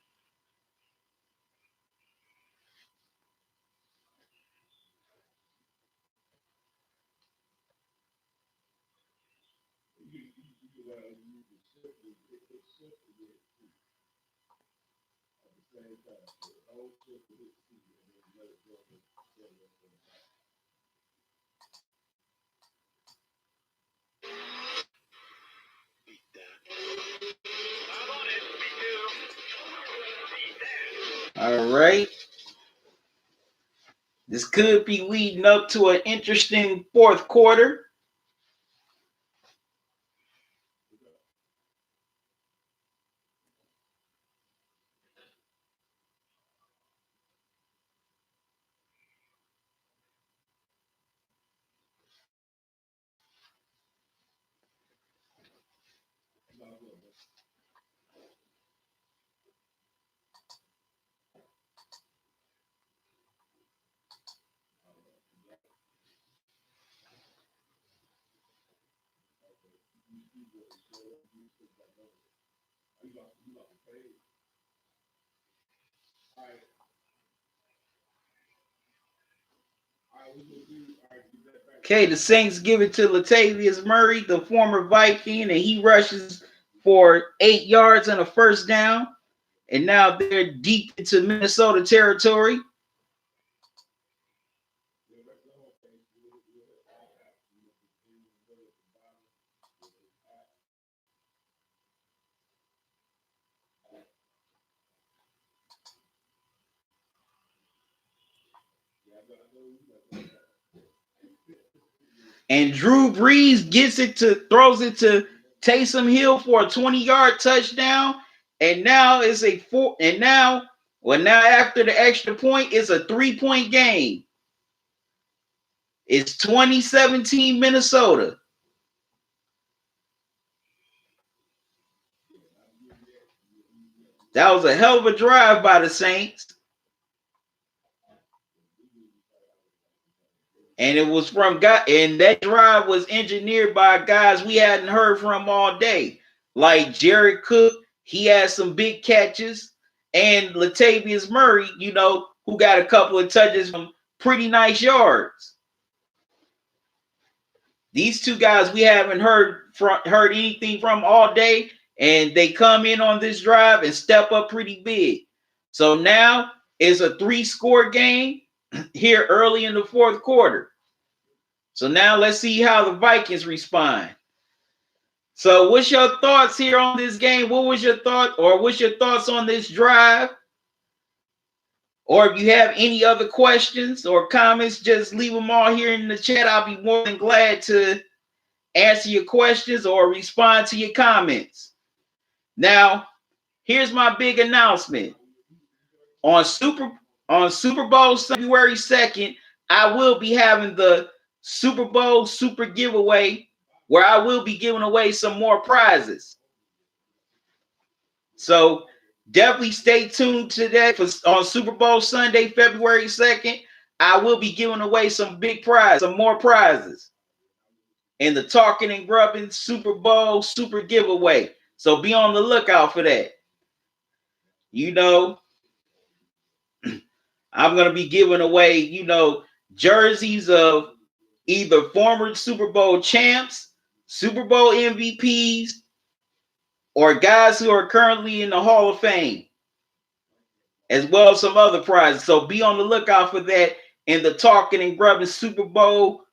All right. This could be leading up to an interesting fourth quarter. Okay, the Saints give it to Latavius Murray, the former Viking, and he rushes for 8 yards and a first down. And now they're deep into Minnesota territory. And Drew Brees throws it to Taysom Hill for a 20-yard touchdown. And now it's a four. And now, well, now after the extra point, it's a 3-point game. It's 2017 Minnesota. That was a hell of a drive by the Saints. And it was from and that drive was engineered by guys we hadn't heard from all day. Like Jared Cook, he had some big catches. And Latavius Murray, you know, who got a couple of touches from pretty nice yards. These two guys we haven't heard anything from all day, and they come in on this drive and step up pretty big. So now it's a 3-score game here early in the fourth quarter. So now let's see how the Vikings respond. So what's your thoughts here on this game? What was your thought, or what's your thoughts on this drive? Or if you have any other questions or comments, just leave them all here in the chat. I'll be more than glad to answer your questions or respond to your comments. Now, here's my big announcement. On Super Bowl February 2nd, I will be having the Super Bowl Super Giveaway, where I will be giving away some more prizes. So definitely stay tuned to that on Super Bowl Sunday, February 2nd. I will be giving away some big prizes, some more prizes in the Talking and Grubbing Super Bowl Super Giveaway. So be on the lookout for that. You know, I'm going to be giving away, you know, jerseys of either former Super Bowl champs, Super Bowl MVPs, or guys who are currently in the Hall of Fame, as well as some other prizes. So be on the lookout for that in the Talking and Grubbing Super Bowl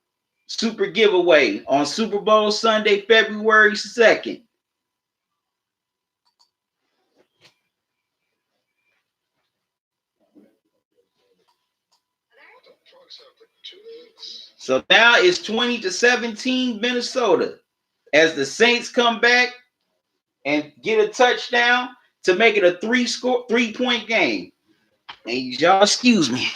Super Giveaway on Super Bowl Sunday, February 2nd. So now it's 20-17 Minnesota as the Saints come back and get a touchdown to make it a 3-point game. And y'all excuse me.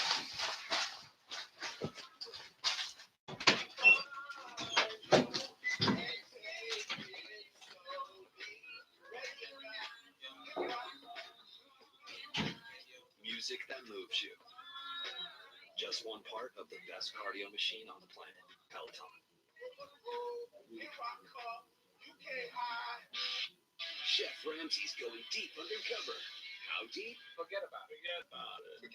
Music that moves you. Just one part of the best cardio machine on the planet, Peloton. Chef Ramsay's going deep undercover. How deep? Forget about it. Forget about it.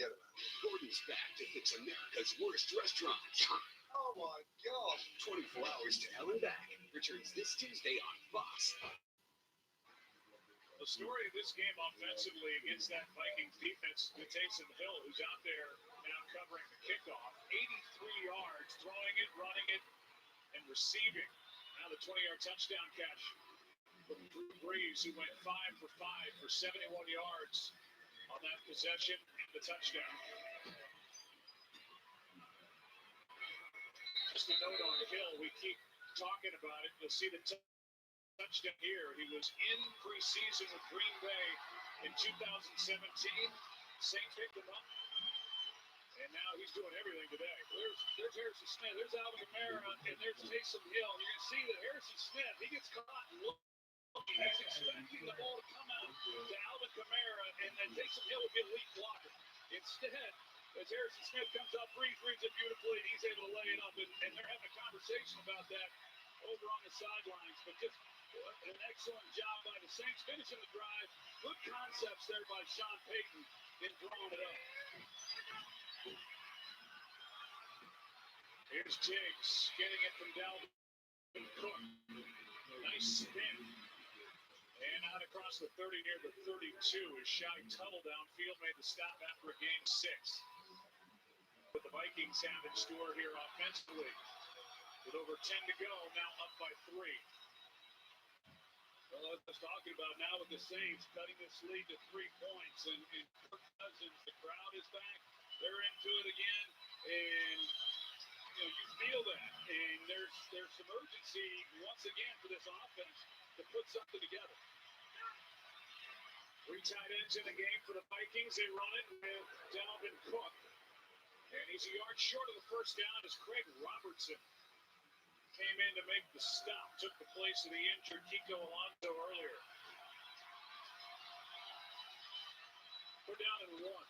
Gordon's back to fix America's worst restaurants. Oh my God. 24 Hours to Hell and Back returns this Tuesday on Fox. The story of this game offensively against that Vikings defense is Taysom Hill, who's out there now covering the kickoff. 83 yards, throwing it, running it, and receiving. Now the 20-yard touchdown catch from Drew Brees, who went 5 for 5 for 71 yards on that possession and the touchdown. Just a note on Hill, we keep talking about it. You'll see the touchdown here. He was in preseason with Green Bay in 2017. Saints picked him up, and now he's doing everything today. There's Harrison Smith, there's Alvin Kamara, and there's Taysom Hill. You're going to see that Harrison Smith, he gets caught and looking. He's expecting the ball to come out to Alvin Kamara, and then Taysom Hill would be a lead blocker. Instead, as Harrison Smith comes up, reads it beautifully, and he's able to lay it up, and they're having a conversation about that over on the sidelines. But just an excellent job by the Saints finishing the drive. Good concepts there by Sean Payton in drawing it up. Here's Diggs getting it from Dalvin Cook. Nice spin. And out across the 30 near the 32 is Shy Tuttle downfield, made the stop after a game 6. What the Vikings have in store here offensively. With over 10 to go, now up by 3. Well, I was talking about now with the Saints cutting this lead to 3 points, and Kirk Cousins, the crowd is back. They're into it again, and you feel that. And there's some urgency once again for this offense to put something together. Three tight ends in the game for the Vikings. They run it with Dalvin Cook. And he's a yard short of the first down as Craig Robertson came in to make the stop. Took the place of the injured Kiko Alonso earlier. We're down in one.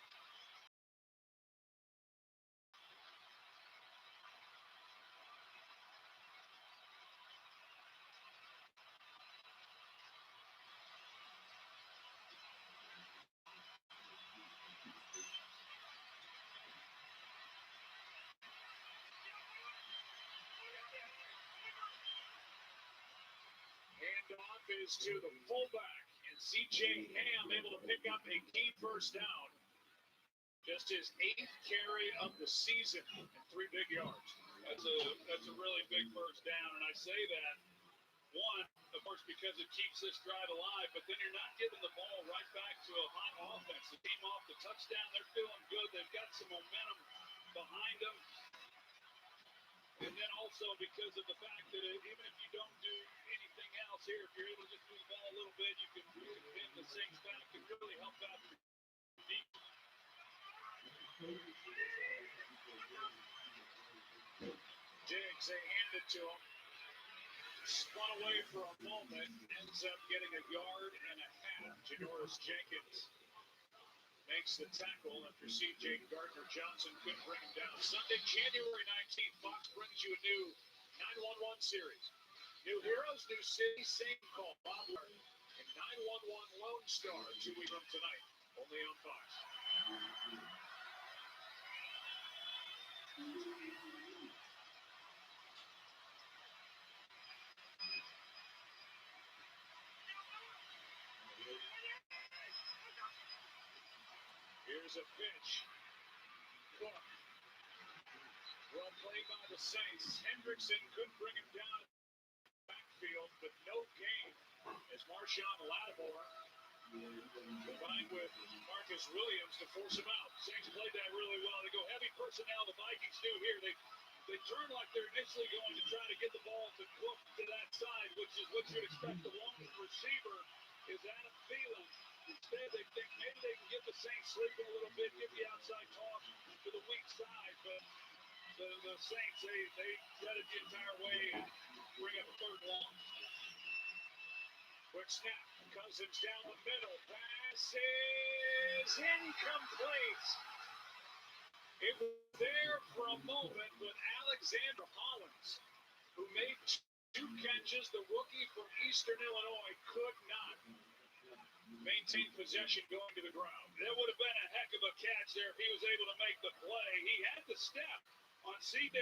Handoff is to the fullback, and C.J. Ham able to pick up a key first down. Just his 8th carry of the season and 3 big yards. That's a really big first down, and I say that, one, of course, because it keeps this drive alive, but then you're not giving the ball right back to a hot offense. The team off the touchdown, they're feeling good. They've got some momentum behind them. And then also because of the fact that even if you don't do anything else here, if you're able to just move the ball a little bit, you can really pin the Saints back and really help out your defense. Diggs, they hand it to him. Spun away for a moment, ends up getting a yard and a half. Janoris Jenkins makes the tackle after C.J. Gardner-Johnson couldn't bring him down. Sunday, January 19th, Fox brings you a new 911 series. New heroes, new city, same call. Bob Larkin and 911 Lone Star 2 weeks from tonight, only on Fox. Here's a pitch. Cook. Well played by the Saints. Hendrickson couldn't bring him down in the backfield, but no gain as Marshawn Lattimore combined with Marcus Williams to force him out. Saints played that really well. They go heavy personnel. The Vikings do here. They turn like they're initially going to try to get the ball to Cook to that side, which is what you'd expect. The longest receiver is Adam Thielen. Instead, they think maybe they can get the Saints sleeping a little bit, give the outside toss to the weak side, but the Saints, they got it the entire way and bring up a third long. Quick snap. Cousins down the middle. Pass is incomplete. It was there for a moment, but Alexander Hollins, who made 2 catches, the rookie from Eastern Illinois, could not maintain possession going to the ground. That would have been a heck of a catch there if he was able to make the play. He had the step on C.J.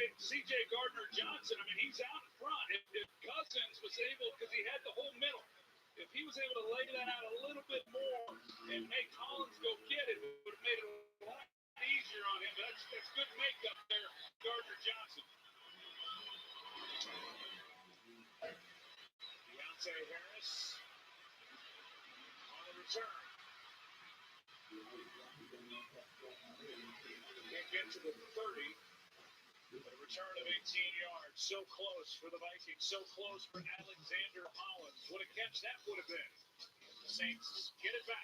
Gardner-Johnson. I mean, he's out in front. If Cousins was able, because he had the whole middle, if he was able to lay that out a little bit more and make Hollins go get it, it would have made it a lot easier on him. That's good makeup there, Gardner-Johnson. Deontay Harris on the return. Can't get to the 30. But a return of 18 yards. So close for the Vikings. So close for Alexander Hollins. What a catch that would have been. The Saints get it back.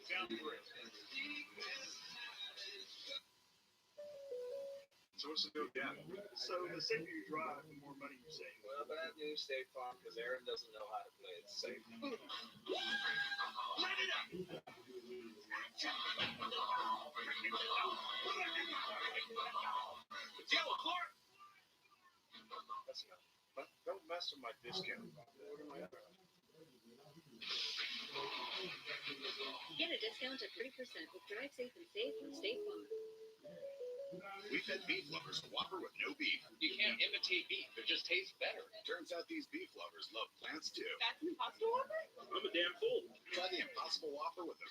Down 3. Source of no data. So the safer you drive, the more money you save. Well, bad news, State Farm, because Aaron doesn't know how to play it safe. Light it up! It's yellow, Clark! That's enough. But don't mess with my discount. Get a discount of 3% with Drive Safe and Save from State Farm. We fed beef lovers a Whopper with no beef. You can't imitate beef. It just tastes better. Turns out these beef lovers love plants too. That's an Impossible Whopper? I'm a damn fool. Try the Impossible Whopper with a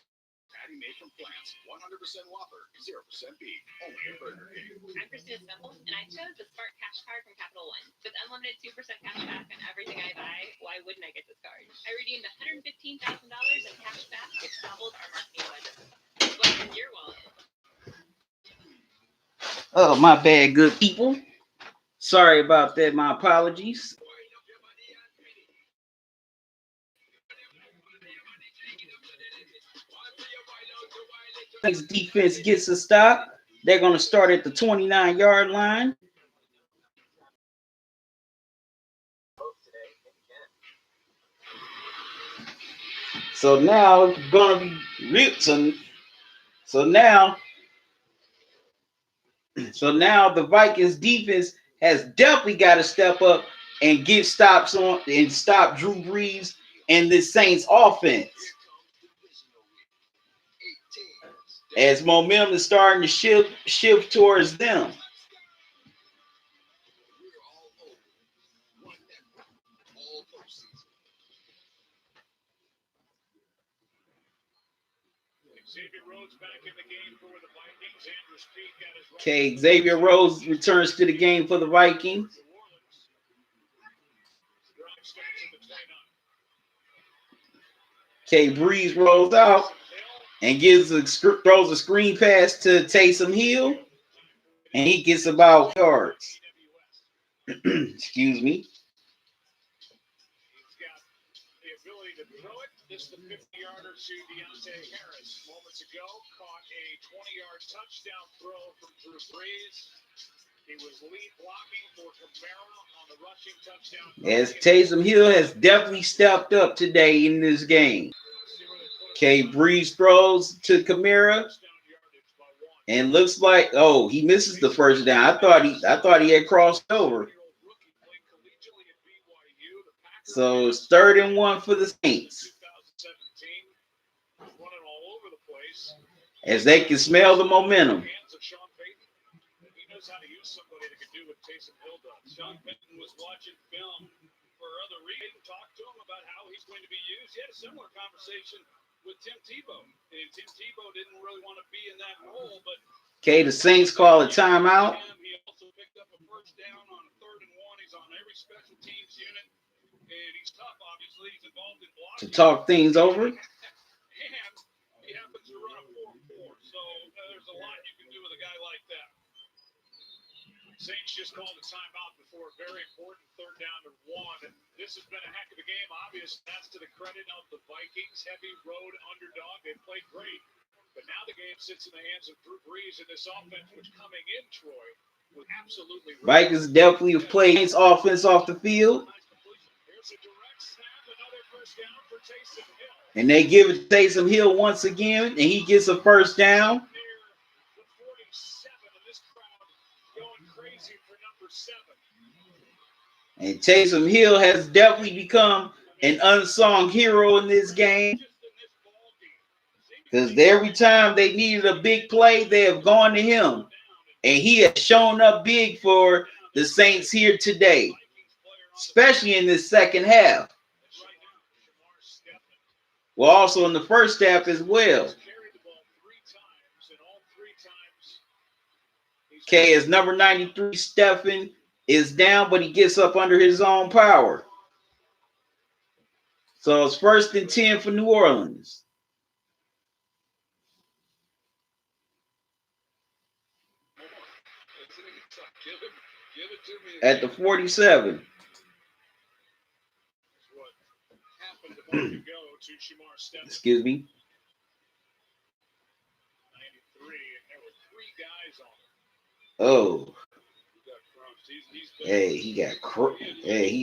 patty made from plants. 100% Whopper, 0% beef. Only at Burger King. I'm Christina Stemple, and I chose the Smart Cash Card from Capital One. With unlimited 2% cash back on everything I buy, why wouldn't I get this card? I redeemed $115,000 in cash back, which doubled our marketing budget. What's in your wallet? Oh, my bad, good people. Sorry about that. My apologies. Vikings defense gets a stop. They're going to start at the 29-yard line. So now it's going to be real. So now the Vikings defense has definitely got to step up and get stops on and stop Drew Brees and this Saints offense. As momentum is starting to shift towards them. Okay, Xavier Rhodes returns to the game for the Vikings. Okay, Breeze rolls out and throws a screen pass to Taysom Hill, and he gets about yards. Excuse me. This the 50-yarder to Deontay Harris. Moments ago, caught a 20-yard touchdown throw from Drew Brees. He was lead blocking for Camara on the rushing touchdown. As Taysom Hill has definitely stepped up today in this game. Okay, Brees throws to Camara, and looks like he misses the first down. I thought he had crossed over. So it's 3rd and 1 for the Saints. As they can smell the momentum. He knows how to use somebody that can do what Taysom Hill does. Sean Payton was watching film for other reasons, talked to him about how he's going to be used. He had a similar conversation with Tim Tebow. And Tim Tebow didn't really want to be in that role, but okay, the Saints call a timeout. He also picked up a first down on 3rd and 1. He's on every special teams unit. And he's tough, obviously. He's involved in blocking. To talk things over. And he happens to run a 4-4. So there's a lot you can do with a guy like that. Saints just called a timeout before a very important 3rd down to 1. And this has been a heck of a game. Obviously, that's to the credit of the Vikings. Heavy road underdog. They played great. But now the game sits in the hands of Drew Brees and this offense, which coming in, Troy, was absolutely Vikings definitely have played his offense off the field. Here's a direct snap, another first down for Taysom Hill. And they give it to Taysom Hill once again, and he gets a first down. The 47 of this crowd going crazy for number 7. And Taysom Hill has definitely become an unsung hero in this game. Because every time they needed a big play, they have gone to him. And he has shown up big for the Saints here today, especially in this second half. Well, also in the first half as well. Okay, as number 93, Stephen, is down, but he gets up under his own power. So it's 1st and 10 for New Orleans. At the 47. Excuse me. 93, and there were 3 guys on him. Oh. Hey, he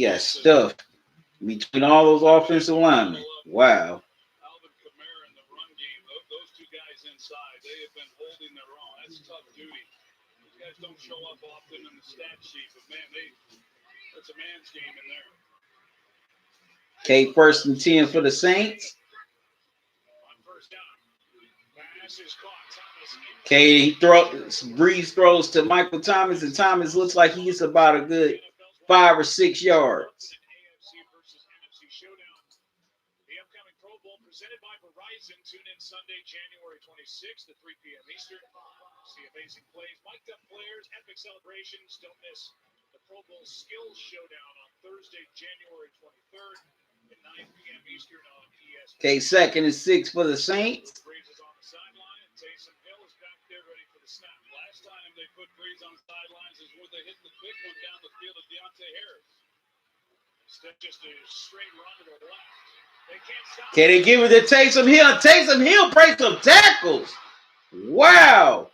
got stuffed between all those offensive linemen. Wow. Alvin Kamara in the run game. Those 2 guys inside, they have been holding their own. That's tough duty. These guys don't show up often in the stat sheet, but man, that's a man's game in there. Okay, 1st and 10 for the Saints. On first down. Pass is caught. Okay, Breeze throws to Michael Thomas, and Thomas looks like he's about a good 5 or 6 yards. AFC versus NFC showdown. The upcoming Pro Bowl presented by Verizon. Tune in Sunday, January 26th at 3 p.m. Eastern. See amazing plays, mic'd up players, epic celebrations. Don't miss the Pro Bowl Skills Showdown on Thursday, January 23rd at 9 p.m. Eastern on ESPN. Okay, 2nd and 6 for the Saints. Breeze is on the sideline, and Taysom Hill is back there ready for the snap. Last time they put Breeze on the sidelines is when they hit the big one down the field of Deontay Harris. Instead, just a straight run to the left. They can't stop. Can they give it to Taysom Hill? Taysom Hill breaks some tackles. Wow.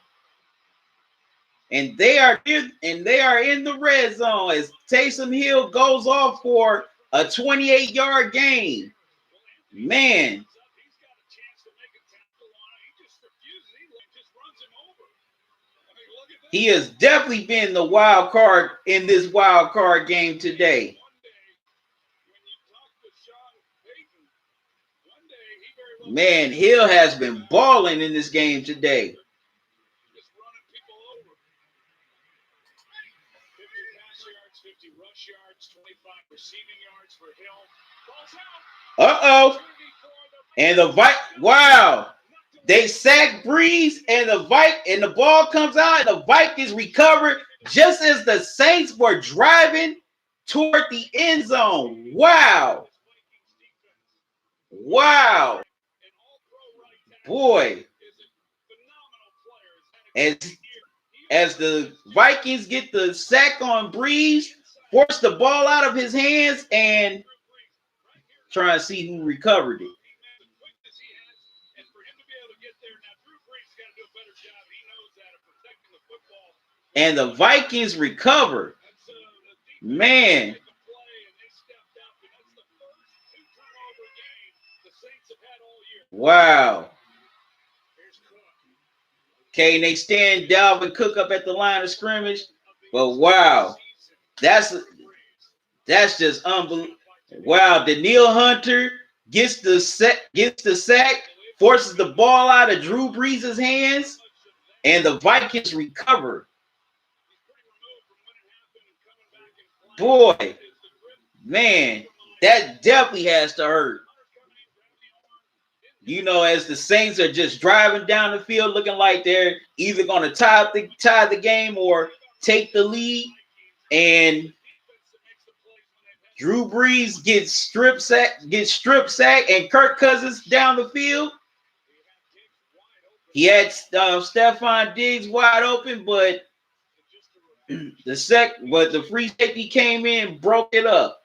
And they are in the red zone as Taysom Hill goes off for a 28-yard gain. Man. He has definitely been the wild card in this wild card game today. Man, Hill has been balling in this game today. Uh-oh. And wow. They sack Breeze and the ball comes out and the Vikings recover just as the Saints were driving toward the end zone. Wow. Wow. Boy. As the Vikings get the sack on Breeze, force the ball out of his hands and try and see who recovered it. And the Vikings recover. Man. Wow. Okay, and they stand Dalvin Cook up at the line of scrimmage. But wow. That's just unbelievable. Wow, Daniil Hunter gets the sack, forces the ball out of Drew Brees' hands, and the Vikings recover. Boy, man, that definitely has to hurt. You know, as the Saints are just driving down the field looking like they're either going to tie the game or take the lead, and Drew Brees gets strip sacked, and Kirk Cousins down the field. He had Stephon Diggs wide open, but the free safety came in, broke it up.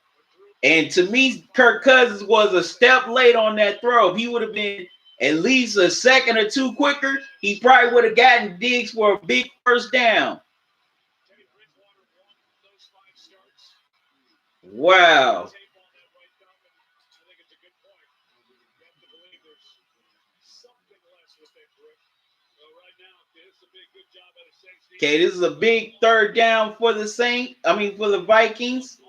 And to me, Kirk Cousins was a step late on that throw. If he would have been at least a second or two quicker, he probably would have gotten Diggs for a big first down. Wow. Okay, this is a big third down for the for the Vikings.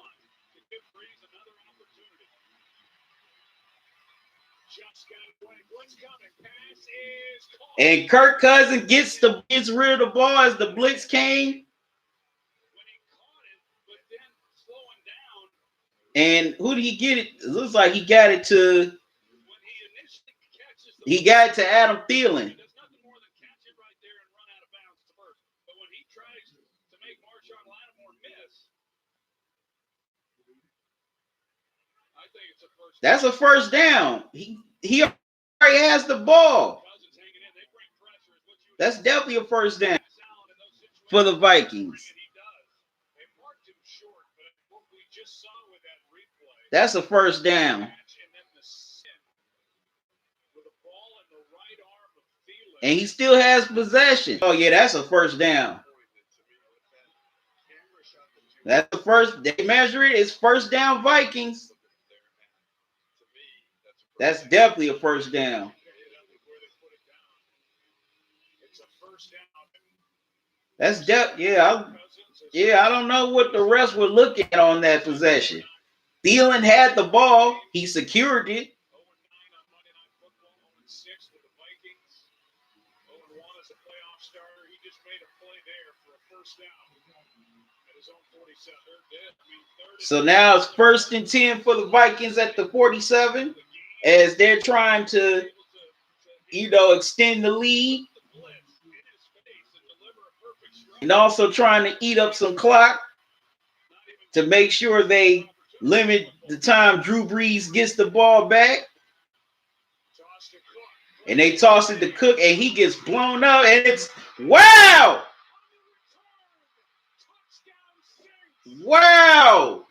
And Kirk Cousins gets rid of the ball as the blitz came. And who did he get it? It looks like he got it to Adam Thielen. That's a first down. He already has the ball. That's definitely a first down for the Vikings. That's a first down. And he still has possession. Oh, yeah, that's a first down. That's the first. They measure it. It's first down Vikings. That's definitely a first down. That's I don't know what the rest were looking at on that possession. Thielen had the ball. He secured it. So now it's 1st and 10 for the Vikings at the 47 as they're trying to, extend the lead and also trying to eat up some clock to make sure they limit the time Drew Brees gets the ball back. And they toss it to Cook and he gets blown up and it's wow! Wow!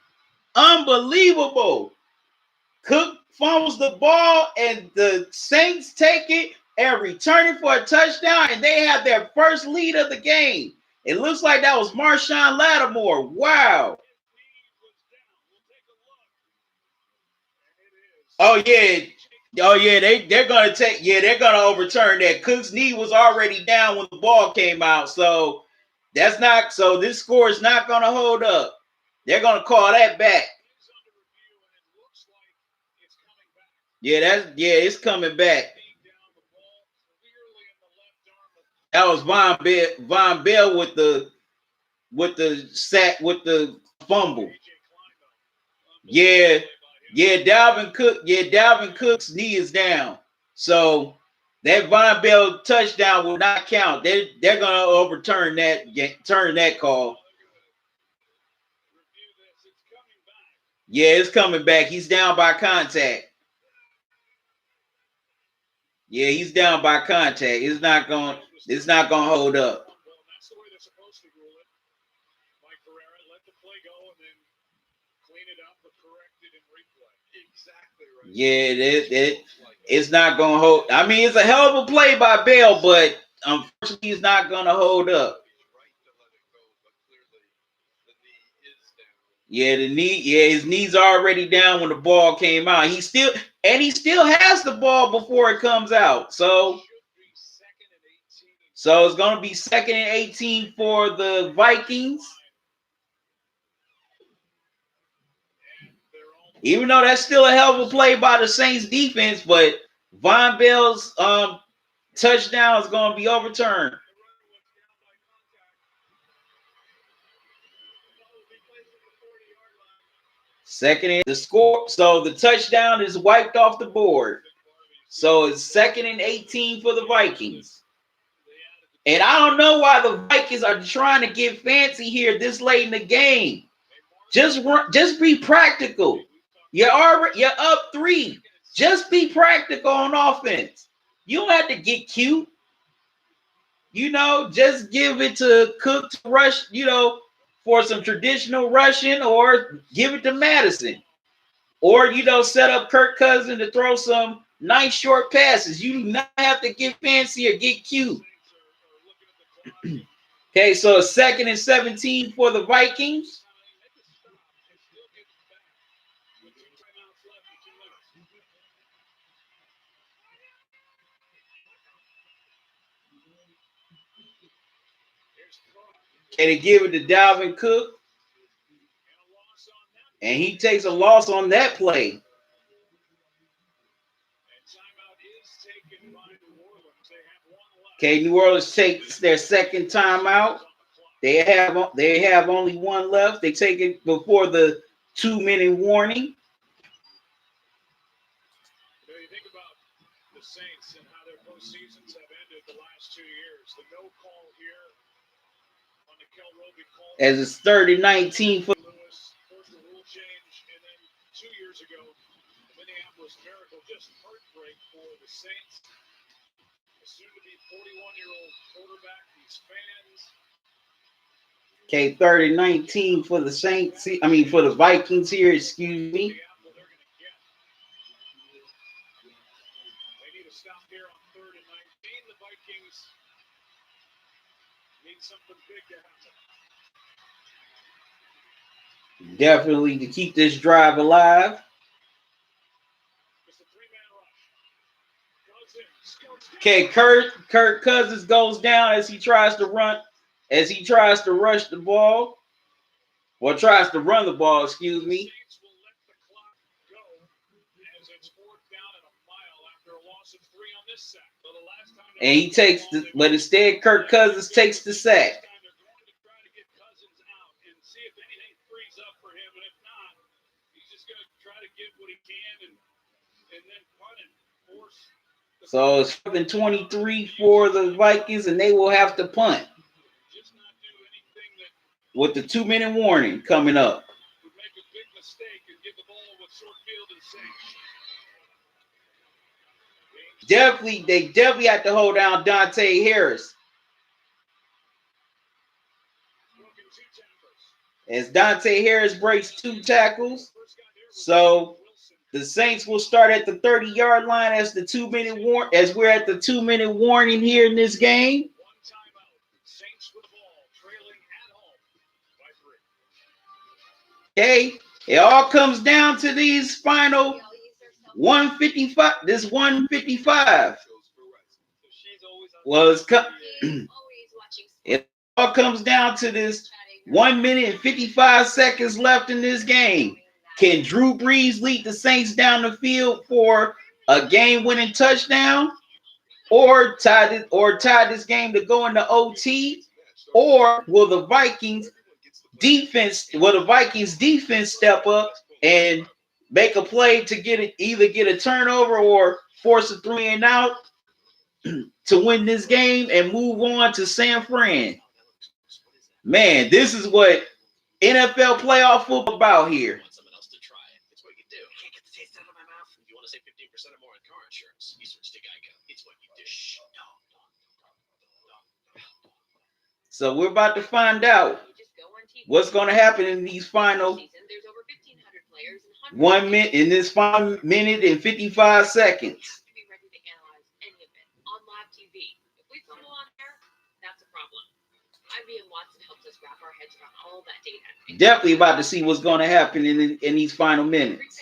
Unbelievable. Cook fumbles the ball and the Saints take it and returning for a touchdown, and they have their first lead of the game. It looks like that was Marshawn Lattimore. Wow. Oh yeah. Oh yeah, they're gonna overturn that. Cook's knee was already down when the ball came out, so this score is not gonna hold up. They're gonna call that back. Yeah, it's coming back. That was Von Bell with the fumble. Yeah, Dalvin Cook's knee is down. So that Von Bell touchdown will not count. They're gonna overturn that call. Yeah, it's coming back. He's down by contact. Yeah, he's down by contact. It's not gonna hold up. That's the way they're supposed to rule it. Mike Herrera let the play go and then clean it up or correct it in replay. Exactly right. Yeah, it's not gonna hold. I mean, it's a hell of a play by Bell, but unfortunately, he's not gonna hold up. Yeah, his knee's already down when the ball came out. He still has the ball before it comes out. So it's gonna be 2nd and 18 for the Vikings. Even though that's still a hell of a play by the Saints defense, but Von Bell's touchdown is gonna be overturned. Second and the score. So the touchdown is wiped off the board. So it's 2nd and 18 for the Vikings. And I don't know why the Vikings are trying to get fancy here this late in the game. Just be practical. You're up 3. Just be practical on offense. You don't have to get cute. Just give it to Cook to rush, for some traditional rushing, or give it to Madison. Or, set up Kirk Cousins to throw some nice short passes. You do not have to get fancy or get cute. Okay, so 2nd and 17 for the Vikings. Okay, they give it to Dalvin Cook. And he takes a loss on that play. Okay, New Orleans takes their second timeout. They have only one left. They take it before the 2-minute warning. You think about the Saints and how their postseasons have ended the last 2 years. The no call here on the Kel Roby call. As it's 3rd and 19 for Lewis, first the rule change, and then 2 years ago, the Minneapolis Miracle. Just heartbreak for the Saints. A soon-to-be 41-year-old quarterback, these fans. Okay, 3rd and 19 for the Saints. For the Vikings here, excuse me. They need to stop here on 3rd and 19. The Vikings need something big to happen. Definitely to keep this drive alive. Just a 3-man rush. Okay, Kirk Cousins goes down as he tries to rush the ball. Or tries to run the ball, excuse me. And he takes but instead Kirk Cousins takes the sack. So it's 23 for the Vikings, and they will have to punt with the 2-minute warning coming up. They definitely have to hold down Dante Harris. As Dante Harris breaks 2 tackles. So The Saints will start at the 30-yard line as the 2-minute warning. As we're at the 2-minute warning here in this game. One timeout. Saints with the ball, trailing at home by 3. Okay, it all comes down to these final 155. This 155 was. It all comes down to this 1 minute and 55 seconds left in this game. Can Drew Brees lead the Saints down the field for a game-winning touchdown, or tie this game to go into OT, or will the Vikings defense step up and make a play to either get a turnover or force a 3-and-out to win this game and move on to San Fran? Man, this is what NFL playoff football about here. So we're about to find out what's going to happen in these final 1 minute, in this 5 minute and 55 seconds. Definitely about to see what's going to happen in these final minutes.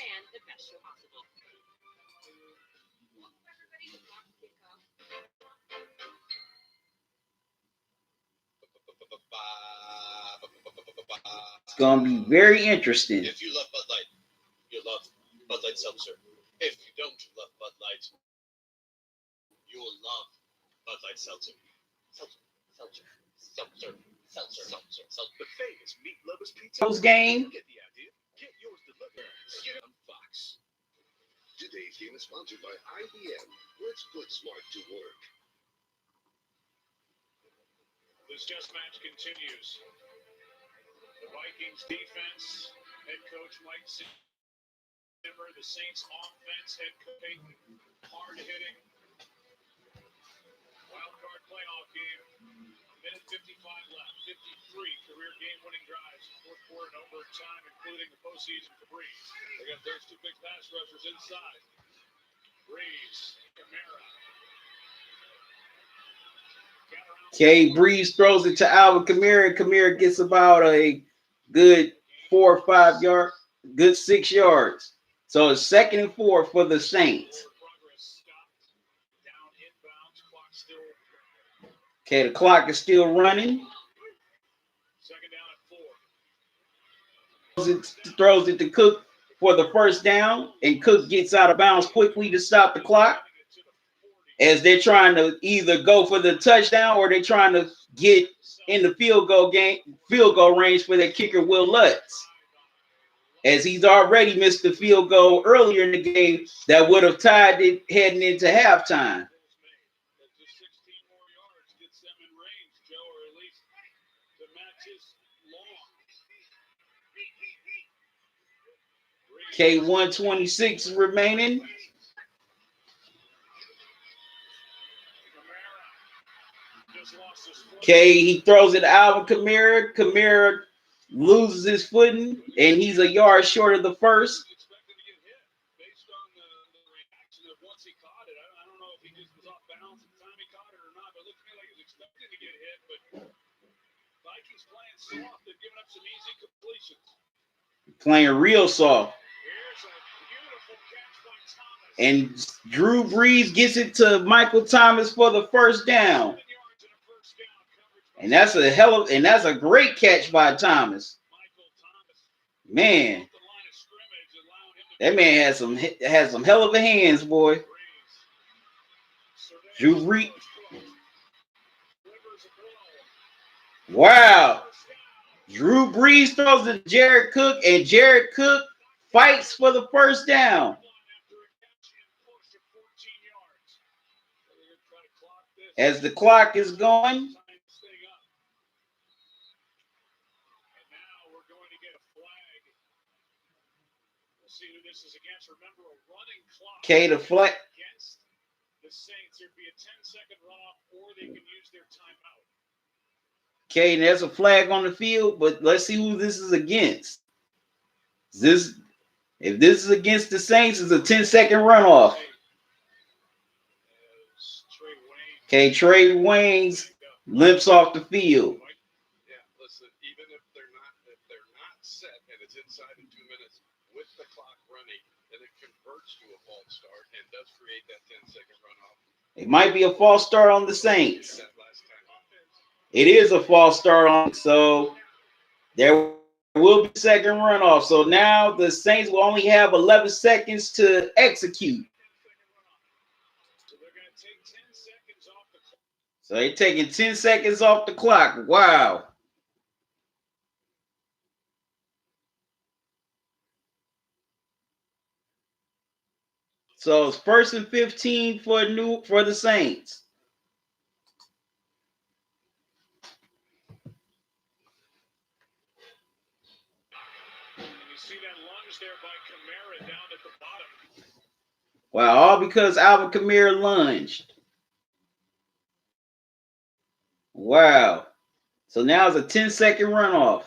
It's going to be very interesting. If you love Bud Light, you love Bud Light Seltzer. If you don't love Bud Light, you'll love Bud Light Seltzer. Seltzer. The famous Meat Lovers Pizza. Game. Get the idea. Get yours delivered. Get on Fox. Today's game is sponsored by IBM. Let's put smart to work. This chess match continues. The Vikings defense, head coach Mike Zimmer. The Saints offense, head coach Peyton. Hard hitting. Wild card playoff game. Minute 55 left. 53 career game-winning drives. Fourth quarter and overtime, including the postseason for Brees. They got those two big pass rushers inside. Brees, Kamara. Okay, Brees throws it to Alvin Kamara. Kamara gets about a good 4 or 5 yards, good 6 yards. So it's 2nd and 4 for the Saints. Okay, the clock is still running. Second down at 4. Throws it to Cook for the first down, and Cook gets out of bounds quickly to stop the clock, as they're trying to either go for the touchdown or they're trying to get in the field goal range for their kicker Will Lutz, as he's already missed the field goal earlier in the game that would have tied it heading into halftime. Okay, 126 remaining. Okay, he throws it to Alvin Kamara. Kamara loses his footing, and he's a yard short of the first. Based on the reaction of once he caught it, I don't know if he just was off balance at the time he caught it or not, but it looked to me like he was expecting to get hit. But Vikings playing soft, they've given up some easy completions. Playing real soft. Here's a beautiful catch by Thomas. And Drew Brees gets it to Michael Thomas for the first down. And that's a great catch by Thomas. Man, that man has some hell of a hands, boy. Drew Brees. Wow. Drew Brees throws to Jared Cook, and Jared Cook fights for the first down. As the clock is going. Okay, the flag. Against the Saints, there'd be a 10-second runoff, or they can use their timeout. Okay, there's a flag on the field, but let's see who this is against. If this is against the Saints, it's a 10-second runoff. Okay, Trey Waynes limps off the field. Yeah, listen, even if they're not set and it's inside of 2 minutes with the clock running, and it converts to a false start and does create that 10-second runoff. It might be a false start on the Saints. It is a false start on, so there will be a second runoff. So now the Saints will only have 11 seconds to execute. So they're taking 10 seconds off the clock. Wow. So it's 1st and 15 for the Saints. You see that lunge there by Kamara down at the bottom. Wow, all because Alvin Kamara lunged. Wow. So now it's a 10-second runoff.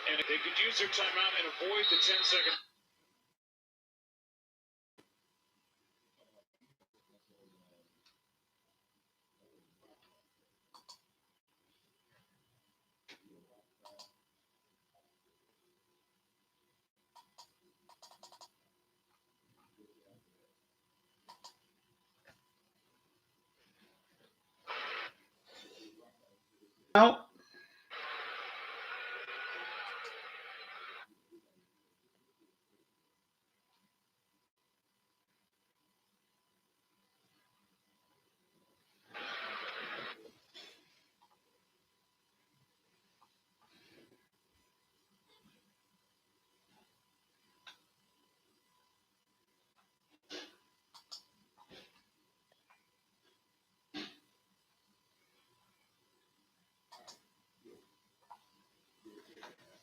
And if they could use their timeout and avoid the 10-second. Out.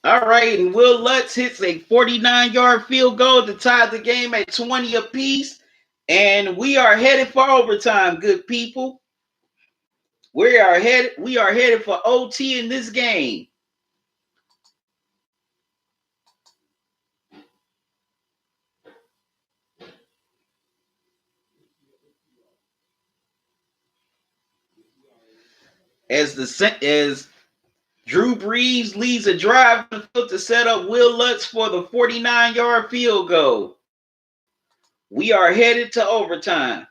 All right, and Will Lutz hits a 49-yard field goal to tie the game at 20 apiece. And we are headed for overtime, good people. We are headed for OT in this game. As Drew Brees leads a drive to set up Will Lutz for the 49-yard field goal. We are headed to overtime.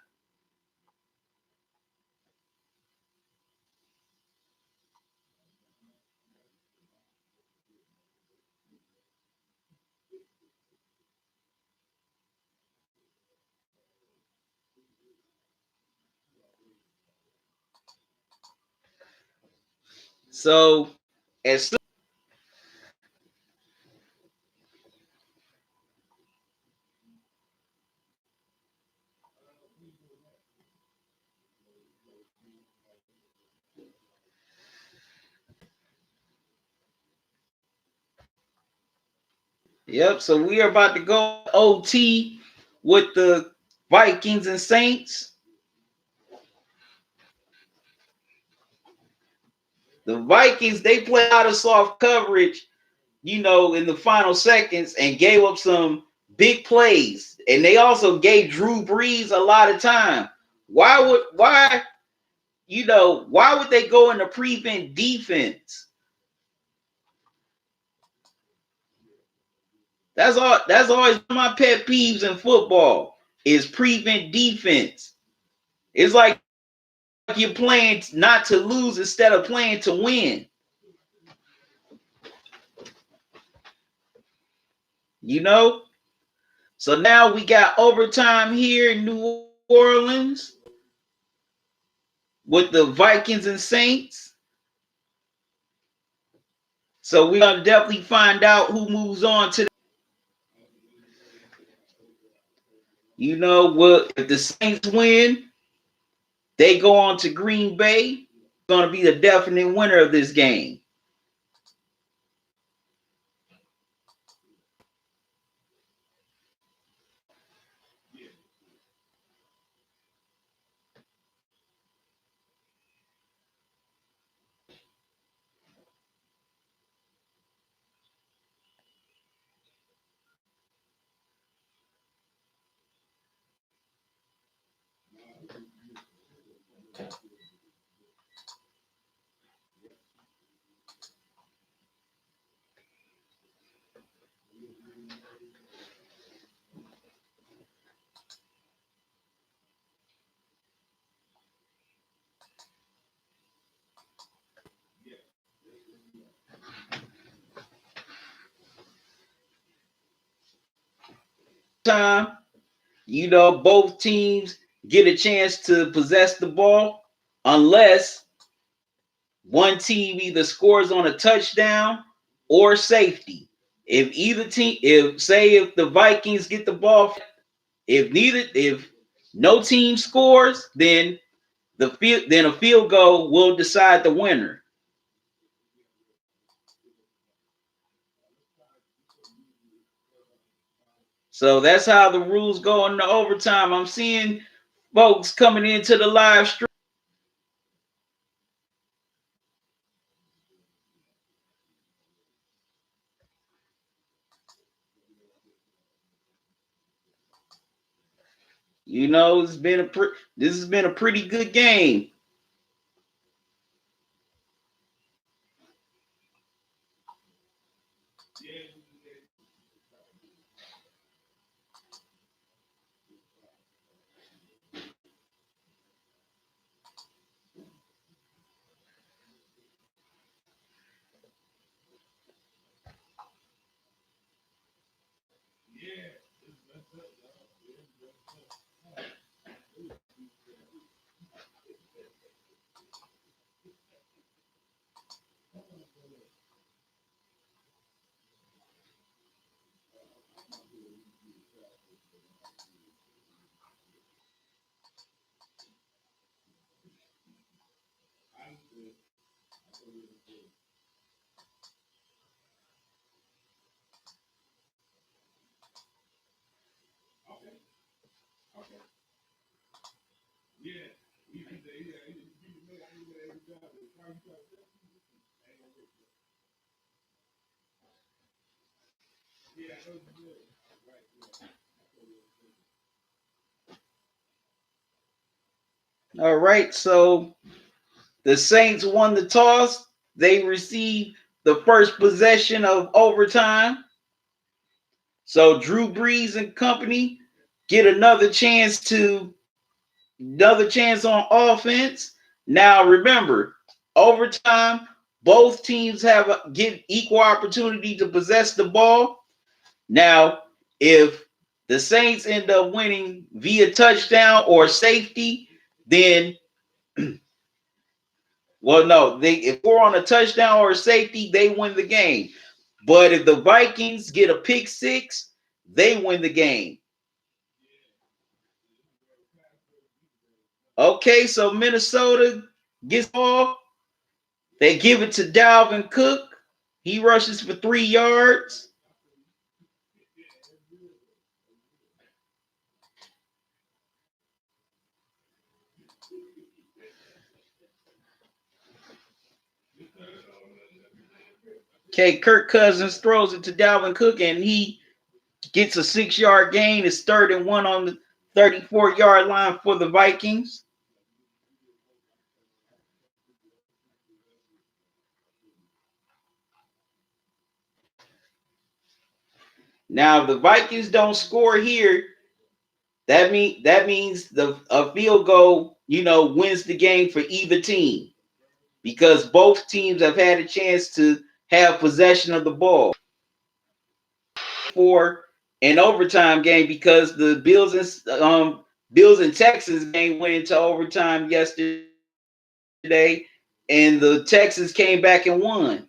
So, as soon Yep, so we are about to go OT with the Vikings and Saints. The Vikings, they play out of soft coverage, in the final seconds and gave up some big plays. And they also gave Drew Brees a lot of time. Why would they go into prevent defense? That's always my pet peeves in football is prevent defense. It's like you're playing not to lose instead of playing to win. So now we got overtime here in New Orleans with the Vikings and Saints. So we're going to definitely find out who moves on to if the Saints win, they go on to Green Bay. going to be the definite winner of this game. Time, both teams get a chance to possess the ball unless one team either scores on a touchdown or safety. If the Vikings get the ball, if no team scores, then a field goal will decide the winner. So that's how the rules go in the overtime. I'm seeing folks coming into the live stream. This has been a pretty good game. All right, so the Saints won the toss. They received the first possession of overtime. So Drew Brees and company get another chance on offense. Now remember, overtime, both teams get equal opportunity to possess the ball. Now, if the Saints end up winning via touchdown or safety, then if we're on a touchdown or a safety, they win the game. But if the Vikings get a pick six, they win the game. Okay, so Minnesota gets ball. They give it to Dalvin Cook. He rushes for 3 yards. Okay, Kirk Cousins throws it to Dalvin Cook, and he gets a 6-yard gain. It's 3rd and 1 on the 34-yard line for the Vikings. Now, if the Vikings don't score here, that means a field goal, wins the game for either team, because both teams have had a chance to have possession of the ball for an overtime game, because the Bills and Texans game went into overtime yesterday, and the Texans came back and won.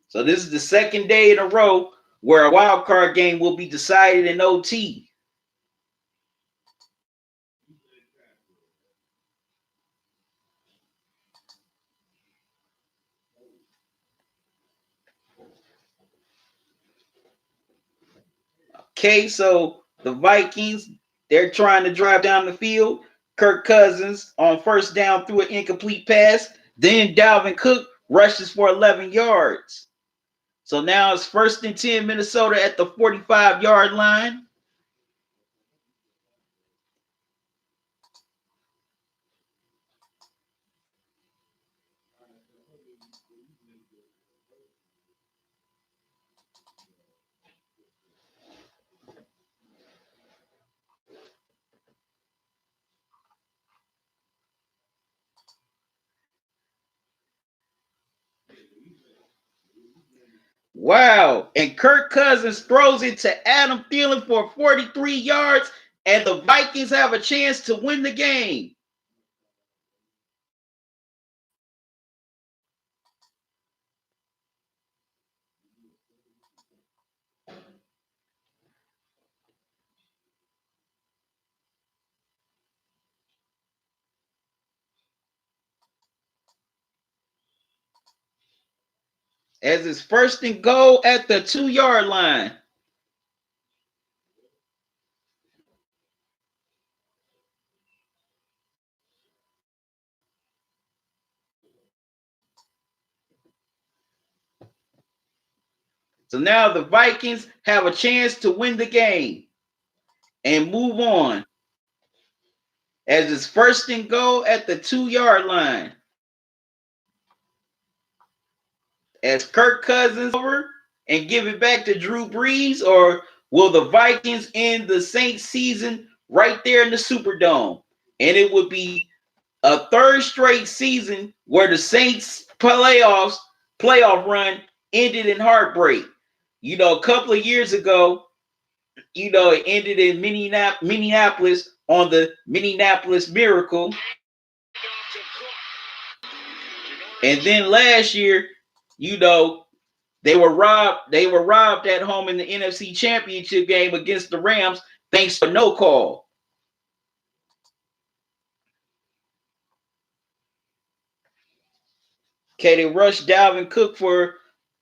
So this is the second day in a row where a wild card game will be decided in OT. Okay, so the Vikings, they're trying to drive down the field. Kirk Cousins on first down threw an incomplete pass. Then Dalvin Cook rushes for 11 yards. So now it's 1st and 10 Minnesota at the 45-yard line. Wow. And Kirk Cousins throws it to Adam Thielen for 43 yards, and the Vikings have a chance to win the game. As it's 1st and goal at the 2-yard line. So now the Vikings have a chance to win the game and move on. As it's 1st and goal at the 2-yard line. As Kirk Cousins over and give it back to Drew Brees, or will the Vikings end the Saints season right there in the Superdome? And it would be a 3rd straight season where the Saints playoff run ended in heartbreak. You know, a couple of years ago, you know, it ended in Minneapolis on the Minneapolis Miracle. And then last year, you know, they were robbed at home in the NFC Championship game against the Rams thanks to no call. Okay, they rushed Dalvin Cook for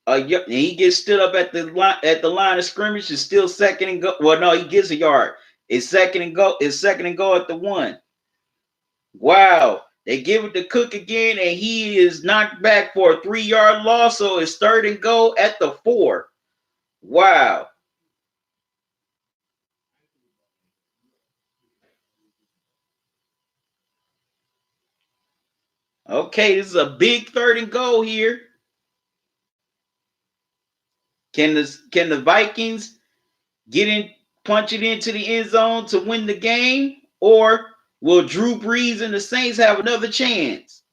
he gets stood up at the line of scrimmage. It's still 2nd and go. Well, no, he gets a yard. It's 2nd and go. It's 2nd and go at the 1. Wow. They give it to Cook again, and he is knocked back for a 3-yard loss. So it's 3rd and go at the 4. Wow. Okay, this is a big 3rd and goal here. Can the Vikings punch it into the end zone to win the game, or will Drew Brees and the Saints have another chance?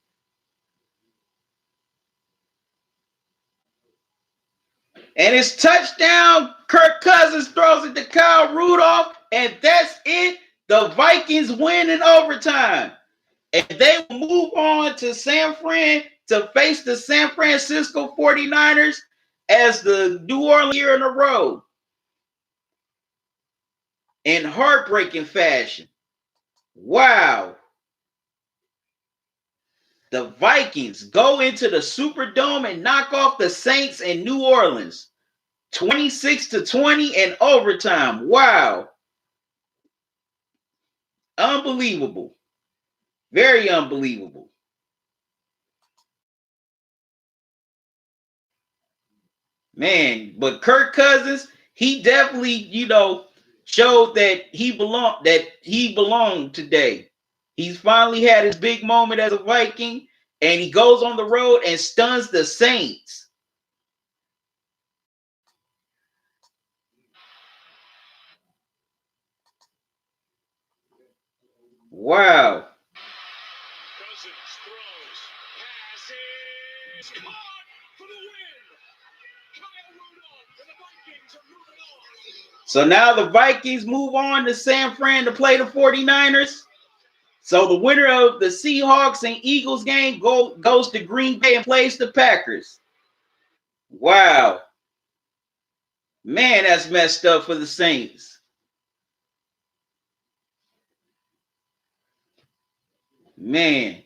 And it's touchdown. Kirk Cousins throws it to Kyle Rudolph, and that's it. The Vikings win in overtime. And they will move on to San Fran to face the San Francisco 49ers as the New Orleans year in a row in heartbreaking fashion. Wow. The Vikings go into the Superdome and knock off the Saints in New Orleans. 26-20 in overtime. Wow. Unbelievable. Very unbelievable. Man, but Kirk Cousins, he definitely, you know, showed that he belonged today. He's finally had his big moment as a Viking, and he goes on the road and stuns the Saints. Wow. Cousins throws, passes, caught for the win. Kyle Rudolph and the Vikings are moving on. So now the Vikings move on to San Fran to play the 49ers. So the winner of the Seahawks and Eagles game goes to Green Bay and plays the Packers. Wow. Man, that's messed up for the Saints. Man.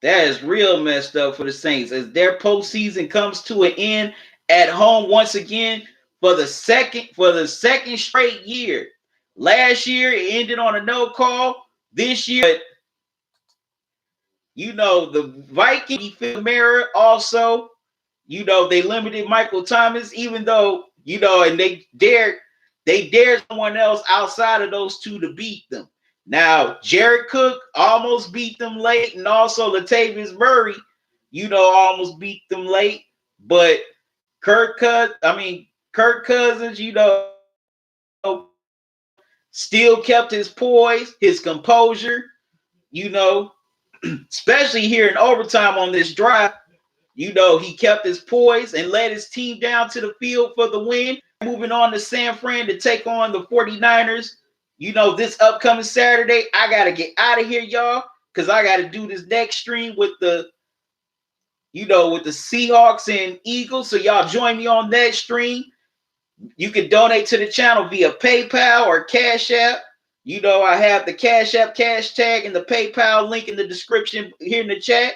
That is real messed up for the Saints as their postseason comes to an end at home once again for the second straight year. Last year it ended on a no call. This year, the Vikings mirror also, they limited Michael Thomas, even though, and they dared someone else outside of those two to beat them. Now, Jared Cook almost beat them late, and also Latavius Murray, almost beat them late. But Kirk Cousins, still kept his poise, his composure, especially here in overtime on this drive. He kept his poise and led his team down to the field for the win. Moving on to San Fran to take on the 49ers. This upcoming Saturday, I got to get out of here, y'all, because I got to do this next stream with the Seahawks and Eagles. So y'all join me on that stream. You can donate to the channel via PayPal or Cash App. I have the Cash App cash tag and the PayPal link in the description here in the chat.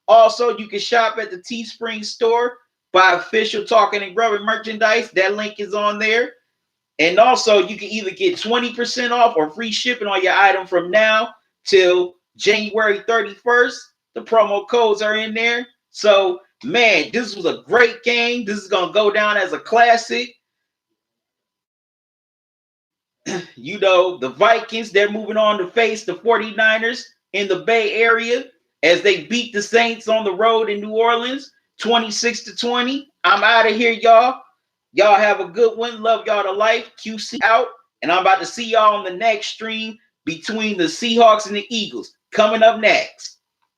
Also, you can shop at the Teespring store, buy official Talking and Grubbing merchandise. That link is on there. And also, you can either get 20% off or free shipping on your item from now till January 31st. The promo codes are in there. So, man, this was a great game. This is going to go down as a classic. The Vikings, they're moving on to face the 49ers in the Bay Area as they beat the Saints on the road in New Orleans, 26-20. I'm out of here, y'all. Y'all have a good one. Love y'all to life. QC out. And I'm about to see y'all on the next stream between the Seahawks and the Eagles. Coming up next.